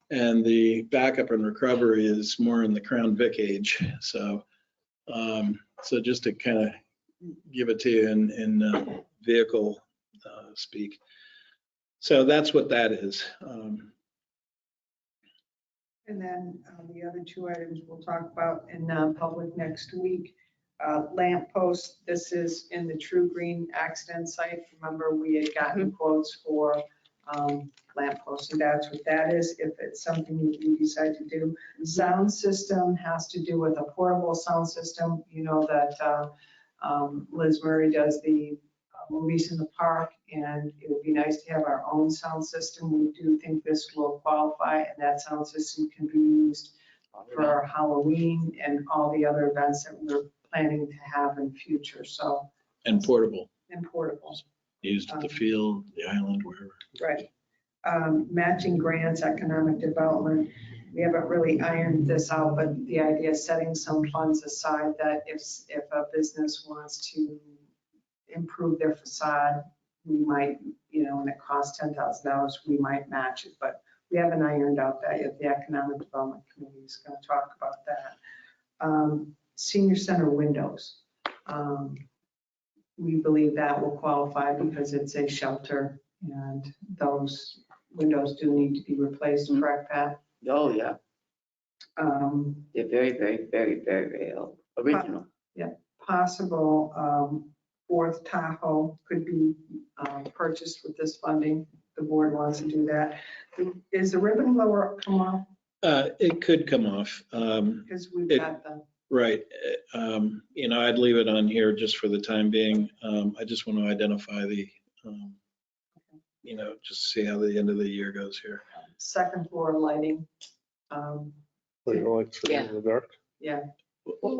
Speaker 6: and the backup and recovery is more in the Crown Vic age. So just to kind of give it to you in vehicle speak. So that's what that is.
Speaker 4: And then the other two items we'll talk about in public next week. Lamp posts, this is in the True Green accident site. Remember, we had gotten quotes for lamp posts, and that's what that is, if it's something you decide to do. Sound system has to do with a portable sound system. You know that Liz Murray does the movies in the park, and it would be nice to have our own sound system. We do think this will qualify, and that sound system can be used for Halloween and all the other events that we're planning to have in future. So,
Speaker 6: And portable,
Speaker 4: and portable.
Speaker 6: used at the field, the island, wherever.
Speaker 4: Right. Matching grants, economic development. We haven't really ironed this out, but the idea is setting some funds aside that if a business wants to improve their facade, we might, and it costs $10,000, we might match it, but we haven't ironed out that yet. The Economic Development Committee is going to talk about that. Senior center windows. We believe that will qualify because it's a shelter, and those windows do need to be replaced, correct, Pat?
Speaker 3: Oh, yeah. They're very, very, very, very, very old. Original.
Speaker 4: Possible fourth Tahoe could be purchased with this funding. The board wants to do that. Is the ribbon blower come off?
Speaker 6: It could come off.
Speaker 4: Because we've got the.
Speaker 6: Right. I'd leave it on here just for the time being. I just want to identify the, just see how the end of the year goes here.
Speaker 4: Second floor lighting.
Speaker 3: Yeah.
Speaker 5: in the dark.
Speaker 4: Yeah,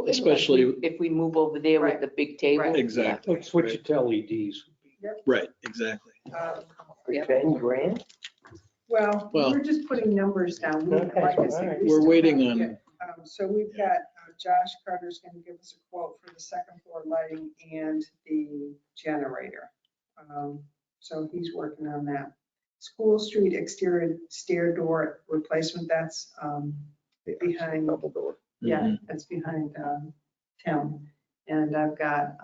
Speaker 6: Especially,
Speaker 3: If we move over there with the big table.
Speaker 4: Right.
Speaker 6: exactly.
Speaker 8: Let's switch it to LEDs.
Speaker 6: Right, exactly.
Speaker 3: Yeah.
Speaker 5: 10 grand?
Speaker 4: well,
Speaker 6: Well-
Speaker 4: we're just putting numbers down. We-
Speaker 5: Okay,
Speaker 4: like I said,
Speaker 5: all right.
Speaker 4: we
Speaker 6: We're
Speaker 4: still
Speaker 6: waiting
Speaker 4: have-
Speaker 6: on-
Speaker 4: yeah, So we've got Josh Carter's going to give us a quote for the second floor lighting and the generator. So he's working on that. School Street exterior stair door replacement, that's behind,
Speaker 7: Double door.
Speaker 4: yeah, that's behind Tim. And I've got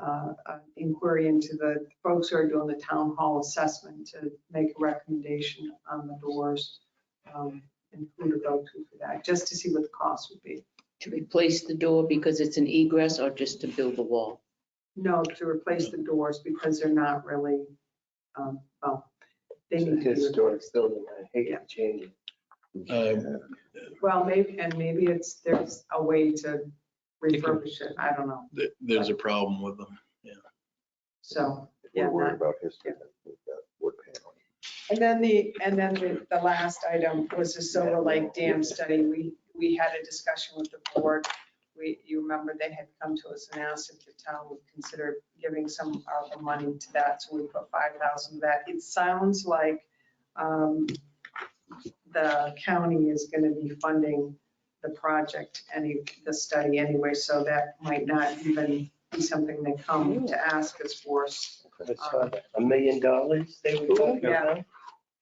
Speaker 4: an inquiry into the folks who are doing the town hall assessment to make a recommendation on the doors. Include a go-to for that, just to see what the cost would be.
Speaker 3: To replace the door because it's an egress or just to build the wall?
Speaker 4: No, to replace the doors because they're not really, they need to be.
Speaker 5: Historic building, I hate to change it.
Speaker 4: Well, maybe there's a way to refurbish it, I don't know.
Speaker 6: There's a problem with them.
Speaker 4: So,
Speaker 7: If
Speaker 4: yeah.
Speaker 7: we're worried
Speaker 4: not-
Speaker 7: about history, then we've got wood panel.
Speaker 4: And then the last item was the Silver Lake Dam study. We had a discussion with the board. You remember they had come to us and asked if the town would consider giving some ARPA money to that, so we put 5,000 of that. It sounds like the county is going to be funding the project, the study anyway, so that might not even be something they come to ask us for.
Speaker 5: I saw that. $1 million they were talking
Speaker 4: Yeah.
Speaker 5: about.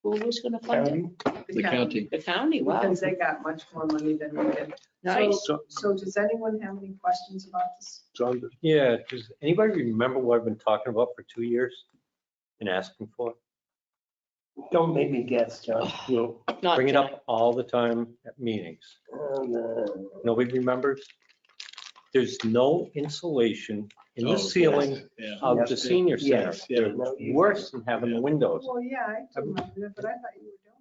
Speaker 3: Who was gonna fund it?
Speaker 5: County.
Speaker 6: The county.
Speaker 3: The county, wow.
Speaker 4: Because they got much more money than we did.
Speaker 3: Nice.
Speaker 4: So does anyone have any questions about this?
Speaker 8: Yeah, does anybody remember what I've been talking about for 2 years and asking for?
Speaker 5: Don't make me guess, John.
Speaker 8: We'll
Speaker 3: Not
Speaker 8: bring it
Speaker 3: tonight.
Speaker 8: up all the time at meetings.
Speaker 5: And,
Speaker 8: Nobody remembers? There's no insulation in
Speaker 6: Oh,
Speaker 8: the ceiling
Speaker 6: Yeah.
Speaker 8: of the senior center.
Speaker 5: Yes,
Speaker 8: They're
Speaker 5: no, you-
Speaker 8: worse than having the windows.
Speaker 4: Well, yeah, I do remember that, but I thought you were doing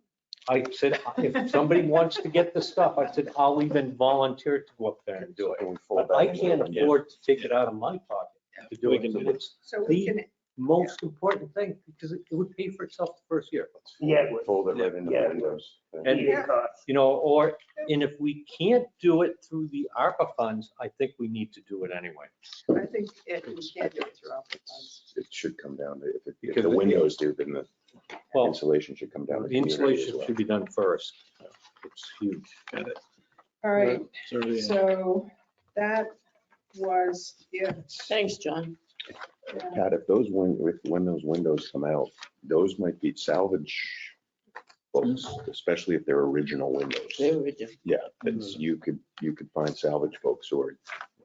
Speaker 8: I said, if somebody wants to get the stuff, I said, I'll even volunteer to go up there and do it.
Speaker 7: Can we fold
Speaker 8: But
Speaker 7: that
Speaker 8: I
Speaker 7: in?
Speaker 8: can't afford to take it out of my pocket to do
Speaker 6: We
Speaker 8: it.
Speaker 6: can
Speaker 8: So
Speaker 6: do it.
Speaker 8: it's
Speaker 4: So we can,
Speaker 8: most important thing, because it would pay for itself the first year.
Speaker 5: Yeah, it would.
Speaker 7: Fold it right into the
Speaker 5: Yeah.
Speaker 7: windows.
Speaker 8: And-
Speaker 5: Heating costs.
Speaker 8: And if we can't do it through the ARPA funds, I think we need to do it anyway.
Speaker 4: I think we can do it throughout the funds.
Speaker 7: It should come down to, if
Speaker 8: Because
Speaker 7: the
Speaker 8: the-
Speaker 7: windows do, then the
Speaker 8: Well,
Speaker 7: insulation should come down to
Speaker 8: the
Speaker 7: community as
Speaker 8: insulation
Speaker 7: well.
Speaker 8: should be done first. It's huge.
Speaker 6: Got it.
Speaker 4: All right,
Speaker 6: Sorry.
Speaker 4: so that was it.
Speaker 3: Thanks, John.
Speaker 7: Pat, if those, when those windows come out, those might be salvage folks, especially if they're original windows.
Speaker 3: They were just-
Speaker 7: Yeah, it's, you could find salvage folks who are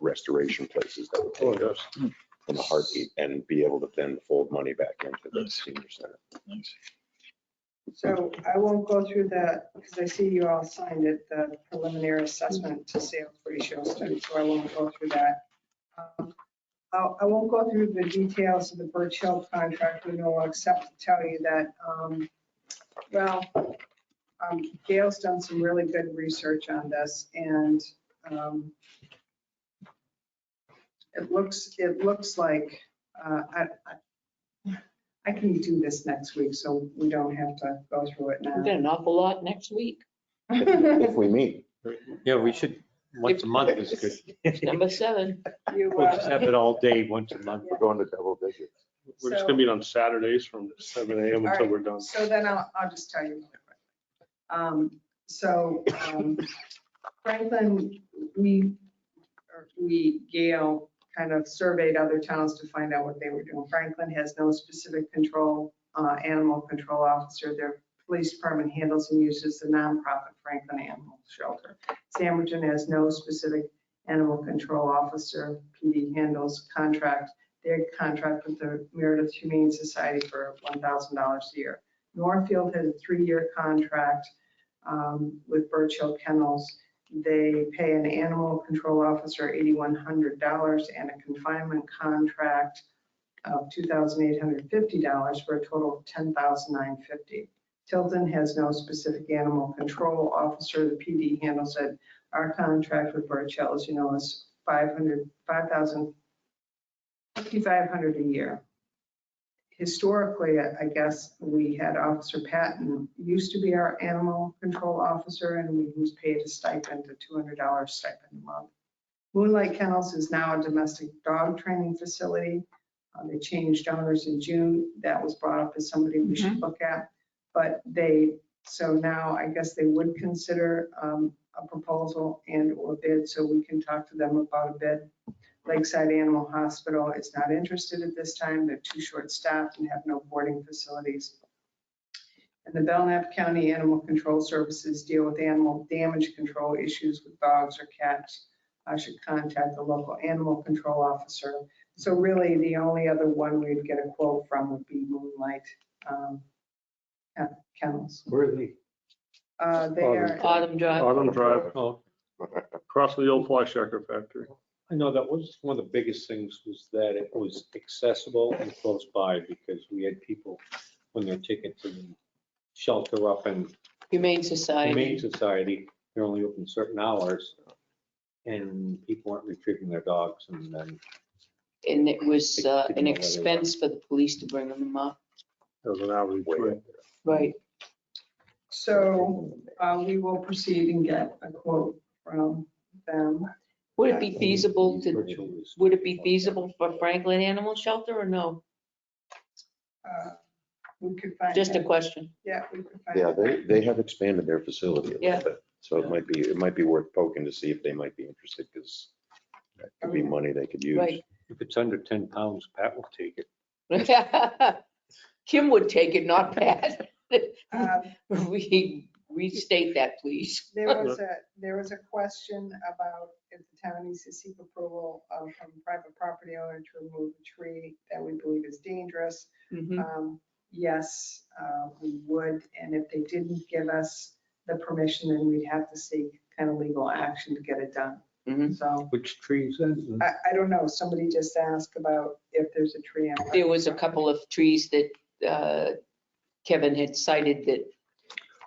Speaker 7: restoration places that would take those in a heartbeat and be able to then fold money back into the senior center.
Speaker 4: So I won't go through that because I see you all signed it, the preliminary assessment to sales ratio study, so I won't go through that. I won't go through the details of the Birch Hill contract renewal, except to tell you that, Gail's done some really good research on this, and it looks like, I can do this next week, so we don't have to go through it
Speaker 3: We
Speaker 4: now.
Speaker 3: got an awful lot next week.
Speaker 7: If we meet,
Speaker 8: Yeah, we should, once a month is good.
Speaker 3: Number 7.
Speaker 4: You,
Speaker 8: We'll just have it all day, once a month.
Speaker 7: we're going to double digits.
Speaker 2: We're just gonna meet on Saturdays from 7 AM until we're done.
Speaker 4: So then I'll just tell you. Franklin, Gail kind of surveyed other towns to find out what they were doing. Franklin has no specific animal control officer. Their police department handles and uses the nonprofit Franklin Animal Shelter. Sandmerton has no specific animal control officer. PD handles contract. They contract with the Meredith Humane Society for $1,000 a year. Northfield has a 3-year contract with Birch Hill Kennels. They pay an animal control officer $8,100 and a confinement contract of $2,850 for a total of $10,950. Tilton has no specific animal control officer. The PD handles it. Our contract with Birch Hill, as you know, is $5,500 a year. Historically, I guess we had Officer Patton used to be our animal control officer, and he was paid a stipend, a $200 stipend a month. Moonlight Kennels is now a domestic dog training facility. They changed owners in June. That was brought up as somebody we should look at. But so now I guess they would consider a proposal and or bid, so we can talk to them about a bid. Lakeside Animal Hospital is not interested at this time. They're too short-staffed and have no boarding facilities. And the Belknap County Animal Control Services deal with animal damage control issues with dogs or cats. I should contact the local animal control officer. So really, the only other one we'd get a quote from would be Moonlight Kennels.
Speaker 8: Where are they?
Speaker 4: They are,
Speaker 3: Autumn Drive.
Speaker 2: Autumn Drive,
Speaker 8: Oh,
Speaker 2: across from the old fly shacker factory.
Speaker 8: I know that was one of the biggest things, was that it was accessible and close by, because we had people, when they're taken to the shelter up in
Speaker 3: Humane Society.
Speaker 8: Humane Society, they're only open certain hours, and people weren't retrieving their dogs, and then
Speaker 3: And it was
Speaker 8: They didn't know
Speaker 3: an
Speaker 8: where they
Speaker 3: expense for the police to bring them up.
Speaker 2: There was an hourly rate.
Speaker 3: Right.
Speaker 4: so we will proceed and get a quote from them.
Speaker 3: Would it be feasible to,
Speaker 8: virtual was-
Speaker 3: would it be feasible for Franklin Animal Shelter or no?
Speaker 4: We could find.
Speaker 3: Just a
Speaker 4: that.
Speaker 3: question.
Speaker 4: Yeah, we could find.
Speaker 7: Yeah,
Speaker 4: that.
Speaker 7: they have expanded their facility a
Speaker 3: Yeah.
Speaker 7: little bit. So it might be worth poking to see if they might be interested, because that could be money they could use.
Speaker 3: Right.
Speaker 8: If it's under 10 pounds, Pat will take it.
Speaker 3: Kim would take it, not Pat.
Speaker 4: Um,
Speaker 3: Restate that, please.
Speaker 4: There was a question about if the town needs to seek approval from a private property owner to remove a tree that we believe is dangerous.
Speaker 3: Mhm.
Speaker 4: Yes, we would, and if they didn't give us the permission, then we'd have to seek kind of legal action to get it done.
Speaker 3: Mhm.
Speaker 4: So
Speaker 8: Which trees then?
Speaker 4: I don't know, somebody just asked about if there's a tree. on
Speaker 3: There was a couple of trees that Kevin had cited that,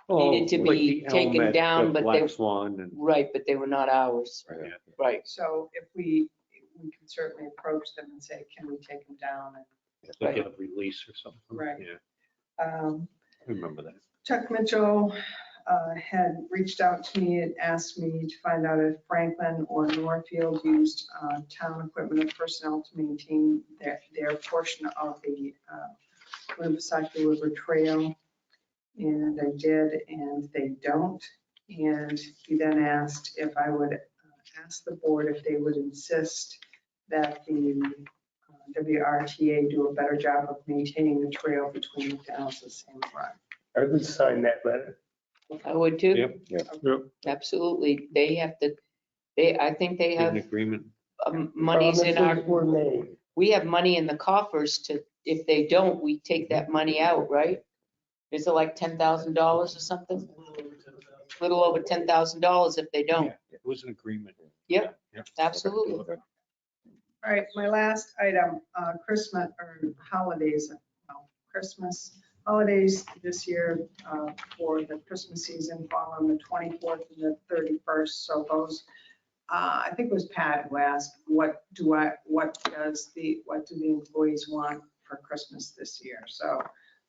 Speaker 3: needed to
Speaker 8: Oh, like
Speaker 3: be
Speaker 8: the
Speaker 3: taken
Speaker 8: elm at
Speaker 3: down,
Speaker 8: the
Speaker 3: but
Speaker 8: Black
Speaker 3: they-
Speaker 8: Swan and.
Speaker 3: right, but they were not ours.
Speaker 7: Right.
Speaker 8: Yeah.
Speaker 3: Right.
Speaker 4: So if we can certainly approach them and say, can we take them down?
Speaker 8: Like a release or something.
Speaker 4: Right.
Speaker 8: Yeah,
Speaker 4: And
Speaker 8: I remember that.
Speaker 4: Chuck Mitchell had reached out to me and asked me to find out if Franklin or Northfield used town equipment or personnel to maintain their portion of the Winnipesaukee River Trail. And I did, and they don't. And he then asked if I would ask the board if they would insist that the WRTA do a better job of maintaining the trail between McDonald's and San Run.
Speaker 5: I would sign that letter.
Speaker 3: I would too.
Speaker 8: Yep.
Speaker 2: Yep.
Speaker 3: Absolutely. They have to, I think they
Speaker 8: An
Speaker 3: have
Speaker 8: agreement.
Speaker 3: monies in our,
Speaker 5: Promises were made.
Speaker 3: we have money in the coffers to, if they don't, we take that money out, right? Is it like $10,000 or something? Little over $10,000 if they don't.
Speaker 8: Yeah, it was an agreement.
Speaker 3: Yep.
Speaker 8: Yep.
Speaker 3: Absolutely.
Speaker 4: All right, my last item, Christmas or holidays, Christmas holidays this year for the Christmas season fall on the 24th and the 31st. So those, I think it was Pat who asked, what do the employees want for Christmas this year? So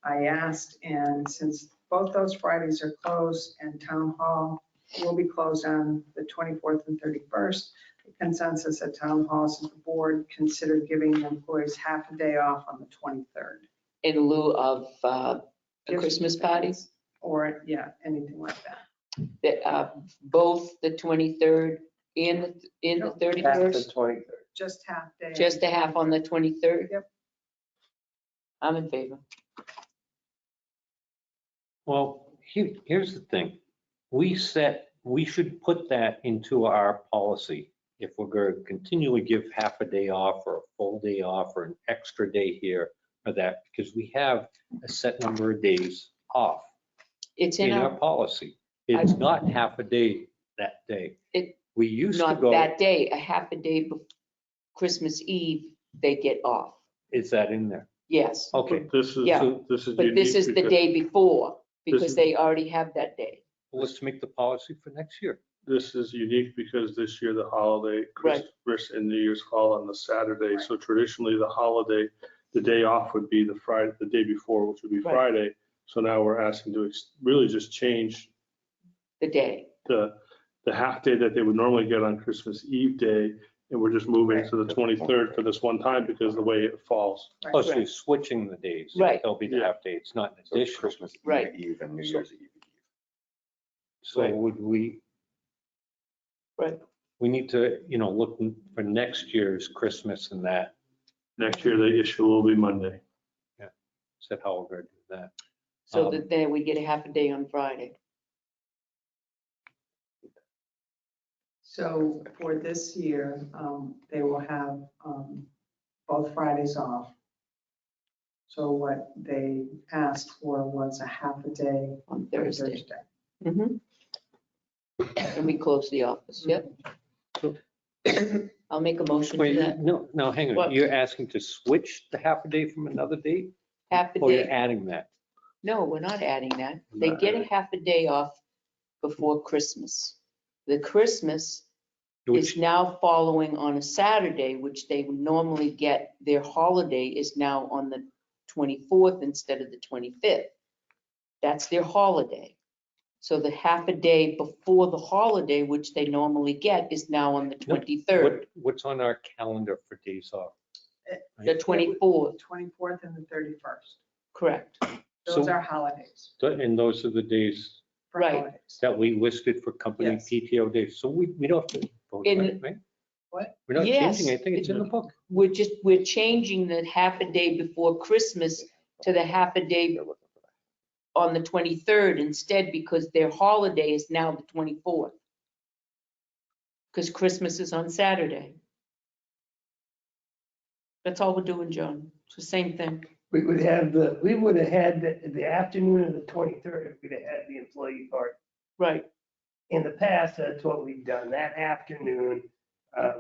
Speaker 4: I asked, and since both those Fridays are closed and town hall will be closed on the 24th and 31st, the consensus at town halls is the board considered giving employees half a day off on the 23rd.
Speaker 3: In lieu of a Christmas party,
Speaker 4: Or, yeah, anything like that.
Speaker 3: both the 23rd and the
Speaker 5: Half
Speaker 3: 31st,
Speaker 5: the 23rd.
Speaker 4: Just half day.
Speaker 3: just a half on the 23rd?
Speaker 4: Yep.
Speaker 3: I'm in favor.
Speaker 8: Well, here's the thing. We should put that into our policy. If we're going to continually give half a day off or a full day off or an extra day here or that, because we have a set number of days off
Speaker 3: It's
Speaker 8: in
Speaker 3: in
Speaker 8: our
Speaker 3: our,
Speaker 8: policy. It's not half a day that day. We used to
Speaker 3: not
Speaker 8: go,
Speaker 3: that day, a half a day before Christmas Eve, they get off.
Speaker 8: is that in there?
Speaker 3: Yes,
Speaker 8: Okay.
Speaker 2: But this is,
Speaker 3: Yeah.
Speaker 2: this is
Speaker 3: but this
Speaker 2: unique
Speaker 3: is the
Speaker 2: because
Speaker 3: day before,
Speaker 2: This
Speaker 3: because
Speaker 2: is-
Speaker 3: they already have that day.
Speaker 8: Well, let's make the policy for next year.
Speaker 2: this is unique because this year the holiday,
Speaker 3: Right.
Speaker 2: Christmas and New Year's fall on the Saturday. So traditionally the holiday, the day off would be the Friday, the day before, which would be
Speaker 3: Right.
Speaker 2: Friday. So now we're asking to really just change
Speaker 3: The day.
Speaker 2: the half day that they would normally get on Christmas Eve day. And we're just moving to the 23rd for this one time because of the way it falls.
Speaker 8: Oh, so
Speaker 4: Right.
Speaker 8: you're switching the days.
Speaker 3: Right.
Speaker 8: They'll be the
Speaker 2: Yeah.
Speaker 8: half day. It's not an
Speaker 7: So it's
Speaker 8: additional.
Speaker 7: Christmas
Speaker 3: Right.
Speaker 7: Eve and New Year's Eve.
Speaker 8: So
Speaker 2: Right.
Speaker 8: would we?
Speaker 3: Right.
Speaker 8: We need to, look for next year's Christmas and that.
Speaker 2: Next year, the issue will be Monday.
Speaker 8: Is that how we're going to do that?
Speaker 3: So that then we get a half a day on Friday.
Speaker 4: So for this year, they will have both Fridays off. So what they asked for was a half a day
Speaker 3: On
Speaker 4: on
Speaker 3: Thursday. Mhm. And we close the office, yep. I'll make a motion for
Speaker 8: Wait,
Speaker 3: that.
Speaker 8: no, hang on.
Speaker 3: What?
Speaker 8: You're asking to switch the half a day from another date?
Speaker 3: Half a
Speaker 8: Or you're
Speaker 3: day.
Speaker 8: adding that?
Speaker 3: No, we're not adding that. They
Speaker 8: Not
Speaker 3: get a
Speaker 8: adding.
Speaker 3: half a day off before Christmas. The Christmas is
Speaker 8: Which,
Speaker 3: now following on a Saturday, which they would normally get, their holiday is now on the 24th instead of the 25th. That's their holiday. So the half a day before the holiday, which they normally get, is now on the 23rd,
Speaker 8: what's on our calendar for days off?
Speaker 3: the 24th,
Speaker 4: 24th and the 31st.
Speaker 3: correct.
Speaker 4: Those
Speaker 8: So-
Speaker 4: are holidays.
Speaker 8: And those are the days
Speaker 4: for
Speaker 3: Right.
Speaker 4: holidays.
Speaker 8: that we listed for company
Speaker 4: Yes.
Speaker 8: PTO days. So we don't have to vote on it, right?
Speaker 4: What?
Speaker 8: We're not
Speaker 3: Yes.
Speaker 8: changing anything. It's in the book.
Speaker 3: We're changing the half a day before Christmas to the half a day on the 23rd instead because their holiday is now the 24th. Because Christmas is on Saturday. That's all we're doing, John. It's the same thing.
Speaker 5: We would have had the afternoon of the 23rd, if we'd have had the employee party.
Speaker 3: Right.
Speaker 5: In the past, that's what we've done. That afternoon,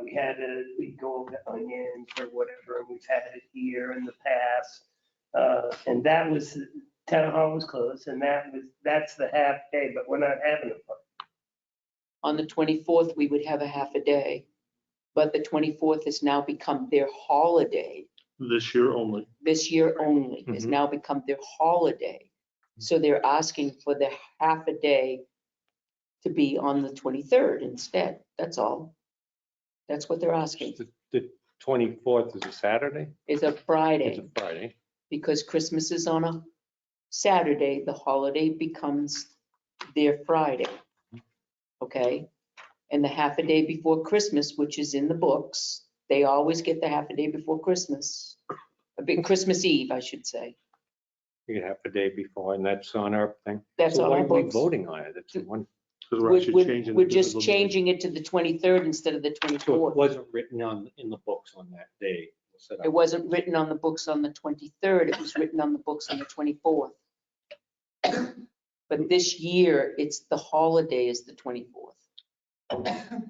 Speaker 5: we'd go over to Onions or whatever, and we've had it here in the past. And that was, town hall was closed, and that's the half day, but we're not having a party.
Speaker 3: On the 24th, we would have a half a day. But the 24th has now become their holiday.
Speaker 2: This year only.
Speaker 3: This year only has
Speaker 8: Mhm.
Speaker 3: now become their holiday. So they're asking for the half a day to be on the 23rd instead. That's all. That's what they're asking.
Speaker 8: The 24th is a Saturday?
Speaker 3: It's a
Speaker 8: It's
Speaker 3: Friday.
Speaker 8: a Friday.
Speaker 3: Because Christmas is on a Saturday, the holiday becomes their Friday. okay? And the half a day before Christmas, which is in the books, they always get the half a day before Christmas. A big Christmas Eve, I should say.
Speaker 8: You could have a day before, and that's on our thing.
Speaker 3: That's
Speaker 8: So
Speaker 3: on
Speaker 8: why
Speaker 3: our
Speaker 8: are we
Speaker 3: books.
Speaker 8: voting on it? It's one,
Speaker 2: Because we're
Speaker 3: We're,
Speaker 2: actually
Speaker 3: we're-
Speaker 2: changing.
Speaker 3: we're
Speaker 2: the
Speaker 3: just
Speaker 2: physical meeting.
Speaker 3: changing it to the 23rd instead of the
Speaker 8: so it
Speaker 3: 24th.
Speaker 8: wasn't written on, in the books on that day. Set up.
Speaker 3: It wasn't written on the books on the 23rd, it was written on the books on the 24th. But this year, it's the holiday is the 24th.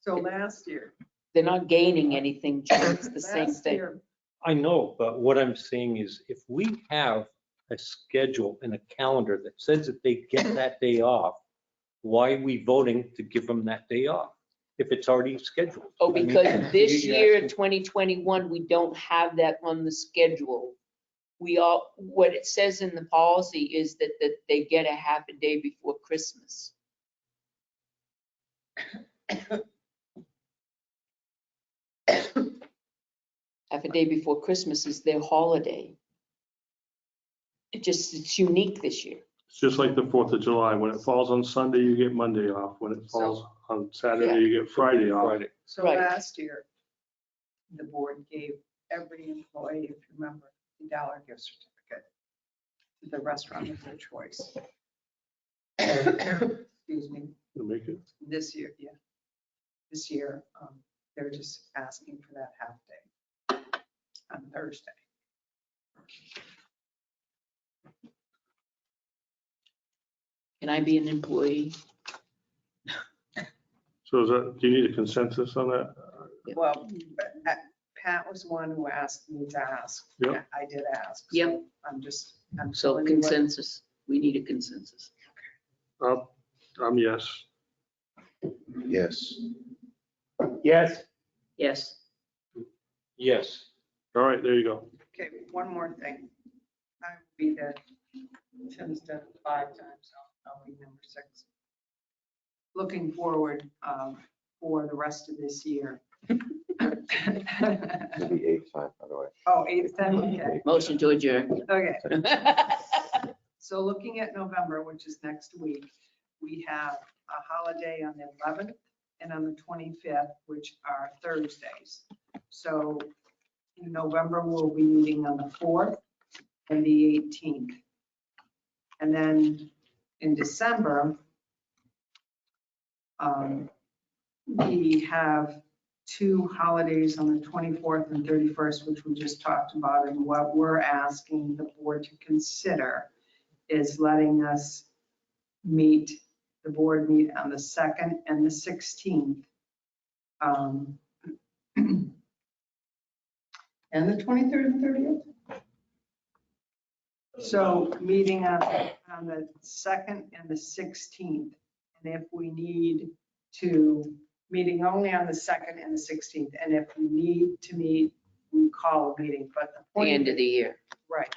Speaker 4: So last year,
Speaker 3: They're not gaining anything, Jim, it's the same
Speaker 4: last
Speaker 3: thing.
Speaker 4: year,
Speaker 8: I know, but what I'm saying is if we have a schedule and a calendar that says that they get that day off, why are we voting to give them that day off if it's already scheduled?
Speaker 3: Oh,
Speaker 8: I mean,
Speaker 3: because this
Speaker 8: you're
Speaker 3: year,
Speaker 8: asking-
Speaker 3: 2021, we don't have that on the schedule. What it says in the policy is that they get a half a day before Christmas. Half a day before Christmas is their holiday. It's unique this year.
Speaker 2: It's just like the 4th of July. When it falls on Sunday, you get Monday off. When it falls on Saturday, you get Friday off.
Speaker 8: Friday.
Speaker 4: so
Speaker 3: Right.
Speaker 4: last year, the board gave every employee, if you remember, $50 gift certificate to the restaurant of their choice. Excuse me,
Speaker 2: To make it.
Speaker 4: this year, yeah. This year, they're just asking for that half day on Thursday.
Speaker 3: Can I be an employee?
Speaker 2: So is that, do you need a consensus on that?
Speaker 3: Yeah.
Speaker 4: Well, Pat was the one who asked me to ask.
Speaker 2: Yep.
Speaker 4: I did ask. so
Speaker 3: Yep.
Speaker 4: I'm
Speaker 3: So
Speaker 4: telling you what-
Speaker 3: consensus, we need a consensus.
Speaker 2: I'm yes.
Speaker 7: Yes.
Speaker 5: Yes,
Speaker 3: Yes.
Speaker 8: Yes.
Speaker 2: All right, there you go.
Speaker 4: Okay, one more thing. I will be there. Tim's done it 5 times, I'll be number 6. Looking forward for the rest of this year.
Speaker 7: It'll be 8th time, by the way.
Speaker 4: Oh, 8th time, okay.
Speaker 3: Motion to adjourn.
Speaker 4: Okay, so looking at November, which is next week, we have a holiday on the 11th and on the 25th, which are Thursdays. So in November, we'll be meeting on the 4th and the 18th. And then in December, we have 2 holidays on the 24th and 31st, which we just talked about. And what we're asking the board to consider is letting us meet, the board meet on the 2nd and the 16th. And the 23rd and 30th. So meeting on the 2nd and the 16th. And if we need to, meeting only on the 2nd and the 16th. And if we need to meet, we call a meeting. But the
Speaker 3: The
Speaker 4: point
Speaker 3: end of the year.
Speaker 4: Right.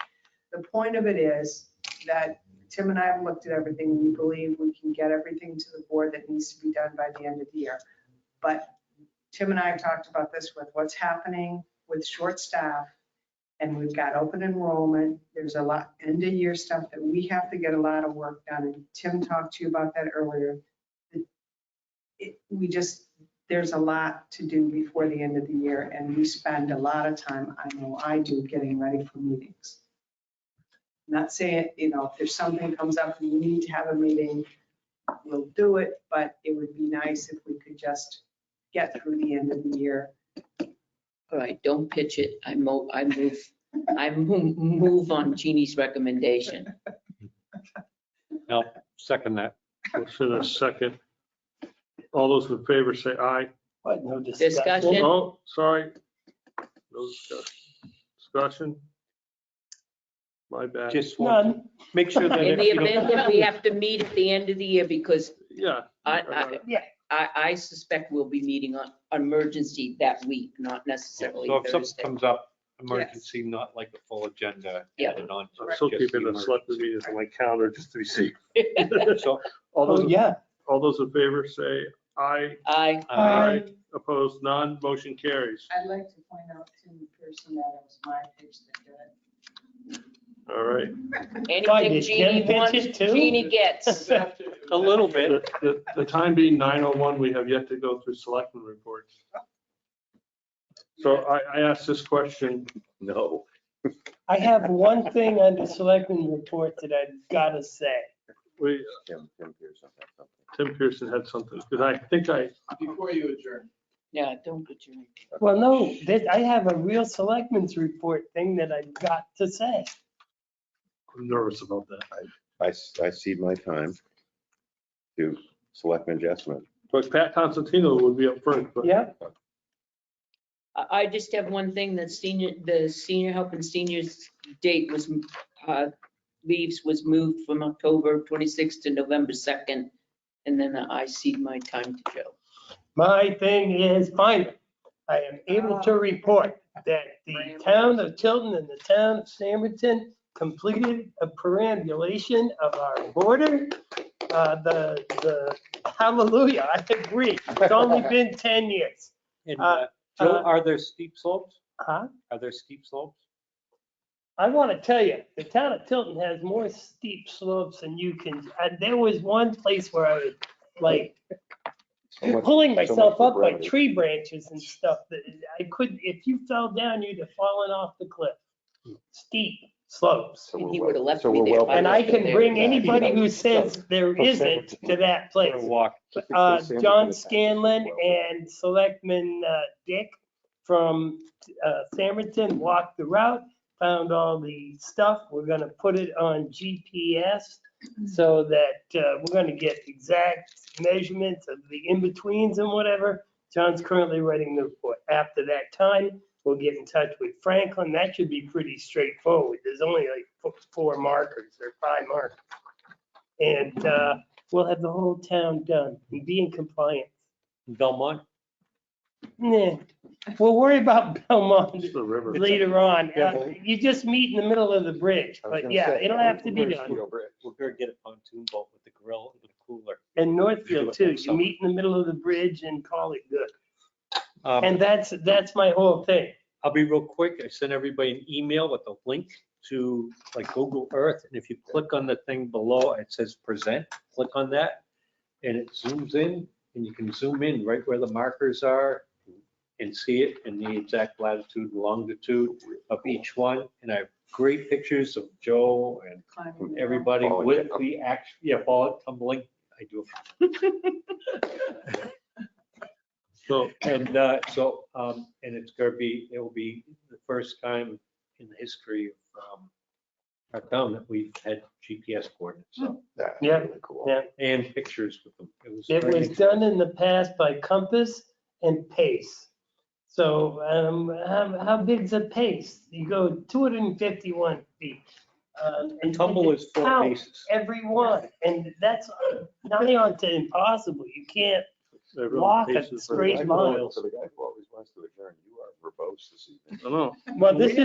Speaker 4: The point of it is that Tim and I have looked at everything, and we believe we can get everything to the board that needs to be done by the end of the year. But Tim and I have talked about this with what's happening with short staff, and we've got open enrollment. There's a lot end of year stuff that we have to get a lot of work done, and Tim talked to you about that earlier. There's a lot to do before the end of the year, and we spend a lot of time, I know I do, getting ready for meetings. Not saying, if there's something comes up and we need to have a meeting, we'll do it, but it would be nice if we could just get through the end of the year.
Speaker 3: All right, don't pitch it. I move on Jeannie's recommendation.
Speaker 8: I'll second that.
Speaker 2: Let's in a second. All those in favor say aye.
Speaker 5: but no discussion.
Speaker 3: Discussion?
Speaker 2: Oh, sorry. No discussion. My bad.
Speaker 8: Just want
Speaker 5: None.
Speaker 8: to make sure that.
Speaker 3: In the
Speaker 8: if you don't-
Speaker 3: event that we have to meet at the end of the year, because
Speaker 2: Yeah.
Speaker 3: I suspect we'll be meeting on emergency that week, not necessarily
Speaker 8: So if something
Speaker 3: Thursday.
Speaker 8: comes up, emergency, not like a full agenda,
Speaker 3: Yeah.
Speaker 8: added on. to
Speaker 2: I'm
Speaker 8: it,
Speaker 2: still
Speaker 8: just
Speaker 2: keeping the
Speaker 8: emergency.
Speaker 2: selectment meetings on my calendar just to be safe.
Speaker 8: So,
Speaker 2: All
Speaker 5: Oh,
Speaker 2: those,
Speaker 5: yeah.
Speaker 2: all those in favor say aye.
Speaker 3: Aye.
Speaker 5: Aye.
Speaker 2: Opposed, none, motion carries.
Speaker 4: I'd like to point out to Pearson that it was my pitch that did it.
Speaker 2: All right.
Speaker 3: Anything
Speaker 5: did
Speaker 3: Jeannie
Speaker 5: Ken pitch
Speaker 3: wants,
Speaker 5: it too?
Speaker 3: Jeannie gets.
Speaker 8: A little bit.
Speaker 2: The time being 9:01, we have yet to go through selectmen reports. So I asked this question.
Speaker 7: No.
Speaker 5: I have one thing on the selectmen report that I've got to say.
Speaker 7: Tim Pearson had something.
Speaker 2: Tim Pearson had something, because I think
Speaker 6: Before you adjourn.
Speaker 3: Yeah, don't put your.
Speaker 5: Well, no, I have a real selectmen's report thing that I've got to say.
Speaker 2: I'm nervous about that.
Speaker 7: I cede my time to Selectman Jessman.
Speaker 2: But Pat Constantino would be up first, but
Speaker 5: Yeah,
Speaker 3: I just have one thing, that the senior help and seniors date was, leaves was moved from October 26th to November 2nd. And then I cede my time to Joe.
Speaker 5: my thing is finally, I am able to report that the town of Tilton and the town of Samerton completed a perambulation of our border. The hallelujah, I agree. It's only been 10 years.
Speaker 8: And
Speaker 5: Uh,
Speaker 8: Joe, are there steep slopes?
Speaker 5: Huh?
Speaker 8: Are there steep slopes?
Speaker 5: I want to tell you, the town of Tilton has more steep slopes than you can, and there was one place where I was like
Speaker 7: So much-
Speaker 5: pulling
Speaker 7: so much
Speaker 5: myself
Speaker 7: for
Speaker 5: up by
Speaker 7: brevity.
Speaker 5: tree branches and stuff that I couldn't, if you fell down, you'd have fallen off the cliff. Steep slopes.
Speaker 7: So
Speaker 3: And
Speaker 7: we're
Speaker 3: he
Speaker 7: well-
Speaker 3: would have left
Speaker 7: so
Speaker 3: me
Speaker 7: we're
Speaker 3: there.
Speaker 7: well
Speaker 5: And I
Speaker 7: positioned
Speaker 5: can
Speaker 7: there.
Speaker 5: bring anybody who says there
Speaker 7: From
Speaker 5: isn't
Speaker 7: Samerton.
Speaker 5: to that
Speaker 8: For a
Speaker 5: place.
Speaker 8: walk.
Speaker 5: John Scanlon and Selectman Dick from Samerton walked the route, found all the stuff. We're gonna put it on GPS so that we're gonna get exact measurements of the in-betweens and whatever. John's currently writing the report. After that time, we'll get in touch with Franklin. That should be pretty straightforward. There's only like 4 markers or 5 markers. And we'll have the whole town done and be in compliance.
Speaker 8: Belmont?
Speaker 5: Nah, we'll worry about Belmont
Speaker 2: it's the river.
Speaker 5: later on.
Speaker 7: Yeah.
Speaker 5: You just meet in the middle of the bridge,
Speaker 7: I was
Speaker 5: but
Speaker 7: gonna
Speaker 5: yeah,
Speaker 7: say,
Speaker 5: it'll have to be
Speaker 7: we're
Speaker 5: done.
Speaker 7: over it.
Speaker 8: We're gonna get a pontoon boat with the grill and the cooler.
Speaker 5: And Northfield too, you
Speaker 8: Summer.
Speaker 5: meet in the middle of the bridge and call it good.
Speaker 8: Um,
Speaker 5: And that's my whole thing.
Speaker 8: I'll be real quick. I sent everybody an email with a link to like Google Earth. And if you click on the thing below, it says present, click on that. And it zooms in and you can zoom in right where the markers are and see it in the exact latitude and longitude of each one. And I have great pictures of Joe and from everybody
Speaker 7: Falling
Speaker 8: with
Speaker 7: down.
Speaker 8: the action, yeah, falling, tumbling. I do.
Speaker 2: So
Speaker 8: And and it's gonna be, it will be the first time in the history of our town that we've had GPS coordinates, so,
Speaker 7: That's
Speaker 5: Yeah,
Speaker 7: really cool.
Speaker 5: yeah.
Speaker 8: and pictures with them.
Speaker 5: It
Speaker 8: very
Speaker 5: was done in the past by compass and pace. So how big's a pace? You go 251 feet.
Speaker 8: A tumble is 4
Speaker 5: count
Speaker 8: paces.
Speaker 5: Every one, and that's nigh on to impossible. You can't
Speaker 2: everyone
Speaker 5: walk a
Speaker 2: paces for the
Speaker 5: straight
Speaker 2: guy.
Speaker 5: mile.
Speaker 7: For the guy who always wants to adjourn, you are verbose this evening.
Speaker 2: I know.
Speaker 5: Well, this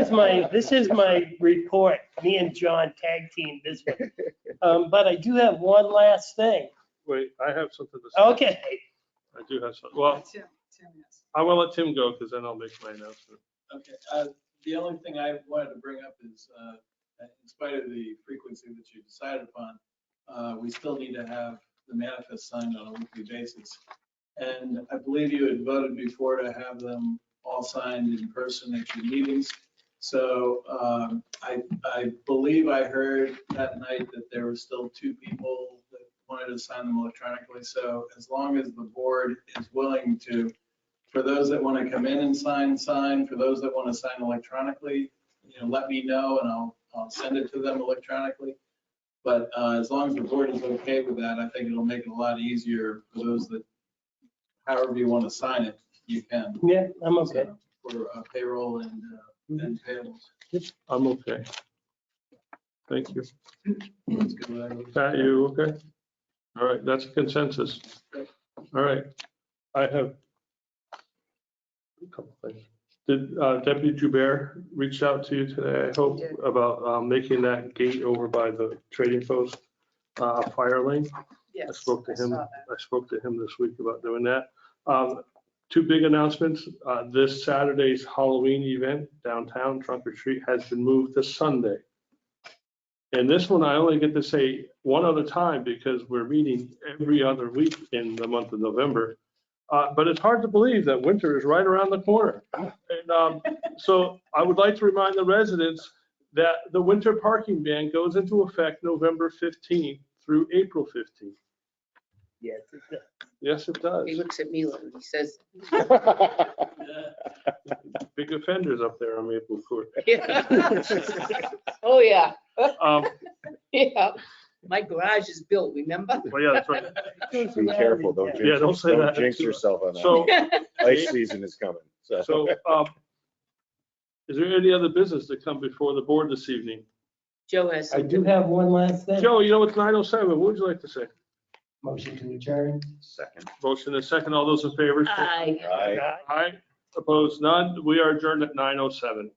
Speaker 5: is my report. Me and John tag team this one. But I do have one last thing.
Speaker 2: Wait, I have something to say.
Speaker 5: Okay.
Speaker 2: I do have something. Well,
Speaker 4: Tim, yes.
Speaker 2: I will let Tim go because then I'll make my announcement.
Speaker 6: Okay, the only thing I wanted to bring up is, in spite of the frequency that you decided upon, we still need to have the manifest signed on a weekly basis. And I believe you had voted before to have them all signed in person at your meetings. So I believe I heard that night that there were still 2 people that wanted to sign them electronically. So as long as the board is willing to, for those that want to come in and sign, for those that want to sign electronically, let me know and I'll send it to them electronically. But as long as the board is okay with that, I think it'll make it a lot easier for those that, however you want to sign it, you can.
Speaker 5: Yeah, I'm okay.
Speaker 6: For payroll and payables.
Speaker 2: I'm okay. Thank you.
Speaker 6: That's good with everyone.
Speaker 2: Pat, you okay? All right, that's a consensus. All right, I have a couple things. Did Deputy Joubert reach out to you today, I hope,
Speaker 4: Did.
Speaker 2: about making that gate over by the trading post fire lane? I
Speaker 4: Yes,
Speaker 2: spoke to
Speaker 4: I
Speaker 2: him.
Speaker 4: saw that.
Speaker 2: I spoke to him this week about doing that. 2 big announcements. This Saturday's Halloween event downtown, Trunk or Treat, has been moved to Sunday. And this one, I only get to say one other time because we're meeting every other week in the month of November. But it's hard to believe that winter is right around the corner. And so I would like to remind the residents that the winter parking ban goes into effect November 15th through April 15th.
Speaker 5: Yes, it does.
Speaker 2: Yes, it does.
Speaker 3: He looks at me like he says,
Speaker 2: Big offenders up there on Maple Court.
Speaker 3: oh, yeah,
Speaker 2: Um,
Speaker 3: yeah. My garage is built, remember?
Speaker 2: Well, yeah, that's right.
Speaker 7: Be careful, don't
Speaker 2: Yeah, don't say that.
Speaker 7: jinx yourself on that.
Speaker 2: So,
Speaker 7: Ice season is coming, so.
Speaker 2: so is there any other business to come before the board this evening?
Speaker 3: Joe has
Speaker 5: I
Speaker 3: some.
Speaker 5: do have one last thing.
Speaker 2: Joe, you know, it's 9:07. What would you like to say?
Speaker 5: Motion to adjourn.
Speaker 7: Second.
Speaker 2: Motion and second. All those in favor?
Speaker 3: Aye.
Speaker 7: Aye.
Speaker 2: Aye. Opposed? None. We are adjourned at 9:07.